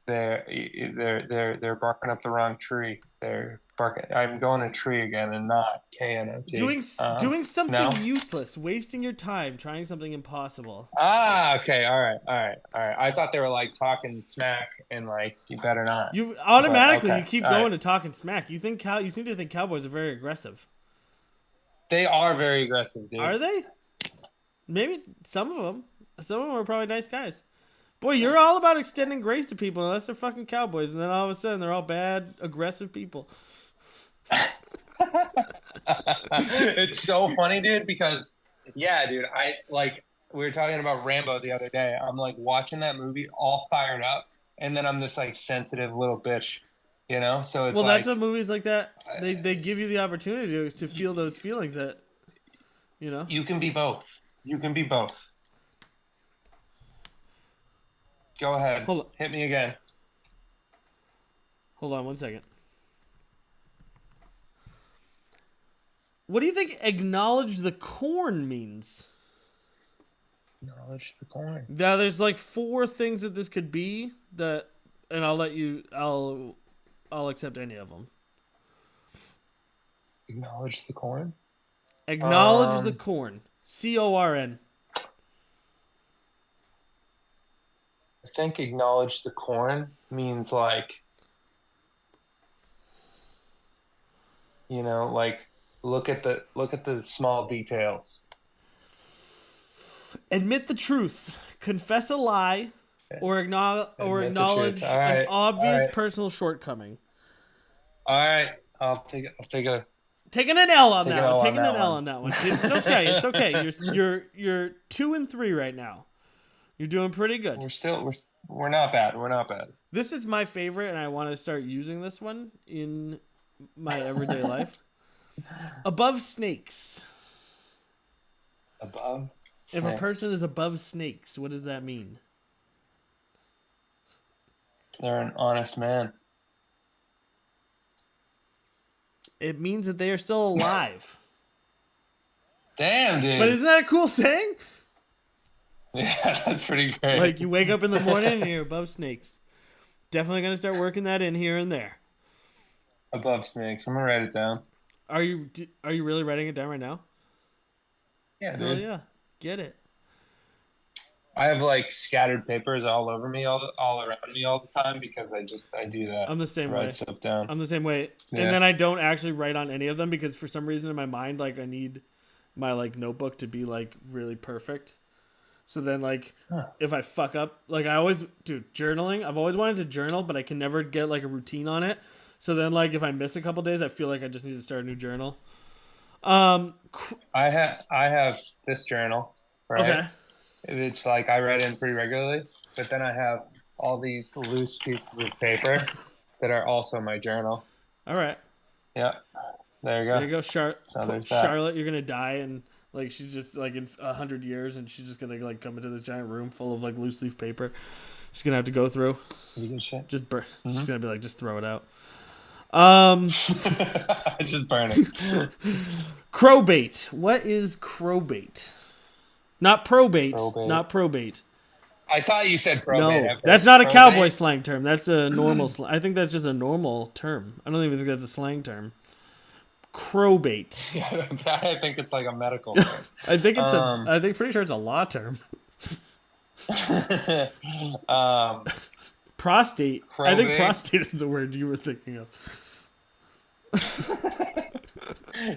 They're barking up the wrong tree. They're barking. I'm going to tree again and not KNOT. Doing something useless, wasting your time, trying something impossible. Okay, all right. I thought they were like talking smack and like you better not. You automatically okay, you keep all going right. to talking smack. You seem to think cowboys are very aggressive. They are very aggressive, dude. Are they? Maybe some of them. Some of them are probably nice guys. Boy, you're all about extending grace to people unless they're fucking cowboys, and then all of a sudden they're all bad, aggressive people. It's so funny, dude, because yeah, dude, I like we were talking about Rambo the other day. I'm like watching that movie all fired up, and then I'm this like sensitive little bitch, you know? So it's Well, that's like what movies like that they give you the opportunity to feel those feelings that you know. you can be both. You can be both. Go ahead. Hold on, Hit me again. hold on 1 second. What do you think "acknowledge the corn" means? Acknowledge the corn. Now, there's like 4 things that this could be that, and I'll let you. I'll accept any of them. Acknowledge the corn. Acknowledge the corn. CORN. I think acknowledge the corn means like, you know, like look at the small details. Admit the truth. Confess a lie, or acknowledge All right, an obvious all right. personal shortcoming. All right, I'll take it. I'll take a Taking an L on Take that an one. L on Taking that an L one. on that one. It's okay. It's okay. You're 2 and 3 right now. You're doing pretty good. we're not bad. We're not bad. This is my favorite, and I want to start using this one in my everyday life. Above snakes. Above. If a snakes. person is above snakes, what does that mean? They're an honest man. It means that they are still alive. Damn, dude. But isn't that a cool saying? Yeah, that's pretty great. Like you wake up in the morning and you're above snakes. Definitely gonna start working that in here and there. Above snakes. I'm gonna write it down. Are you really writing it down right now? Yeah, Hell dude. yeah, get it. I have like scattered papers all over me, all around me all the time because I do that. I'm the same way. Write stuff down. I'm the same way, Yeah. and then I don't actually write on any of them because for some reason in my mind, like I need my like notebook to be like really perfect. So then, like, if I fuck up, like I always do journaling. I've always wanted to journal, but I can never get like a routine on it. So then, like, if I miss a couple days, I feel like I just need to start a new journal. I have this journal, right? Okay. It's like I write in pretty regularly, but then I have all these loose pieces of paper that are also my journal. All right. Yeah, there you go. There you go, So there's that. Charlotte. You're gonna die, and like she's just like in 100 years, and she's just gonna like come into this giant room full of like loose leaf paper. She's gonna have to go through. You can shit. Just burn. Mm-hmm. She's gonna be like, just throw it out. Just burn it. Crowbait. What is crowbait? Not probate. Probate. Not probate. I thought you said probate. No, at that's first. not a Probate? cowboy slang term. That's a normal. I think that's just a normal term. I don't even think that's a slang term. Crowbait. Yeah, I think it's like a medical term. I think it's I think pretty sure it's a law term. Prostate. I think Probate. prostate is the word you were thinking of.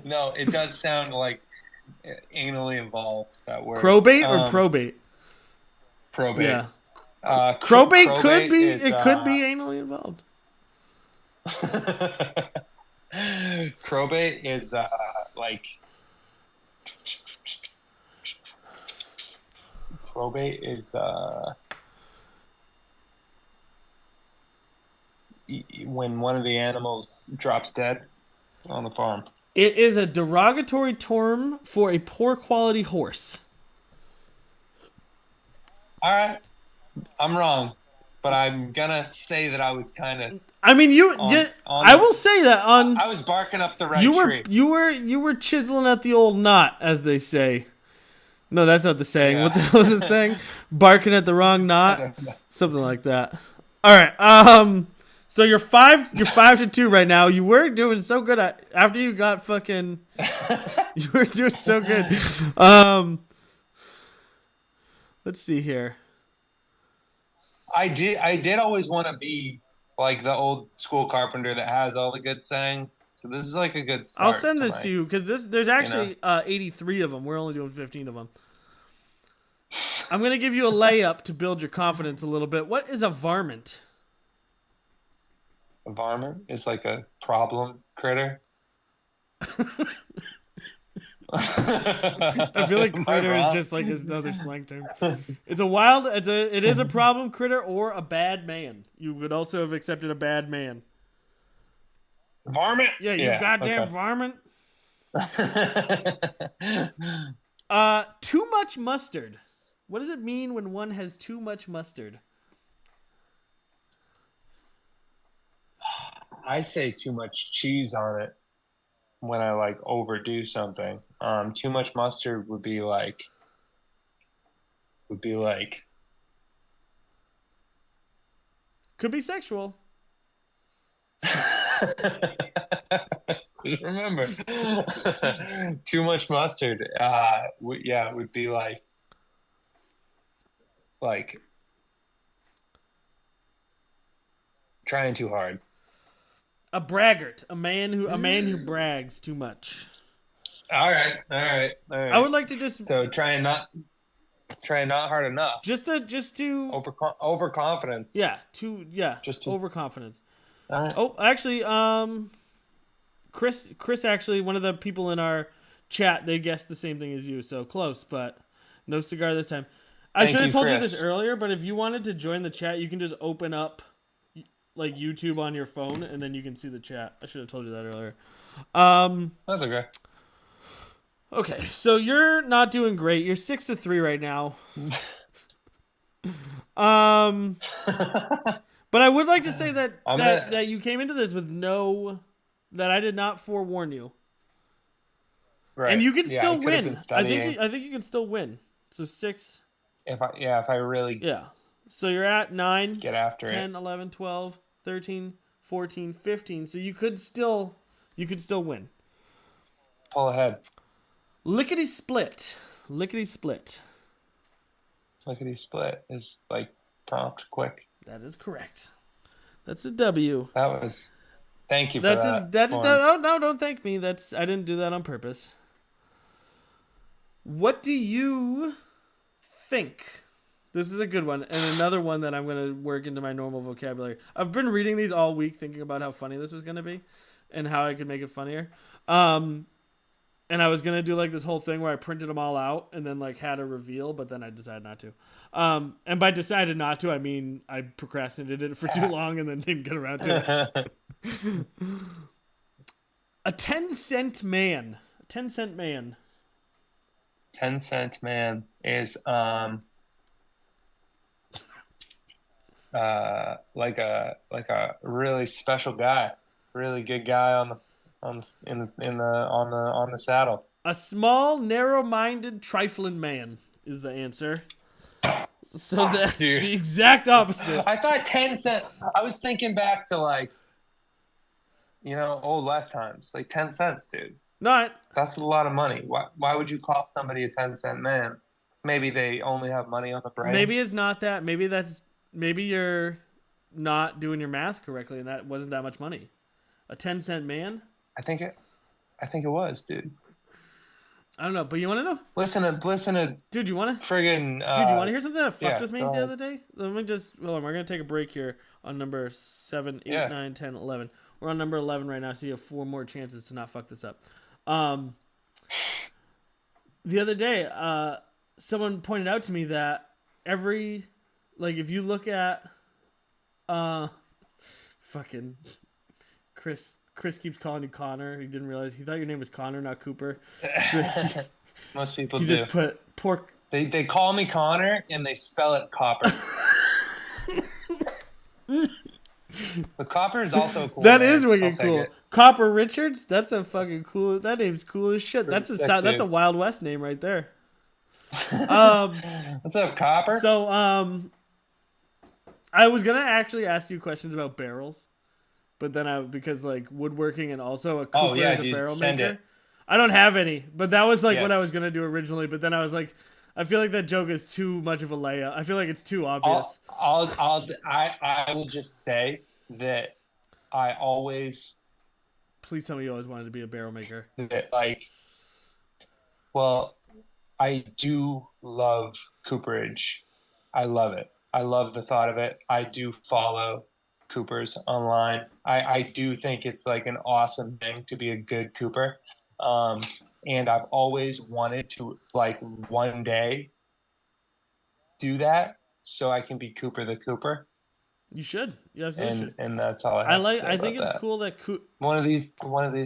No, it does sound like anally involved, that word. Crowbait or probate? Probate. Yeah. Crowbate could be. is, It could be anally involved. Crowbait is like probate is when one of the animals drops dead on the farm. It is a derogatory term for a poor quality horse. All right, I'm wrong, but I'm gonna say that I was kind of. I mean, I will say that I was barking up the right tree. You were chiseling at the old knot, as they say. No, that's not the saying. Yeah. What the hell is it saying? Barking at the wrong knot, something like that. All right. So you're 5-2 right now. You were doing so good after you got fucking. You were doing so good. Let's see here. I did always want to be like the old school carpenter that has all the good sayings, So this is like a good I'll start. send this to you because there's actually 83 of them. We're only doing 15 of them. I'm gonna give you a layup to build your confidence a little bit. What is a varmint? A varmint is like a problem critter. I feel like Am I critter is wrong? just like another slang term. It is a problem critter or a bad man. You would also have accepted a bad man. Varmint? Yeah, you goddamn varmint. Too much mustard. What does it mean when one has too much mustard? I say too much cheese on it when I like overdo something. Too much mustard would be like Could be sexual. remember too much mustard it would be like trying too hard. A braggart, a man who brags too much. All right. I would like to just So trying not hard enough. just to Overconfidence. just overconfidence. All right. Oh, actually, Chris actually, one of the people in our chat, they guessed the same thing as you, so close, but no cigar this time. I should have told you this earlier, but if you wanted to join the chat, you can just open up like YouTube on your phone, and then you can see the chat. I should have told you that earlier. That's okay. Okay, so you're not doing great. You're 6-3 right now. But I would like to say that you came into this with that I did not forewarn you. Right. And you can still win. I think I you can still win. So 6. if I really So you're at 9, get after 10, it. 11, 12, 13, 14, 15. So you could still win. Pull ahead. Lickety split. Lickety split. Lickety split is like prompt quick. That is correct. That's a W. Thank you for that. Oh no, don't thank me. I didn't do that on purpose. What do you think? This is a good one, and another one that I'm going to work into my normal vocabulary. I've been reading these all week, thinking about how funny this was going to be, and how I could make it funnier. And I was going to do like this whole thing where I printed them all out and then like had a reveal, but then I decided not to. And by decided not to, I mean I procrastinated it for too long and then didn't get around to it. A 10-cent man. A 10-cent man. 10-cent man is like a really special guy, really good guy on the saddle. A small, narrow-minded, trifling man is the answer. So that's the exact opposite. I thought 10 cents. I was thinking back to like, old West times, like 10 cents, dude. That's a lot of money. Why would you call somebody a 10-cent man? Maybe they only have money on the brain. Maybe it's not that. Maybe you're not doing your math correctly, and that wasn't that much money. A 10-cent man. I think it was, dude. I don't know, but you want to know? Listen to. Dude, you want to? Friggin'. Dude, you want to hear something that fucked with me the ahead. other day? Let me just hold on. We're gonna take a break here on number 7, 8, 9, 10, 11. We're on number 11 right now, so you have 4 more chances to not fuck this up. The other day, someone pointed out to me that if you look at, fucking Chris keeps calling you Connor. He didn't realize he thought your name was Connor, not Coooper. So Most people do. You just put pork. They call me Connor and they spell it Copper. But Copper is also a cool. That name, is wicked cool. Copper Richards. That's a fucking cool. That name's cool as shit. That's a Wild West name right there. What's up, Copper? So I was gonna actually ask you questions about barrels, but then because like woodworking and also a Coooper is a barrel maker. I don't have any, but that was like what I was gonna do originally. But then I was like, I feel like that joke is too much of a layup. I feel like it's too obvious. I will just say that I always Please tell me you always wanted to be a barrel maker. Like, well, I do love cooperage. I love it. I love the thought of it. I do follow Coopers online. I do think it's like an awesome thing to be a good Cooper. Um, and I've always wanted to like one day do that so I can be Cooper the Cooper. You should. You absolutely should. And that's all I have to say I think about it's that. cool that One of these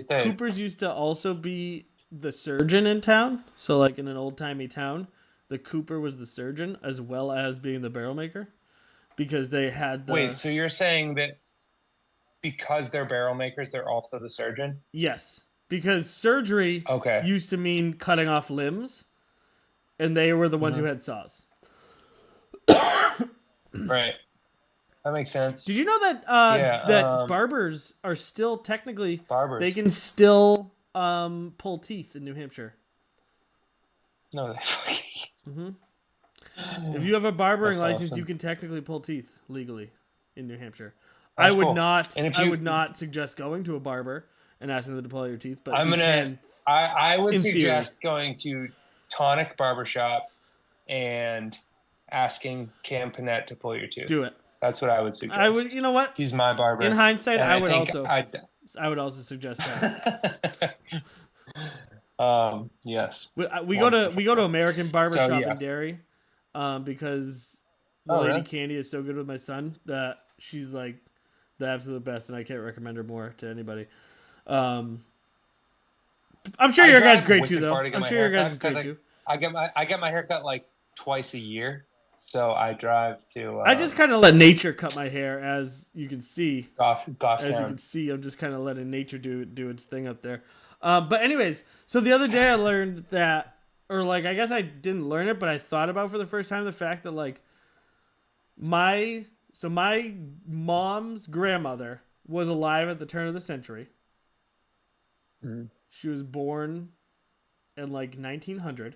days. Coopers used to also be the surgeon in town. So like in an old timey town, the Cooper was the surgeon as well as being the barrel maker, because they had the. Wait, so you're saying that because they're barrel makers, they're also the surgeon? Yes, because surgery Okay. used to mean cutting off limbs, and they were the ones who had saws. Right. That makes sense. Did you know that barbers are still technically Barbers. They can still pull teeth in New Hampshire. No, they fucking. If you have a barbering That's license, awesome. you can technically pull teeth legally in New Hampshire. That's I would cool. not. And if I you- would not suggest going to a barber and asking them to pull out your teeth. But I'm you gonna. can, I would in suggest going to Tonic Barbershop and asking Cam Panette to pull your tooth. do it. That's what I would suggest. I would. You know what? He's my barber. In hindsight, And I would think also. I would also suggest that. Yes. We go to American Barbershop So, yeah. in Derry, because the Oh, lady really? Candy is so good with my son that she's like the absolute best, and I can't recommend her more to anybody. I'm sure your guy's great too, though. I'm sure your guy's is great too. I get my haircut like twice a year, so I drive to. I just kind of let nature cut my hair, as you can see. As you Goffstown. can see, I'm just kind of letting nature do its thing up there. But anyways, so the other day I learned that, or like I guess I didn't learn it, but I thought about for the first time the fact that like my mom's grandmother was alive at the turn of the century. Mhm. She was born in like 1900.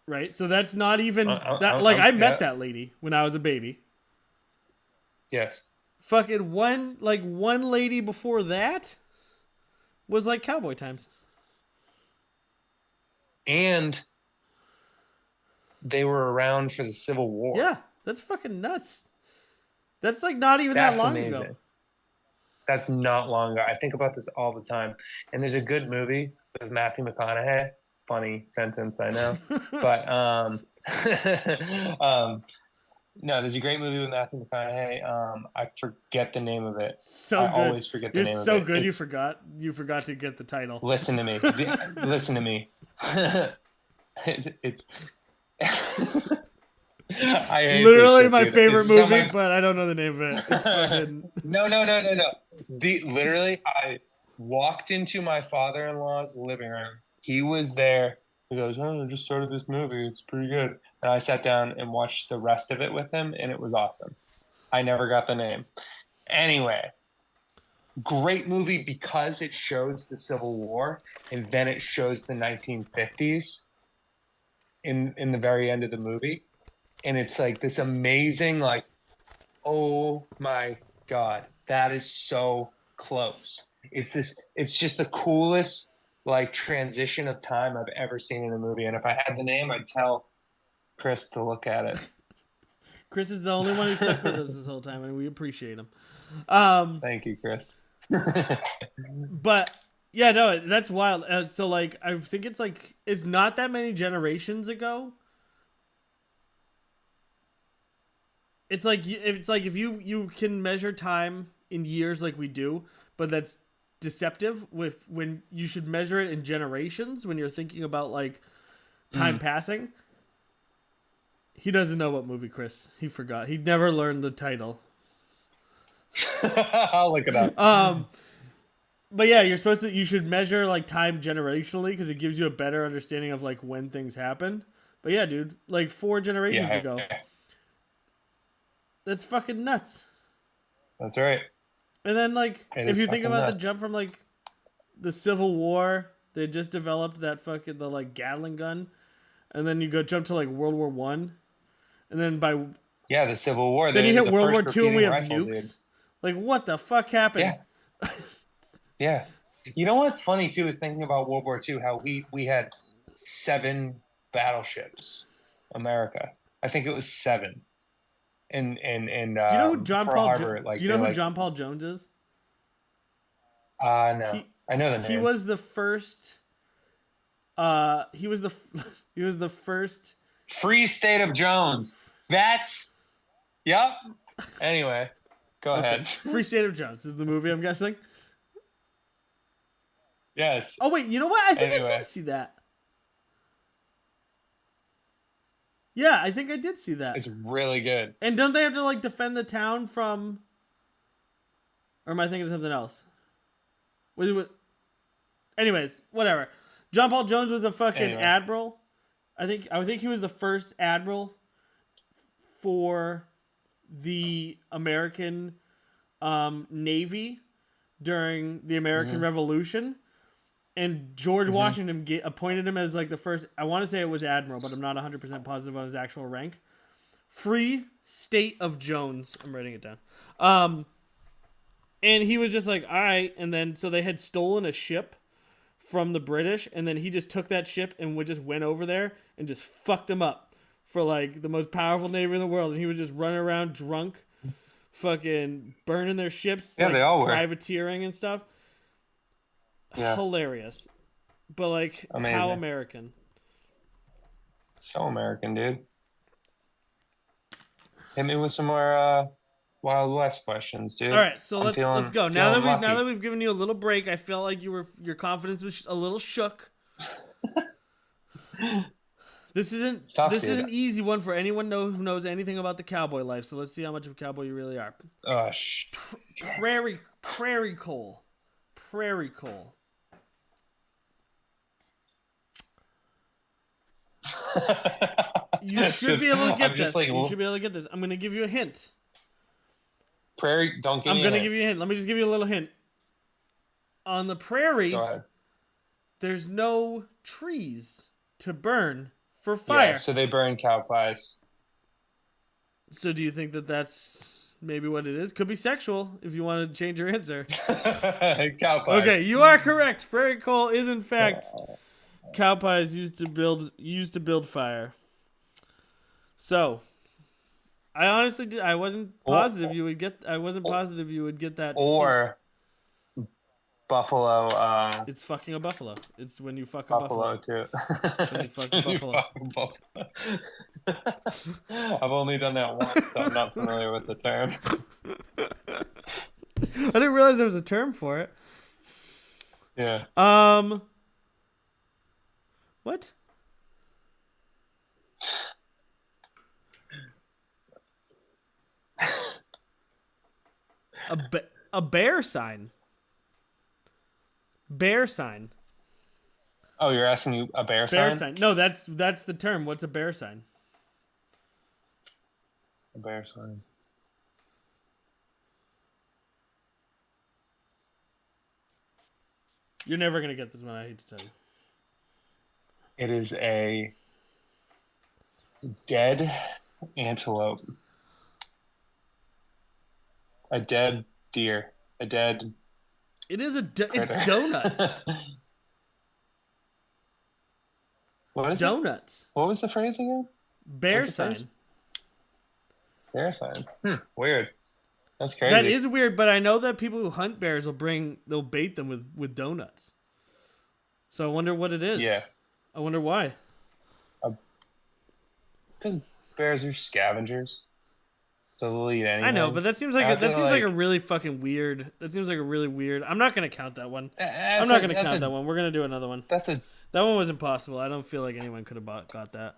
Right? So that's not even I met that lady when I was a baby. Yes. Fucking one lady before that was like cowboy times. And they were around for the Civil War. Yeah, that's fucking nuts. That's like not even that That's long amazing. ago. That's not long ago. I think about this all the time. And there's a good movie with Matthew McConaughey. Funny sentence, I know. But no, there's a great movie with Matthew McConaughey. I forget the name of it. So I good. always forget the You're name of it. so good. It's- You forgot to get the title. Listen to me. Listen to me. It's. I hate Literally this shit, my dude. favorite It's movie, so but I don't know the name of it. It's fucking... No. Literally, I walked into my father-in-law's living room. He was there. He goes, "Oh, I just started this movie. It's pretty good." And I sat down and watched the rest of it with him, and it was awesome. I never got the name. Anyway, great movie because it shows the Civil War, and then it shows the 1950s in the very end of the movie. And it's like this amazing, like, oh my God, that is so close. It's just the coolest, like, transition of time I've ever seen in a movie. And if I had the name, I'd tell Chris to look at it. Chris is the only one who stuck with us this whole time, and we appreciate him. Thank you, Chris. But yeah, no, that's wild. So like, I think it's not that many generations ago. It's like if you can measure time in years like we do, but that's deceptive with when you should measure it in generations when you're thinking about like time passing. He doesn't know what movie, Chris. He forgot. He never learned the title. I'll look it up. But yeah, you should measure like time generationally because it gives you a better understanding of like when things happen. But yeah, dude, like 4 generations ago. That's fucking nuts. That's right. And then like It if is you think fucking about nuts. the jump from like the Civil War, they just developed that fucking the like Gatling gun, and then you go jump to like World War One, and then by Yeah, the Civil War. then you hit the World War first Two and we have repeating rifle, nukes. dude. Like, what the fuck happened? Yeah. Yeah. You know what's funny too is thinking about World War II, how we had 7 battleships, America. I think it was 7 in Do you know who John Pearl Paul? Harbor. Do Like you they know who like John Paul Jones is? no, He I know the he name. was the first. He was the he was the first. Free State of Jones. That's yep. Anyway, go Okay, ahead. Free State of Jones is the movie. I'm guessing. Yes. Oh wait, you know what? I think I Anyway, did see that. Yeah, I think I did see that. it's really good. And don't they have to like defend the town from? Or am I thinking of something else? Anyways, whatever. John Paul Jones was a fucking Anyway. admiral. I think he was the first admiral for the American Navy during the American Revolution. And George Washington appointed him as like the first. I want to say it was admiral, but I'm not 100% positive on his actual rank. Free State of Jones. I'm writing it down. And he was just like, all right. And then so they had stolen a ship from the British, and then he just took that ship and just went over there and just fucked them up for like the most powerful navy in the world. And he was just running around drunk, fucking burning their ships, Yeah, like they all were. privateering and stuff. Yeah. Hilarious, but like Amazing. how American. So American, dude. Hit me with some more Wild West questions, dude. All right, so I'm let's feeling- go. Now feeling that lucky. we've given you a little break, I felt like your confidence was a little shook. This isn't Tough, this dude. is an easy one for anyone who knows anything about the cowboy life. So let's see how much of a cowboy you really are. Prairie coal. Prairie coal. You should be able to get this. You should be able to get this. I'm going to give you a hint. Prairie, don't give me I'm going to a give you a hint. Let me just give you a little hint. On the prairie, Go ahead. there's no trees to burn for fire. Yeah, so they burn cow pies. So do you think that that's maybe what it is? Could be sexual if you want to change your answer. Cow pies. Okay, you are correct. Prairie coal is in fact cow pies used to build fire. So, I honestly I wasn't positive you would get that. Or buffalo. It's fucking a buffalo. It's when you fuck a buffalo buffalo. too. When you fuck a buffalo. I've only done that once, so I'm not familiar with the term. I didn't realize there was a term for it. Yeah. What? A bear sign. Bear sign. Oh, you're asking me a bear sign? No, that's the term. What's a bear sign? A bear sign. You're never gonna get this one. I hate to tell you. It is a dead antelope. A dead deer. A dead. It is it's donuts. What is Donuts. it? What was the phrase again? Bear What's the sign. phrase? Bear sign. Weird. That's crazy. That is weird, but I know that people who hunt bears they'll bait them with donuts. So I wonder what it is. Yeah. I wonder why. Because bears are scavengers. So they'll eat anything. I know, but that seems like I feel a really fucking weird. That seems like a really weird. I'm not gonna count that one. That's I'm not gonna count that one. We're gonna do another one. That's a. That one was impossible. I don't feel like anyone could have got that.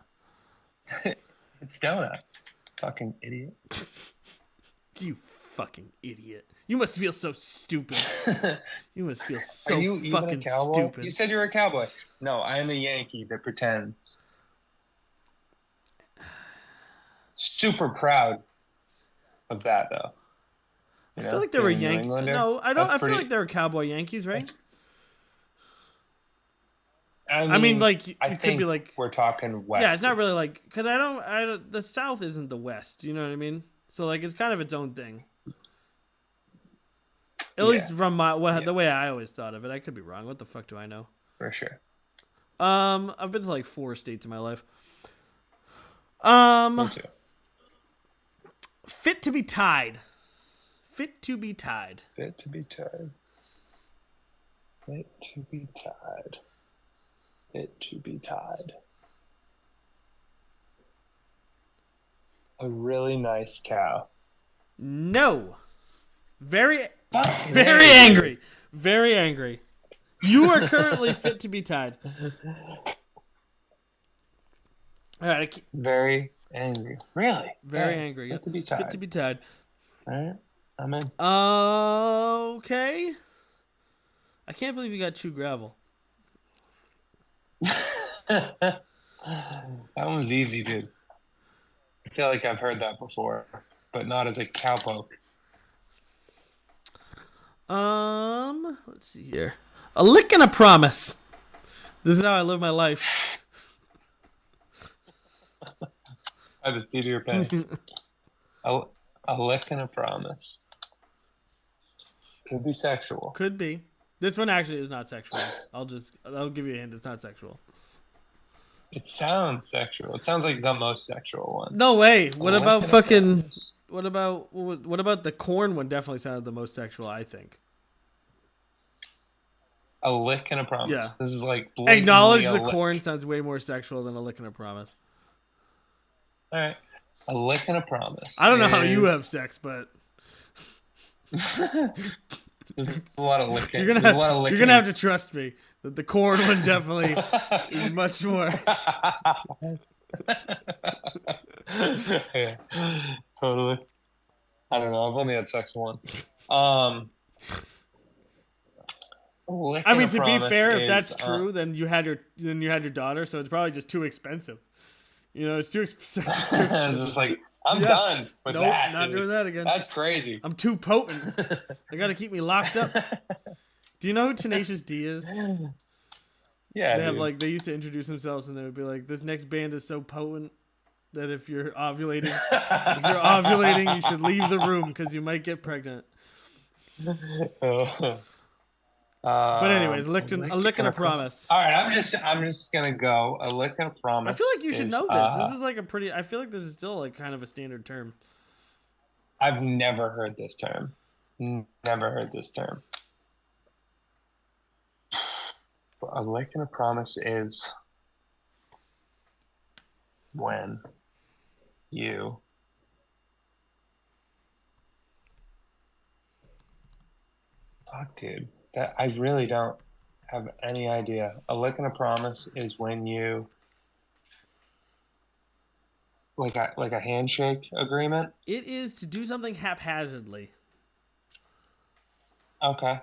It's donuts. Fucking idiot. You fucking idiot. You must feel so stupid. You must feel so Are you even fucking a cowboy? stupid. You said you were a cowboy. No, I am a Yankee that pretends. Super proud of that, though. I feel like they were Yankees. No, I don't. I feel like they were cowboy Yankees, right? I mean, like it could be like we're talking west. Yeah, it's not really like because I don't. The South isn't the West. You know what I mean? So like it's kind of its own thing. At least from Yeah. the way I always thought of it. I could be wrong. What the fuck do I know? For sure. I've been to like 4 states in my life. Me too. Fit to be tied. Fit to be tied. Fit to be tied. Fit to be tied. Fit to be tied. A really nice cow. No. Very angry. Very angry. You are currently fit to be tied. All right. Very angry. Really? Very angry. Fit to be tied. Fit to be tied. All right. I'm in. Okay. I can't believe you got chew gravel. That one was easy, dude. I feel like I've heard that before, but not as a cowpoke. Let's see here. A lick and a promise. This is how I live my life. By the seat of your pants. A lick and a promise. Could be sexual. Could be. This one actually is not sexual. I'll give you a hint. It's not sexual. It sounds sexual. It sounds like the most sexual one. No way. What about fucking? What about the corn one? Definitely sounded the most sexual. I think. A lick and a promise. Yeah. This is like acknowledge the corn sounds way more sexual than a lick and a promise. All right. A lick and a promise. I don't know how you have sex, but there's a lot of licking. You're gonna have to trust me that the corn one definitely is much more. Yeah, totally. I don't know. I've only had sex once. I mean, to be fair, if that's true, then you had your daughter, so it's probably just too expensive. You know, it's too expensive. It's just like I'm done with that. Not doing that again. That's crazy. I'm too potent. They got to keep me locked up. Do you know who Tenacious D is? Yeah, they used to introduce themselves and they would be like, "This next band is so potent that if you're ovulating, you should leave the room because you might get pregnant." But anyways, a lick and a promise. All right, I'm just gonna go a lick and a promise. I feel like you should know this. This is like I feel like this is still like kind of a standard term. I've never heard this term. Never heard this term. A lick and a promise is when you fuck, dude. I really don't have any idea. A lick and a promise is when you like a handshake agreement. It is to do something haphazardly. Okay.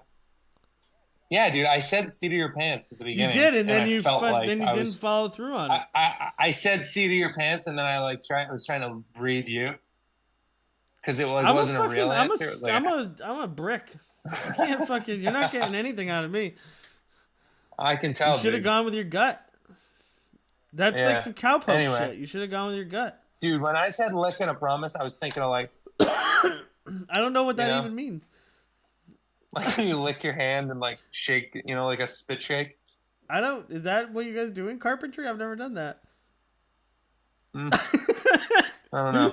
Yeah, dude. I said "seat of your pants" at the beginning. You did, and then you didn't follow through on it. I said "seat of your pants," and then I was trying to read you because it wasn't a real answer. I'm a brick. You can't fucking. You're not getting anything out of me. I can tell. You should have gone with your gut. That's like some cowpoke shit. You should have gone with your gut. Dude, when I said "lick and a promise," I was thinking of like. I don't know what that even means. Like you lick your hand and like shake, like a spit shake. Is that what you guys do in carpentry? I've never done that. I don't know.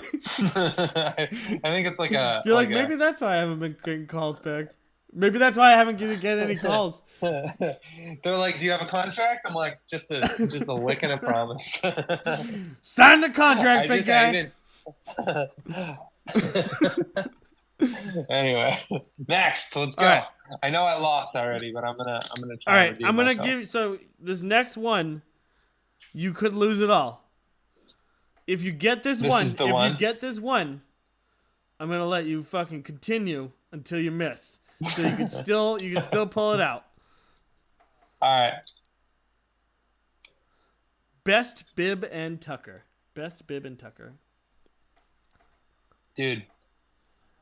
I think it's like a. You're like maybe that's why I haven't been getting calls back. Maybe that's why I haven't get any calls. They're like, "Do you have a contract?" I'm like, "Just a lick and a promise." Sign the contract, big guy. Anyway, next, let's go. Right. I know I lost already, but I'm gonna try. All right, I'm gonna give. So this next one, you could lose it all. If you get this one, I'm gonna let you fucking continue until you miss. So you can still pull it out. All right. Best Bib and Tucker. Dude,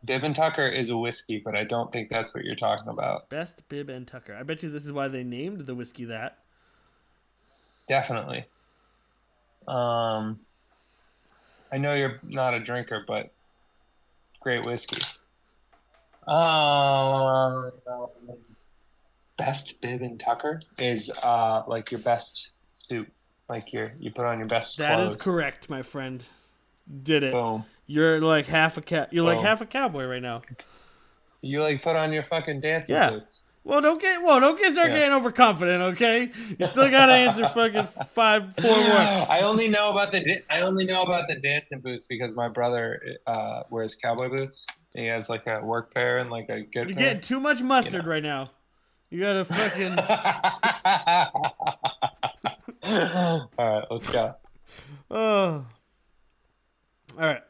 Bib and Tucker is a whiskey, but I don't think that's what you're talking about. Best Bib and Tucker. I bet you this is why they named the whiskey that. Definitely. I know you're not a drinker, but great whiskey. Um, best bib and tucker is like your best suit, like you put on your best That is clothes. correct, my friend. Did it. Boom, You're like half a cat. You're like boom. half a cowboy right now. You like put on your fucking dancing Yeah. boots. Well, don't get start Yeah. getting overconfident, okay? You still gotta answer fucking four more. I only know about the dancing boots because my brother wears cowboy boots. He has like a work pair and like a good You're getting pair. too much You mustard know. right now. You gotta fucking. All right, let's go. Oh. All right.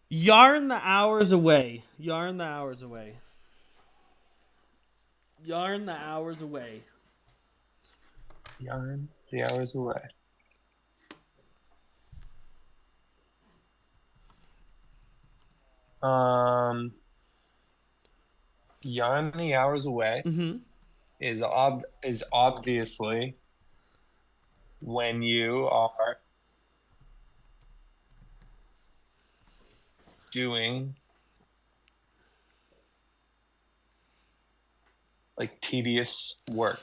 Yarn the hours away. Yarn the hours away. Yarn the hours away. Yarn 3 hours away. Um, yarn the hours away Mm-hmm. is obviously when you are doing like tedious work.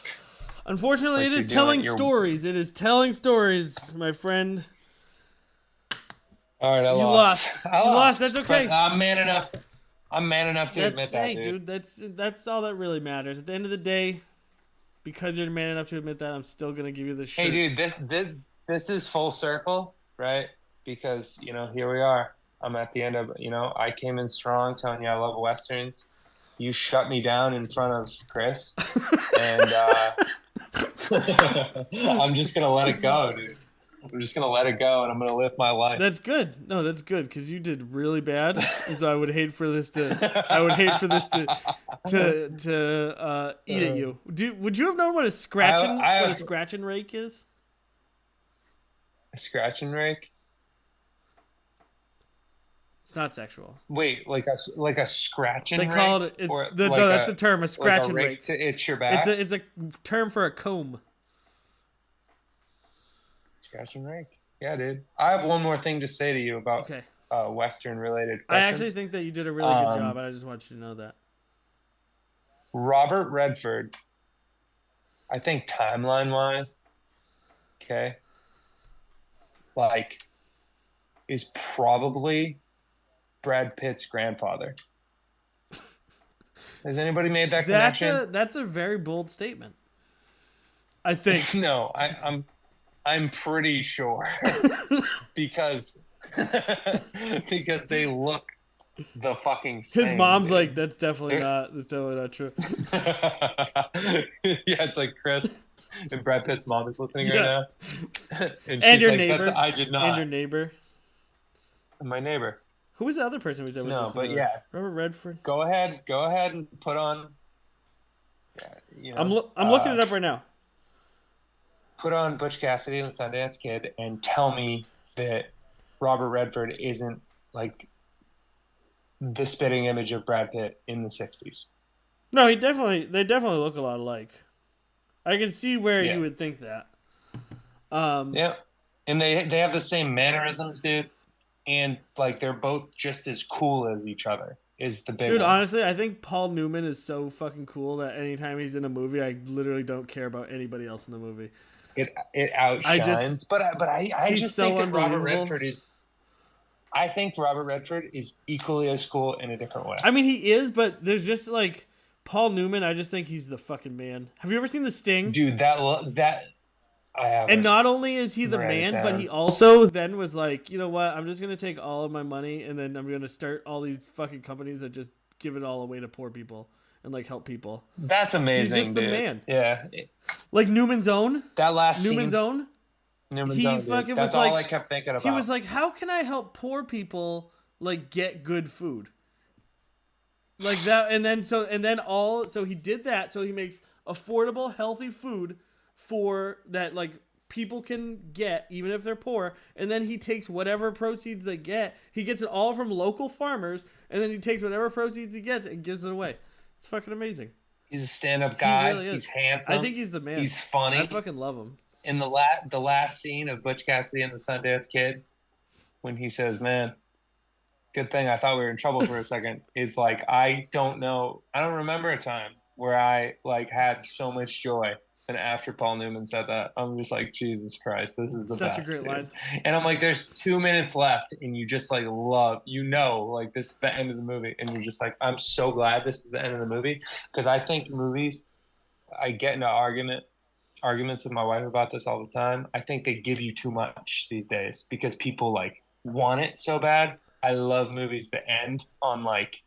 Unfortunately, Like it is you're doing telling your. stories. It is telling stories, my friend. All right, I You lost. lost. I You lost. lost. That's But okay. I'm man enough. I'm man enough to admit That's that, hey, dude. dude. That's all that really matters. At the end of the day, because you're man enough to admit that, I'm still gonna give you the Hey, shirt. dude, this is full circle, right? Because here we are. I'm at the end of I came in strong, telling you I love westerns. You shut me down in front of Chris, and I'm just gonna let it go, dude. I'm just gonna let it go, and I'm gonna live my life. That's good. No, that's good because you did really bad, and so I would hate for this to. I would hate for this to eat at you. Would you have known what a I have scratch and rake is? a scratch and rake. It's not sexual. Wait, like a scratch They and call rake, it. It's or the like no. That's the term. A scratch a and rake rake. to itch your It's back? a term for a comb. Scratch and rake. Yeah, dude. I have one more thing to say to you about Okay. Western related I actually questions. think that you did a really good job, Um, and I just want you to know that. Robert Redford, I think timeline wise, okay, like is probably Brad Pitt's grandfather. Has anybody made that connection? That's a very bold statement. I think. No, I'm pretty sure because because they look the fucking His same, mom's like, dude. that's definitely They're- not. That's definitely not true. Yeah, it's like Chris and Brad Pitt's mom is listening right Yeah. now, and And she's your like, "That's neighbor. I did And not." your neighbor. My neighbor. Who was the other person we said was No, listening but to that? yeah, Robert Redford. go ahead and put on. Yeah, I'm looking it up right now. put on Butch Cassidy and the Sundance Kid, and tell me that Robert Redford isn't like the spitting image of Brad Pitt in the '60s. No, they definitely look a lot alike. I can see where Yeah, you would think that. Um, yeah, and they have the same mannerisms, dude, and like they're both just as cool as each other. Is the big dude, one. honestly, I think Paul Newman is so fucking cool that anytime he's in a movie, I literally don't care about anybody else in the movie. It I just outshines, but I he's just so think that Robert unbelievable. Redford is. I think Robert Redford is equally as cool in a different way. I mean, he is, but there's just like Paul Newman. I just think he's the fucking man. Have you ever seen The Sting? Dude, that I And haven't. not only is he the Write it man, but he down. also then was like, you know what? I'm just gonna take all of my money and then I'm gonna start all these fucking companies that just give it all away to poor people and like help people. That's He's amazing, just the dude. man. Yeah, Like Newman's Own. that last Newman's scene, Own. Newman's He Own, dude. fucking That's was all like I kept thinking about. he was like, how can I help poor people like get good food? Like that, so he did that, so he makes affordable, healthy food for that like people can get even if they're poor, and then he takes whatever proceeds they get, he gets it all from local farmers, and then he takes whatever proceeds he gets and gives it away. It's fucking amazing. He's a stand-up He guy. really is. He's handsome. I think he's the man. He's I funny. fucking love him. In the last scene of Butch Cassidy and the Sundance Kid, when he says, "Man, good thing I thought we were in trouble for a second. Is like I don't know. I don't remember a time where I like had so much joy. And after Paul Newman said that, I'm just like, Jesus Christ, this is the Such a best, great line. dude. And I'm like, there's 2 minutes left, and you just like love, like this is the end of the movie, and you're just like, I'm so glad this is the end of the movie because I think movies, I get into arguments with my wife about this all the time. I think they give you too much these days because people like want it so bad. I love movies that end on like,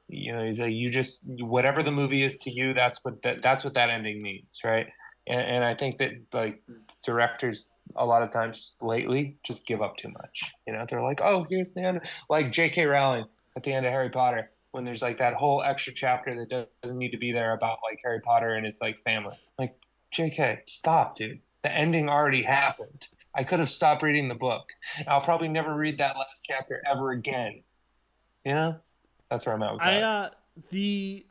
you just whatever the movie is to you, that's what that ending means, right? And I think that like directors a lot of times just lately just give up too much. They're like, oh, here's the end, like J.K. Rowling at the end of Harry Potter when there's like that whole extra chapter that doesn't need to be there about like Harry Potter and his like family. Like, JK, stop, dude. The ending already happened. I could have stopped reading the book. I'll probably never read that last chapter ever again. You know? That's where I'm at with I that. the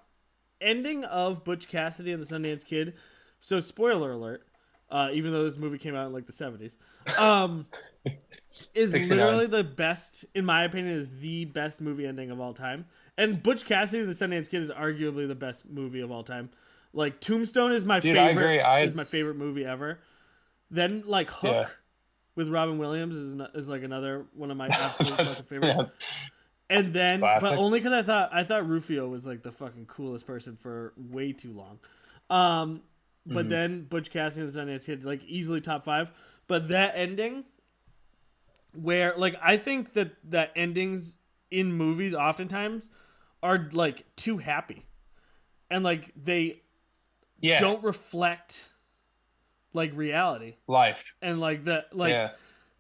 ending of Butch Cassidy and the Sundance Kid. So spoiler alert. Even though this movie came out in like the 70s, is 69. literally the best, in my opinion, is the best movie ending of all time. And Butch Cassidy and the Sundance Kid is arguably the best movie of all time. Like Tombstone is my Dude, I favorite. agree. Is my favorite movie ever. Then like Hook Yeah. with Robin Williams is like another one of my absolute fucking favorites. That's And then, but classic. only because I thought Rufio was like the fucking coolest person for way too long. But Mhm. then Butch Cassidy and the Sundance Kid, like easily top 5. But that ending, where like I think that endings in movies oftentimes are like too happy, and like they don't Yes. reflect like reality, Life. and like that like. Yeah.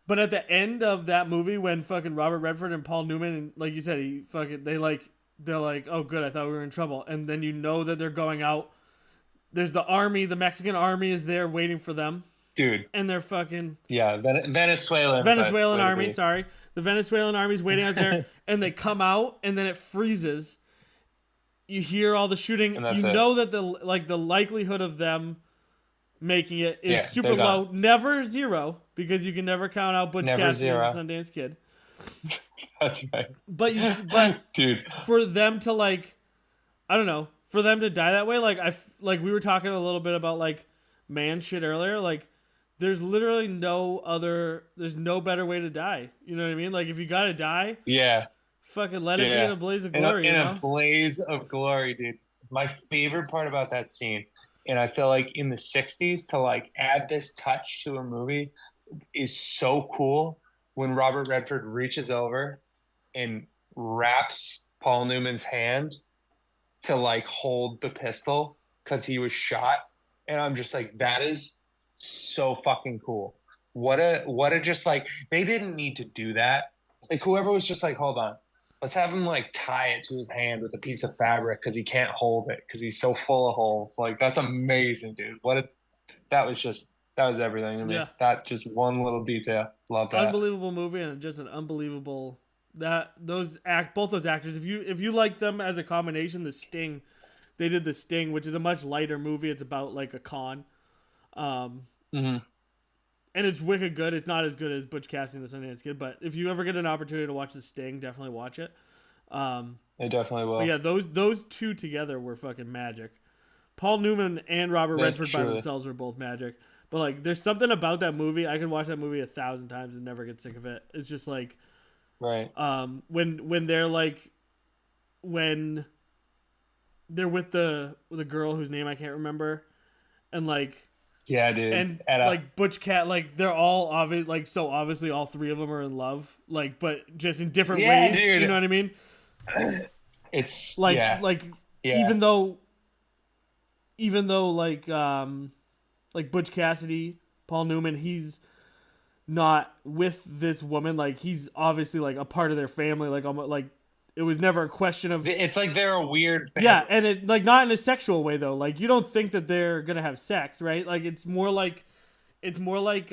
But at the end of that movie, when fucking Robert Redford and Paul Newman, and like you said, they're like, oh good, I thought we were in trouble, and then you know that they're going out. There's the army, the Mexican army is there waiting for them, Dude. and they're fucking Yeah. Venezuelan, but Venezuelan way to army. be. Sorry, the Venezuelan army's waiting out there, and they come out, and then it freezes. You hear all the shooting. And You that's it. know that the likelihood of them making it is Yeah, super they're gone. low, never zero, because you can never count out Butch Never Cassidy and the zero. Sundance Kid. That's right. But Dude. for them to like, I don't know, for them to die that way, like we were talking a little bit about like man shit earlier, like there's literally there's no better way to die. You know what I mean? Like if you gotta die, Yeah. fucking let it be in Yeah. a blaze of In a, glory. in You a know? blaze of glory, dude. My favorite part about that scene, and I feel like in the 60s to like add this touch to a movie is so cool when Robert Redford reaches over and wraps Paul Newman's hand to like hold the pistol because he was shot. And I'm just like, that is so fucking cool. What a just like they didn't need to do that. Like whoever was just like, hold on, let's have him like tie it to his hand with a piece of fabric because he can't hold it because he's so full of holes. Like that's amazing, dude. That was everything to me. Yeah, That just one little detail. Love that. unbelievable movie and just an unbelievable that both those actors. If you like them as a combination, The Sting, they did The Sting, which is a much lighter movie. It's about like a con. Hmm. And it's wicked good. It's not as good as Butch Cassidy and the Sundance Kid, but if you ever get an opportunity to watch The Sting, definitely watch it. It definitely But will. yeah, those two together were fucking magic. Paul Newman and Robert That's Redford by truly themselves were both magic. But like, there's something about that movie. I could watch that movie 1,000 times and never get sick of it. It's just like right. when they're like when they're with the girl whose name I can't remember, and like Yeah, dude. and Etta. like Butch Cat, like they're all obvious, like so obviously all three of them are in love, like but just in different Yeah, ways. dude. You know what I mean? It's Like yeah, like yeah, even though like Butch Cassidy, Paul Newman, he's not with this woman. Like he's obviously like a part of their family. Like almost like it was never a question of it's like they're a weird yeah, family. and it like not in a sexual way though. Like you don't think that they're gonna have sex, right? Like it's more like it's more like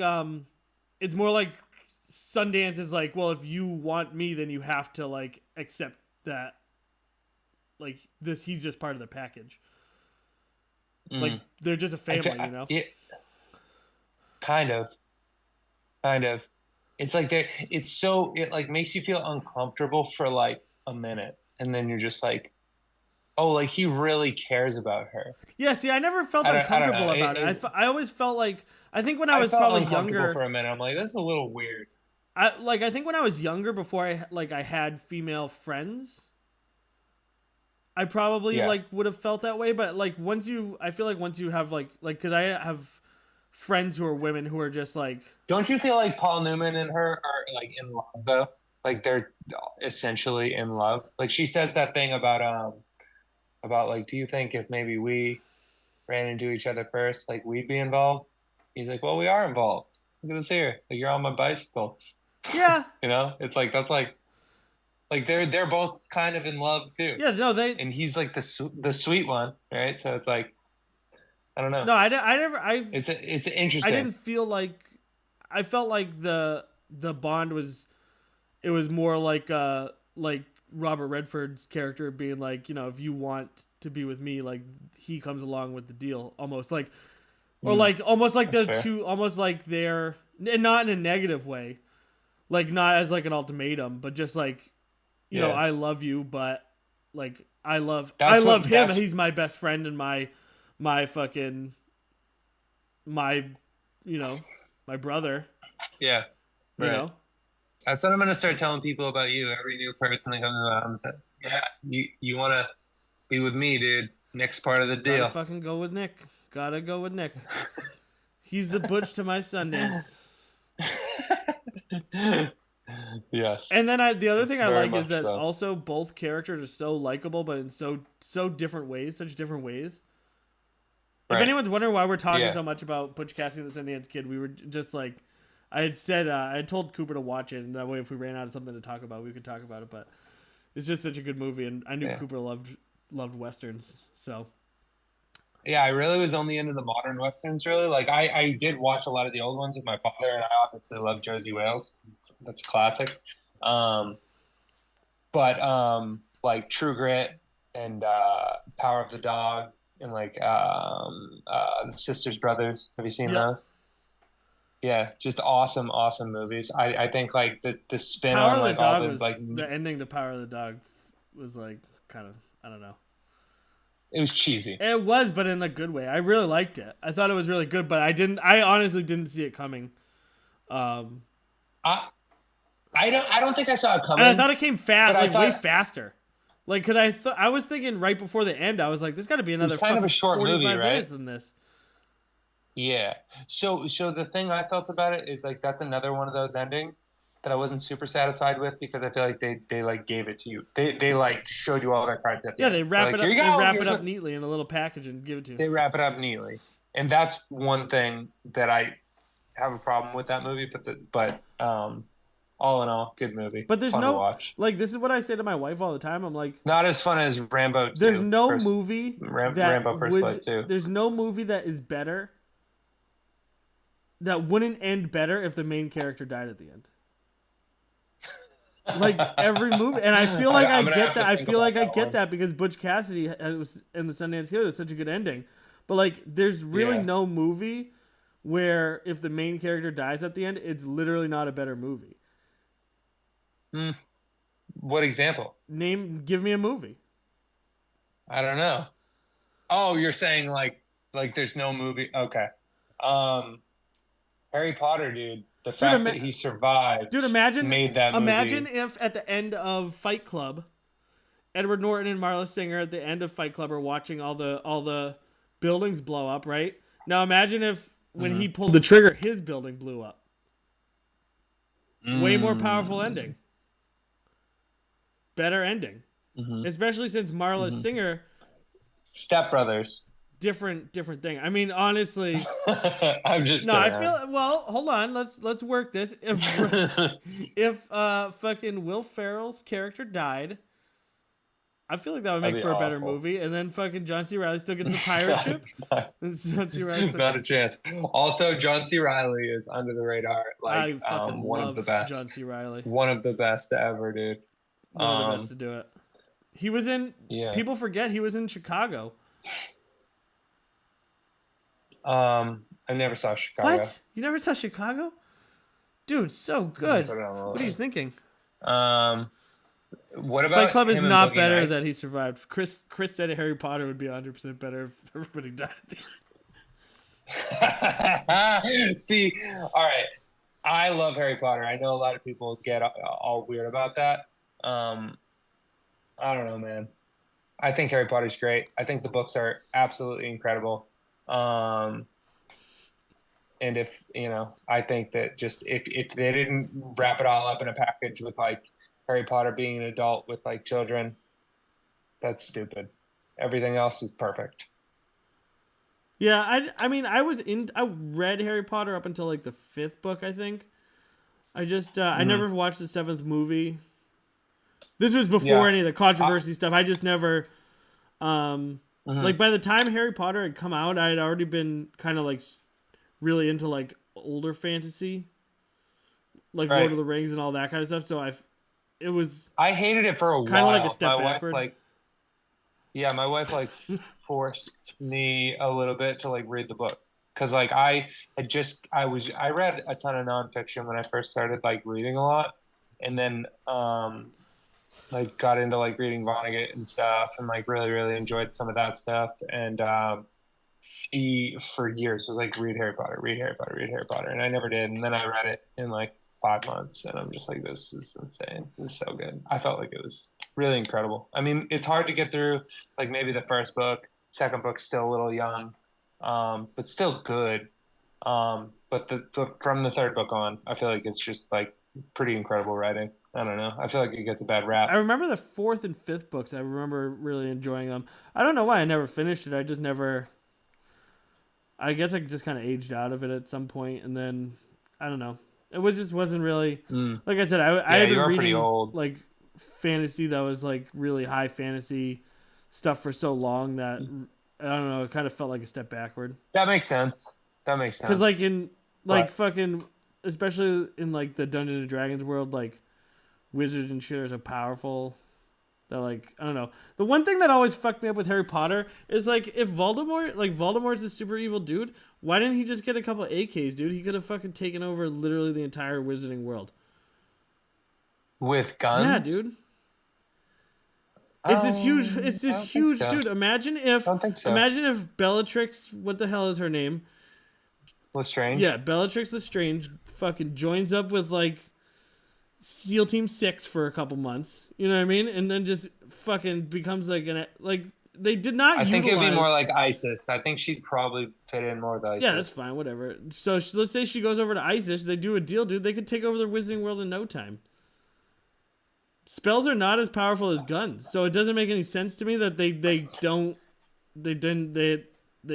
Sundance is like, well, if you want me, then you have to like accept that like this he's just part of the package. Like Mm. they're just a family, you know. Yeah, kind of, kind of. it's like it like makes you feel uncomfortable for like a minute, and then you're just like, oh, like he really cares about her. Yeah, see, I never felt I don't know. uncomfortable about it. I always felt like I think when I I was felt probably uncomfortable for younger, a minute. I'm like, this is a little weird. I think when I was younger, before I had female friends, I probably Yeah. like would have felt that way. But like I feel like once you have because I have friends who are women who are just like, Don't you feel like Paul Newman and her are like in love though? Like they're essentially in love. Like she says that thing about like, do you think if maybe we ran into each other first, like we'd be involved? He's like, well, we are involved. Look at us here. Like you're on my bicycle. yeah, You know, it's like that's like they're both kind of in love too, yeah, no, and he's like the sweet one, right? So it's like I don't know. no, I never, It's I interesting. didn't feel like, I felt like the bond was, it was more like Robert Redford's character being like, if you want to be with me, like he comes along with the deal, almost like, or Mm, like almost like that's the fair. two, almost like they're, and not in a negative way, like not as like an ultimatum, but just like, Yeah, I love you, but like I that's love what him. that's He's my best friend and my fucking my you know my brother. yeah, You right. know, That's what I'm gonna start telling people about you. Every new person that comes around, yeah, you want to be with me, dude. Next part of the gotta deal. fucking go with Nick. Gotta go with Nick. He's the Butch to my Sundance. Yes, And then the other thing I very like is much that so. also both characters are so likable, but in so different ways, such different ways. If Right. anyone's wondering why we're talking Yeah. so much about Butch Cassidy and the Sundance Kid, we were just like, I had said, I had told Cooper to watch it, and that way, if we ran out of something to talk about, we could talk about it. But it's just such a good movie, and I knew Yeah. Cooper loved westerns, so Yeah, I really was only into the modern westerns, really. Like I did watch a lot of the old ones with my father, and I obviously love Jersey Wales 'cause that's a classic. Um, but like True Grit and Power of the Dog and like the Sisters Brothers. Have you seen yep. those? Yeah, just awesome, awesome movies. I think like the spin Power on of the like all Dog the was like the ending to Power of the Dog was like kind of, I don't know. it was cheesy. It was, but in a good way. I really liked it. I thought it was really good, but I honestly didn't see it coming. Um, I I don't think I saw it and I coming, thought it came but I like way thought faster. Like, cause I was thinking right before the end, I was like, there's got to be it was another kind of a fucking short movie, 45 right? minutes in this. Yeah. So the thing I felt about it is like that's another one of those endings that I wasn't super satisfied with because I feel like they like gave it to you. They like showed you all their cards at the Yeah, end. they They're wrap like, it here up. you They go. wrap it Here's up what neatly in a little package and give it to you. they wrap it up neatly. And that's one thing that I have a problem with that movie, but all in all, good movie. But there's Fun to no, watch. like, this is what I say to my wife all the time. I'm like, Not as fun as Rambo there's 2, no first movie that Rambo First Blood 2. there's no movie that is better, that wouldn't end better if the main character died at the end. Like every movie, and I feel like I I'm gonna get have that. to I think feel about like I that get one. that because Butch Cassidy was in the Sundance Kid was such a good ending. But like, there's really Yeah. no movie where if the main character dies at the end, it's literally not a better movie. Hmm. What example? Give me a movie. I don't know. Oh, you're saying like there's no movie. Okay. Um, Harry Potter, dude. The Dude, fact that he survived imagine made that imagine movie. if at the end of Fight Club, Edward Norton and Marla Singer at the end of Fight Club are watching all the buildings blow up, right? Now imagine if when he Mhm. pulled the trigger, his building blew up. Way more powerful Mm. ending. Better ending. Hmm. Especially since Marla Hmm. Singer, Step Brothers. different thing. I mean, honestly, I'm just no, I kidding. feel well, hold on, let's work this. If fucking Will Ferrell's character died, I feel like that would That'd make be for a better awful. movie, and then fucking John C. Reilly still gets the pirate ship. And John C. Reilly still, Not a chance. Also, John C. Riley is under the radar, like I fucking one of the love John best, C. Reilly. one of the best ever, dude. One of the best to do it. He was in. Yeah. People forget he was in Chicago. I never saw Chicago. What? You never saw Chicago? Dude, so I'm good. put it on the What are you list. thinking? What Fight about Club is him and not Boogie better Nights? that he survived. Chris said Harry Potter would be 100% better if everybody died at the end. See, all right. I love Harry Potter. I know a lot of people get all weird about that. Um, I don't know, man. I think Harry Potter's great. I think the books are absolutely incredible. Um, and if, I think that just if they didn't wrap it all up in a package with like Harry Potter being an adult with like children, that's stupid. Everything else is perfect. Yeah, I mean, I read Harry Potter up until like the 5th book, I think. I Mm-hmm. never watched the 7th movie. This was before Yeah. any of the controversy stuff. I just never, Mhm. like by the time Harry Potter had come out, I had already been kind of like really into like older fantasy, like Lord Right. of the Rings and all that kind of stuff. So it was I hated it for a kind of like a while. step backward. My wife like forced me a little bit to like read the books because like I read a ton of nonfiction when I first started like reading a lot, and then like got into like reading Vonnegut and stuff, and like really really enjoyed some of that stuff. And she for years was like, read Harry Potter, read Harry Potter, read Harry Potter, and I never did. And then I read it in like 5 months, and I'm just like, this is insane. This is so good. I felt like it was really incredible. I mean, it's hard to get through like maybe the first book, second book's still a little young, but still good. But from the third book on, I feel like it's just like pretty incredible writing. I don't know. I feel like it gets a bad I rap. remember the 4th and 5th books. I remember really enjoying them. I don't know why I never finished it. I just never. I guess I just kind of aged out of it at some point, and then I don't know. Just wasn't really Mm. like I said. I Yeah, had you been are pretty reading old. like fantasy that was like really high fantasy stuff for so long that I don't know. It kind of felt like a step backward. That makes sense. That makes Because sense. like in like But fucking, especially in like the Dungeons and Dragons world, like wizards and shit are so powerful. That like I don't know. The one thing that always fucked me up with Harry Potter is like if Voldemort's a super evil dude, why didn't he just get a couple AKs, dude? He could have fucking taken over literally the entire wizarding world. with Yeah, guns, dude. It's I this don't think huge so. dude. I don't think so. Imagine if Bellatrix, what the hell is her name? Lestrange. Yeah, Bellatrix Lestrange fucking joins up with like SEAL Team 6 for a couple months. You know what I mean? And then just fucking becomes like they did not I think it'd be utilize. more like ISIS. I think she'd probably fit in more with ISIS. Yeah, that's fine, whatever. So let's say she goes over to ISIS, they do a deal, dude. They could take over the Wizarding World in no time. Spells are not as powerful as guns, so it doesn't make any sense to me that the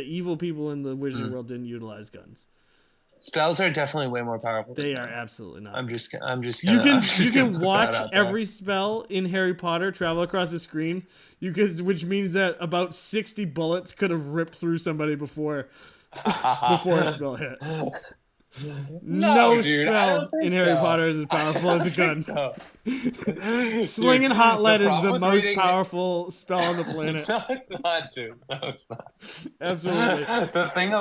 evil people in the Wizarding World didn't utilize guns. Spells are definitely way more powerful than They are guns. absolutely not. I'm just gonna You I'm just gonna can put watch that out there. every spell in Harry Potter travel across the screen. Which means that about 60 bullets could have ripped through somebody before a spell hit. No dude, I spell don't think in Harry so. Potter is as I powerful as a don't gun. think so. Slinging Dude, hot lead is problem the with most reading- powerful spell on the planet. No, it's not, dude. No, it's not. Absolutely. The thing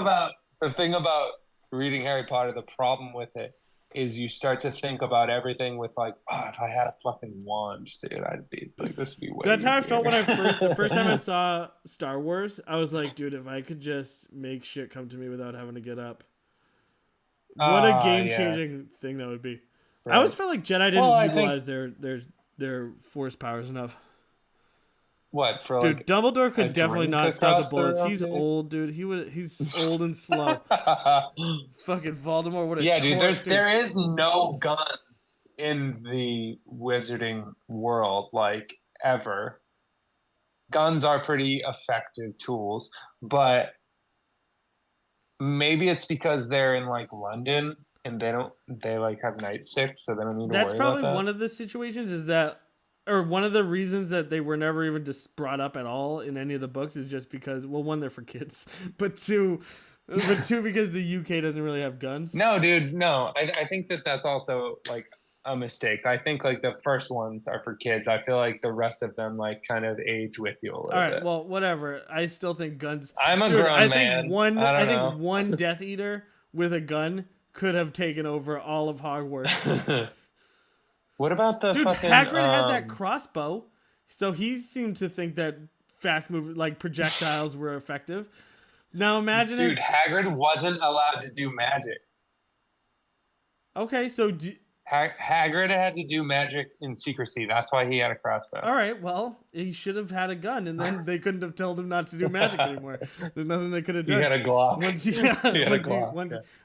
about reading Harry Potter, the problem with it is you start to think about everything with like, oh, if I had a fucking wand, dude, I'd be like, this would be way That's how I easier. felt when the first time I saw Star Wars. I was like, dude, if I could just make shit come to me without having to get up. What a game-changing thing that would be. Right. I always felt like Jedi didn't Well, utilize their force powers enough. What for? Dude, Like, Dumbledore could a definitely drink not stop the across the bullets. room, He's dude? old, dude. He's old and slow. Fucking Voldemort would have. Yeah, dude. There is no gun in the wizarding world like ever. Guns are pretty effective tools, but maybe it's because they're in like London and they like have nightsticks, so they don't need to That's worry probably about that. one of the situations or one of the reasons that they were never even just brought up at all in any of the books is just because, well, one, they're for kids, but two, because the UK doesn't really have guns. No, dude, no. I think that's also like a mistake. I think like the first ones are for kids. I feel like the rest of them like kind of age with you a little All right, bit. well, whatever. I still think guns. I'm a Dude, grown I man. think one. I don't I think know. one Death Eater with a gun could have taken over all of Hogwarts. What about the Dude, fucking Hagrid had that crossbow, so he seemed to think that fast move like projectiles were effective. Now imagine dude, if Hagrid wasn't allowed to do magic. okay, so Hagrid had to do magic in secrecy. That's why he had a crossbow. all right, well, he should have had a gun, and then they couldn't have told him not to do magic anymore. There's nothing they could have He done. had a Glock.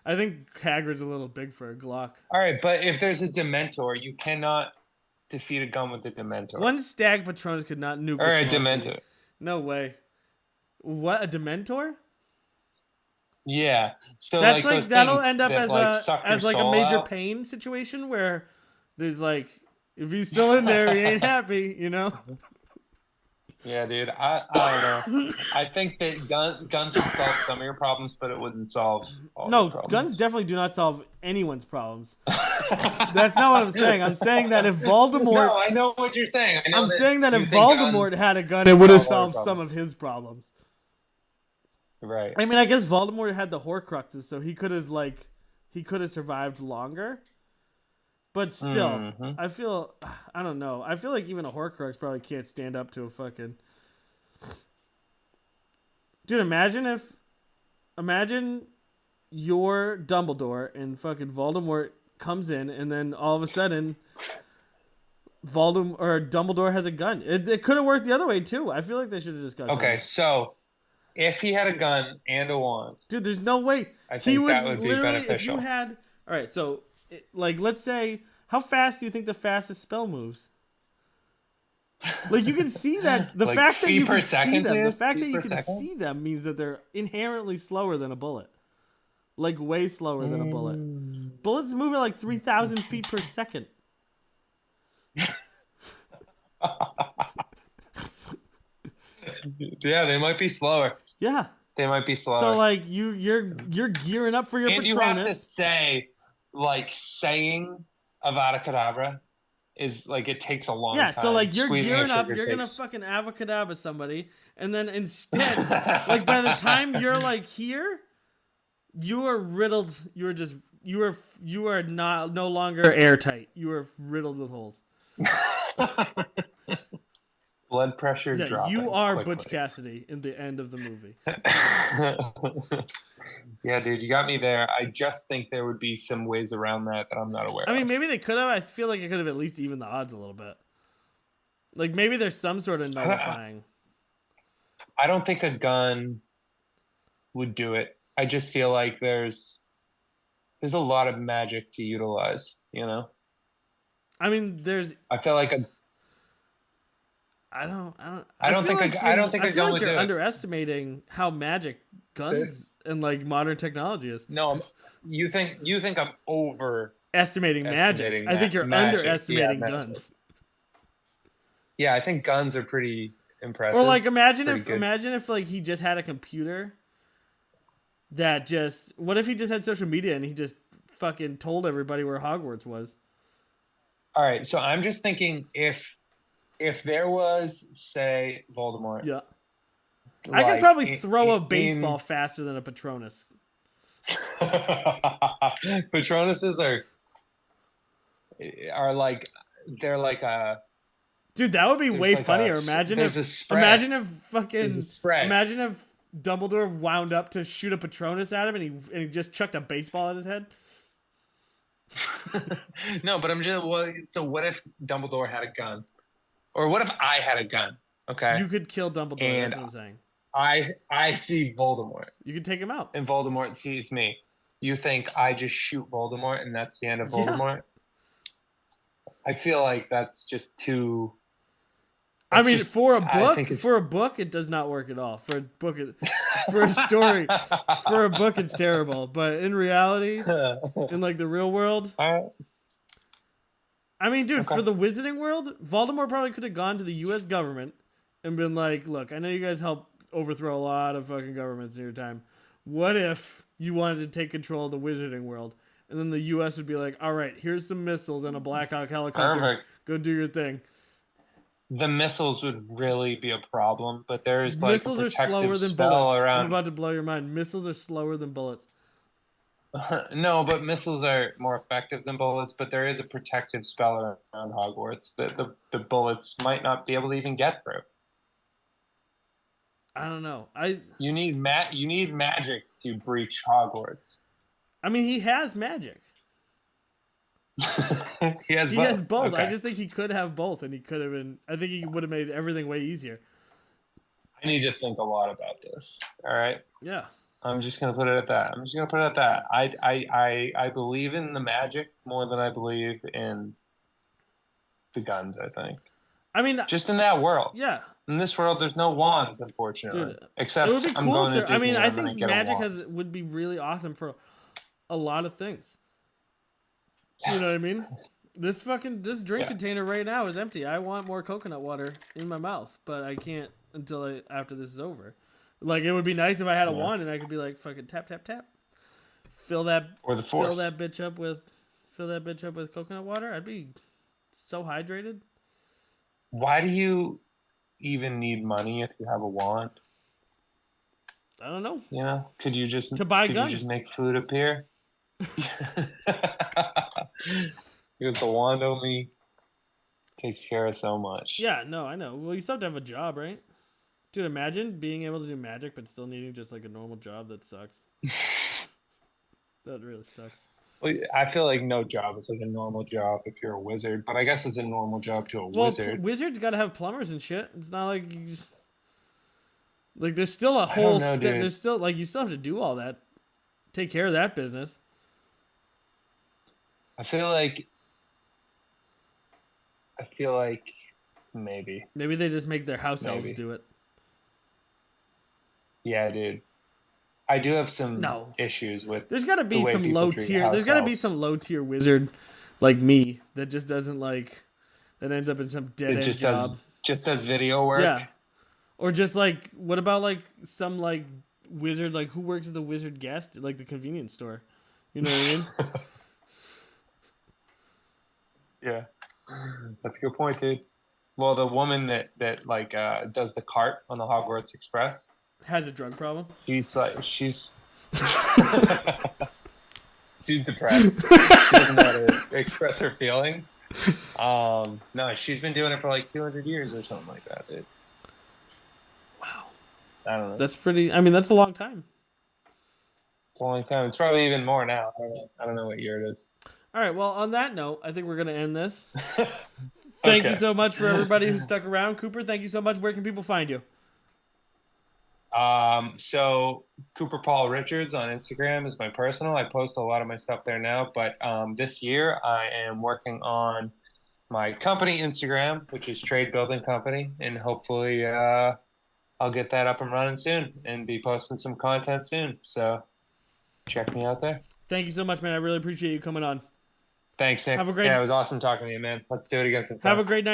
I think Hagrid's a little big for a Glock. All right, but if there's a Dementor, you cannot defeat a gun with a Dementor. One stag Patronus could not nuke or a a small Dementor. city. No way. What, a Dementor? Yeah. So That's like that'll end up that, as like a major pain situation where there's like if he's still in there, he ain't happy, you know? Yeah, dude. I don't know. I think that guns would solve some of your problems, but it wouldn't solve all your problems. Guns definitely do not solve anyone's problems. That's not what I'm saying. I'm saying that if Voldemort... No, I know what you're saying. I'm saying that if Voldemort had a gun, it would have solved some of his problems. Right. I mean, I guess Voldemort had the Horcruxes, so he could have survived longer. But still, I don't know. I feel like even a Horcrux probably can't stand up to a fucking... Dude, imagine you're Dumbledore and fucking Voldemort comes in and then all of a sudden Dumbledore has a gun. It could have worked the other way too. I feel like they should have just got Okay, guns. so if he had a gun and a wand... Dude, there's no way. I think that would be beneficial. If you had... All right, so let's say... How fast do you think the fastest spell moves? Like you can see that the like fact that you can second, see them, dude? the fact feet that you per can second? see them means that they're inherently slower than a bullet. Like way slower than a bullet. Bullets move at like 3,000 feet per second. Yeah, they might be slower. Yeah. They might be slower. So like you're gearing up for your and Patronus. you have to say, like, saying Avada Kedavra is like it takes a long time. Yeah, so like you're Squeezing gearing a up, trigger you're gonna takes- fucking avocadabra somebody, and then instead, like by the time you're like here, you are riddled. You are not no longer airtight. You are riddled with holes. Blood pressure Yeah, dropping. you are quickly. Butch Cassidy in the end of the movie. Yeah, dude, you got me there. I just think there would be some ways around that I'm not aware I mean, of. maybe they could have. I feel like it could have at least evened the odds a little bit. Like maybe there's some sort of nullifying. I don't think a gun would do it. I just feel like there's a lot of magic to utilize, you know? I mean, I feel like I don't think a gun would you're do it. underestimating how magic guns and like modern technology is. No, you think I'm over Estimating magic. I think you're magic. underestimating Yeah, guns. Yeah, I think guns are pretty impressive. Or like imagine Pretty if like he just had a computer that just what if he just had social media and he just fucking told everybody where Hogwarts was? All right, so I'm just thinking if there was, say, Voldemort. Yeah. I could probably throw a baseball faster than a Patronus. Patronuses are like they're like a Dude, that would be way like funnier. a Imagine if Dumbledore wound up to shoot a Patronus at him and he just chucked a baseball at his head. No, but so what if Dumbledore had a gun? Or what if I had a gun? Okay. You could kill Dumbledore, And that's what I'm saying. I see Voldemort. You could take him out. And Voldemort sees me. You think I just shoot Voldemort and that's the end of Voldemort? Yeah. I feel like that's just too... I mean, for a book, it does not work at all. For a story, for a book, it's terrible. But in reality, in like the real world, I mean, dude, for the Wizarding world, Voldemort probably could have gone to the U.S. government and been like, "Look, I know you guys helped overthrow a lot of fucking governments in your time. What if you wanted to take control of the Wizarding world?" And then the U.S. would be like, "All right, here's some missiles and a Black Hawk helicopter. Perfect. Go do your thing." The missiles would really be a problem, but there's like missiles a are slower than spell bullets. around. I'm about to blow your mind. Missiles are slower than bullets. No, but missiles are more effective than bullets, but there is a protective spell around Hogwarts that the bullets might not be able to even get through. I don't know. You need magic to breach Hogwarts. I mean, he has magic. He has He has both. both. I Okay. just think he could have both, and he could have been. I think he would have made everything way easier. I need to think a lot about this. All right. Yeah. I'm just gonna put it at that. I'm just gonna put it at that. I believe in the magic more than I believe in the guns, I think. I mean, Just in that world. yeah, In this world, there's no wands, unfortunately. dude. It would Except be I'm cool going to if there. I Disney mean, and I I'm gonna think get a magic wand. would be really awesome for a lot of things. You know what I mean? This drink Yeah. container right now is empty. I want more coconut water in my mouth, but I can't until after this is over. Like it would be nice if I had a Yeah. wand and I could be like fucking tap tap tap, fill that Or the fill force. that bitch up with coconut water. I'd be so hydrated. Why do you even need money if you have a wand? I don't know. You know, To buy could you guns. just make food appear? Because the wand only takes care of so much. Yeah, no, I know. Well, you still have to have a job, right? Dude, imagine being able to do magic but still needing just like a normal job. That sucks. That really sucks. Well, I feel like no job is like a normal job if you're a wizard, but I guess it's a normal job to a Well, wizard. wizards got to have plumbers and shit. It's not like you just like there's still a I whole don't know, set. dude. There's still like you still have to do all that, take care of that business. I feel like I feel like maybe. Maybe they just make their house elves Maybe. do it. Yeah, dude. I do have some No. issues with There's got to the be way some people low treat tier. house There's got to be elves. some low tier wizard like me that just doesn't like that ends up in some dead It end just job. does video work. Yeah. Or just like, what about like some like wizard, like who works at the wizard guest, like the convenience store? You know what I mean? Yeah. That's a good point, dude. Well, the woman that like does the cart on the Hogwarts Express, Has a drug problem. she's like she's she's depressed. She doesn't know how to express her feelings. No, she's been doing it for like 200 years or something like that, dude. Wow. I don't know. That's pretty, I mean, that's a long time. It's a long time. It's probably even more now. I don't know what year it is. All right, well, on that note, I think we're going to end this. Thank you Okay. so much for everybody who stuck around. Cooper, thank you so much. Where can people find you? So Cooper Paul Richards on Instagram is my personal. I post a lot of my stuff there now, but this year I am working on my company Instagram, which is Trade Building Company, and hopefully I'll get that up and running soon and be posting some content soon. So check me out there. Thank you so much, man. I really appreciate you coming on. Thanks, Nick. Have a great- Yeah, it was awesome talking to you, man. Let's do it again sometime. Have a great night.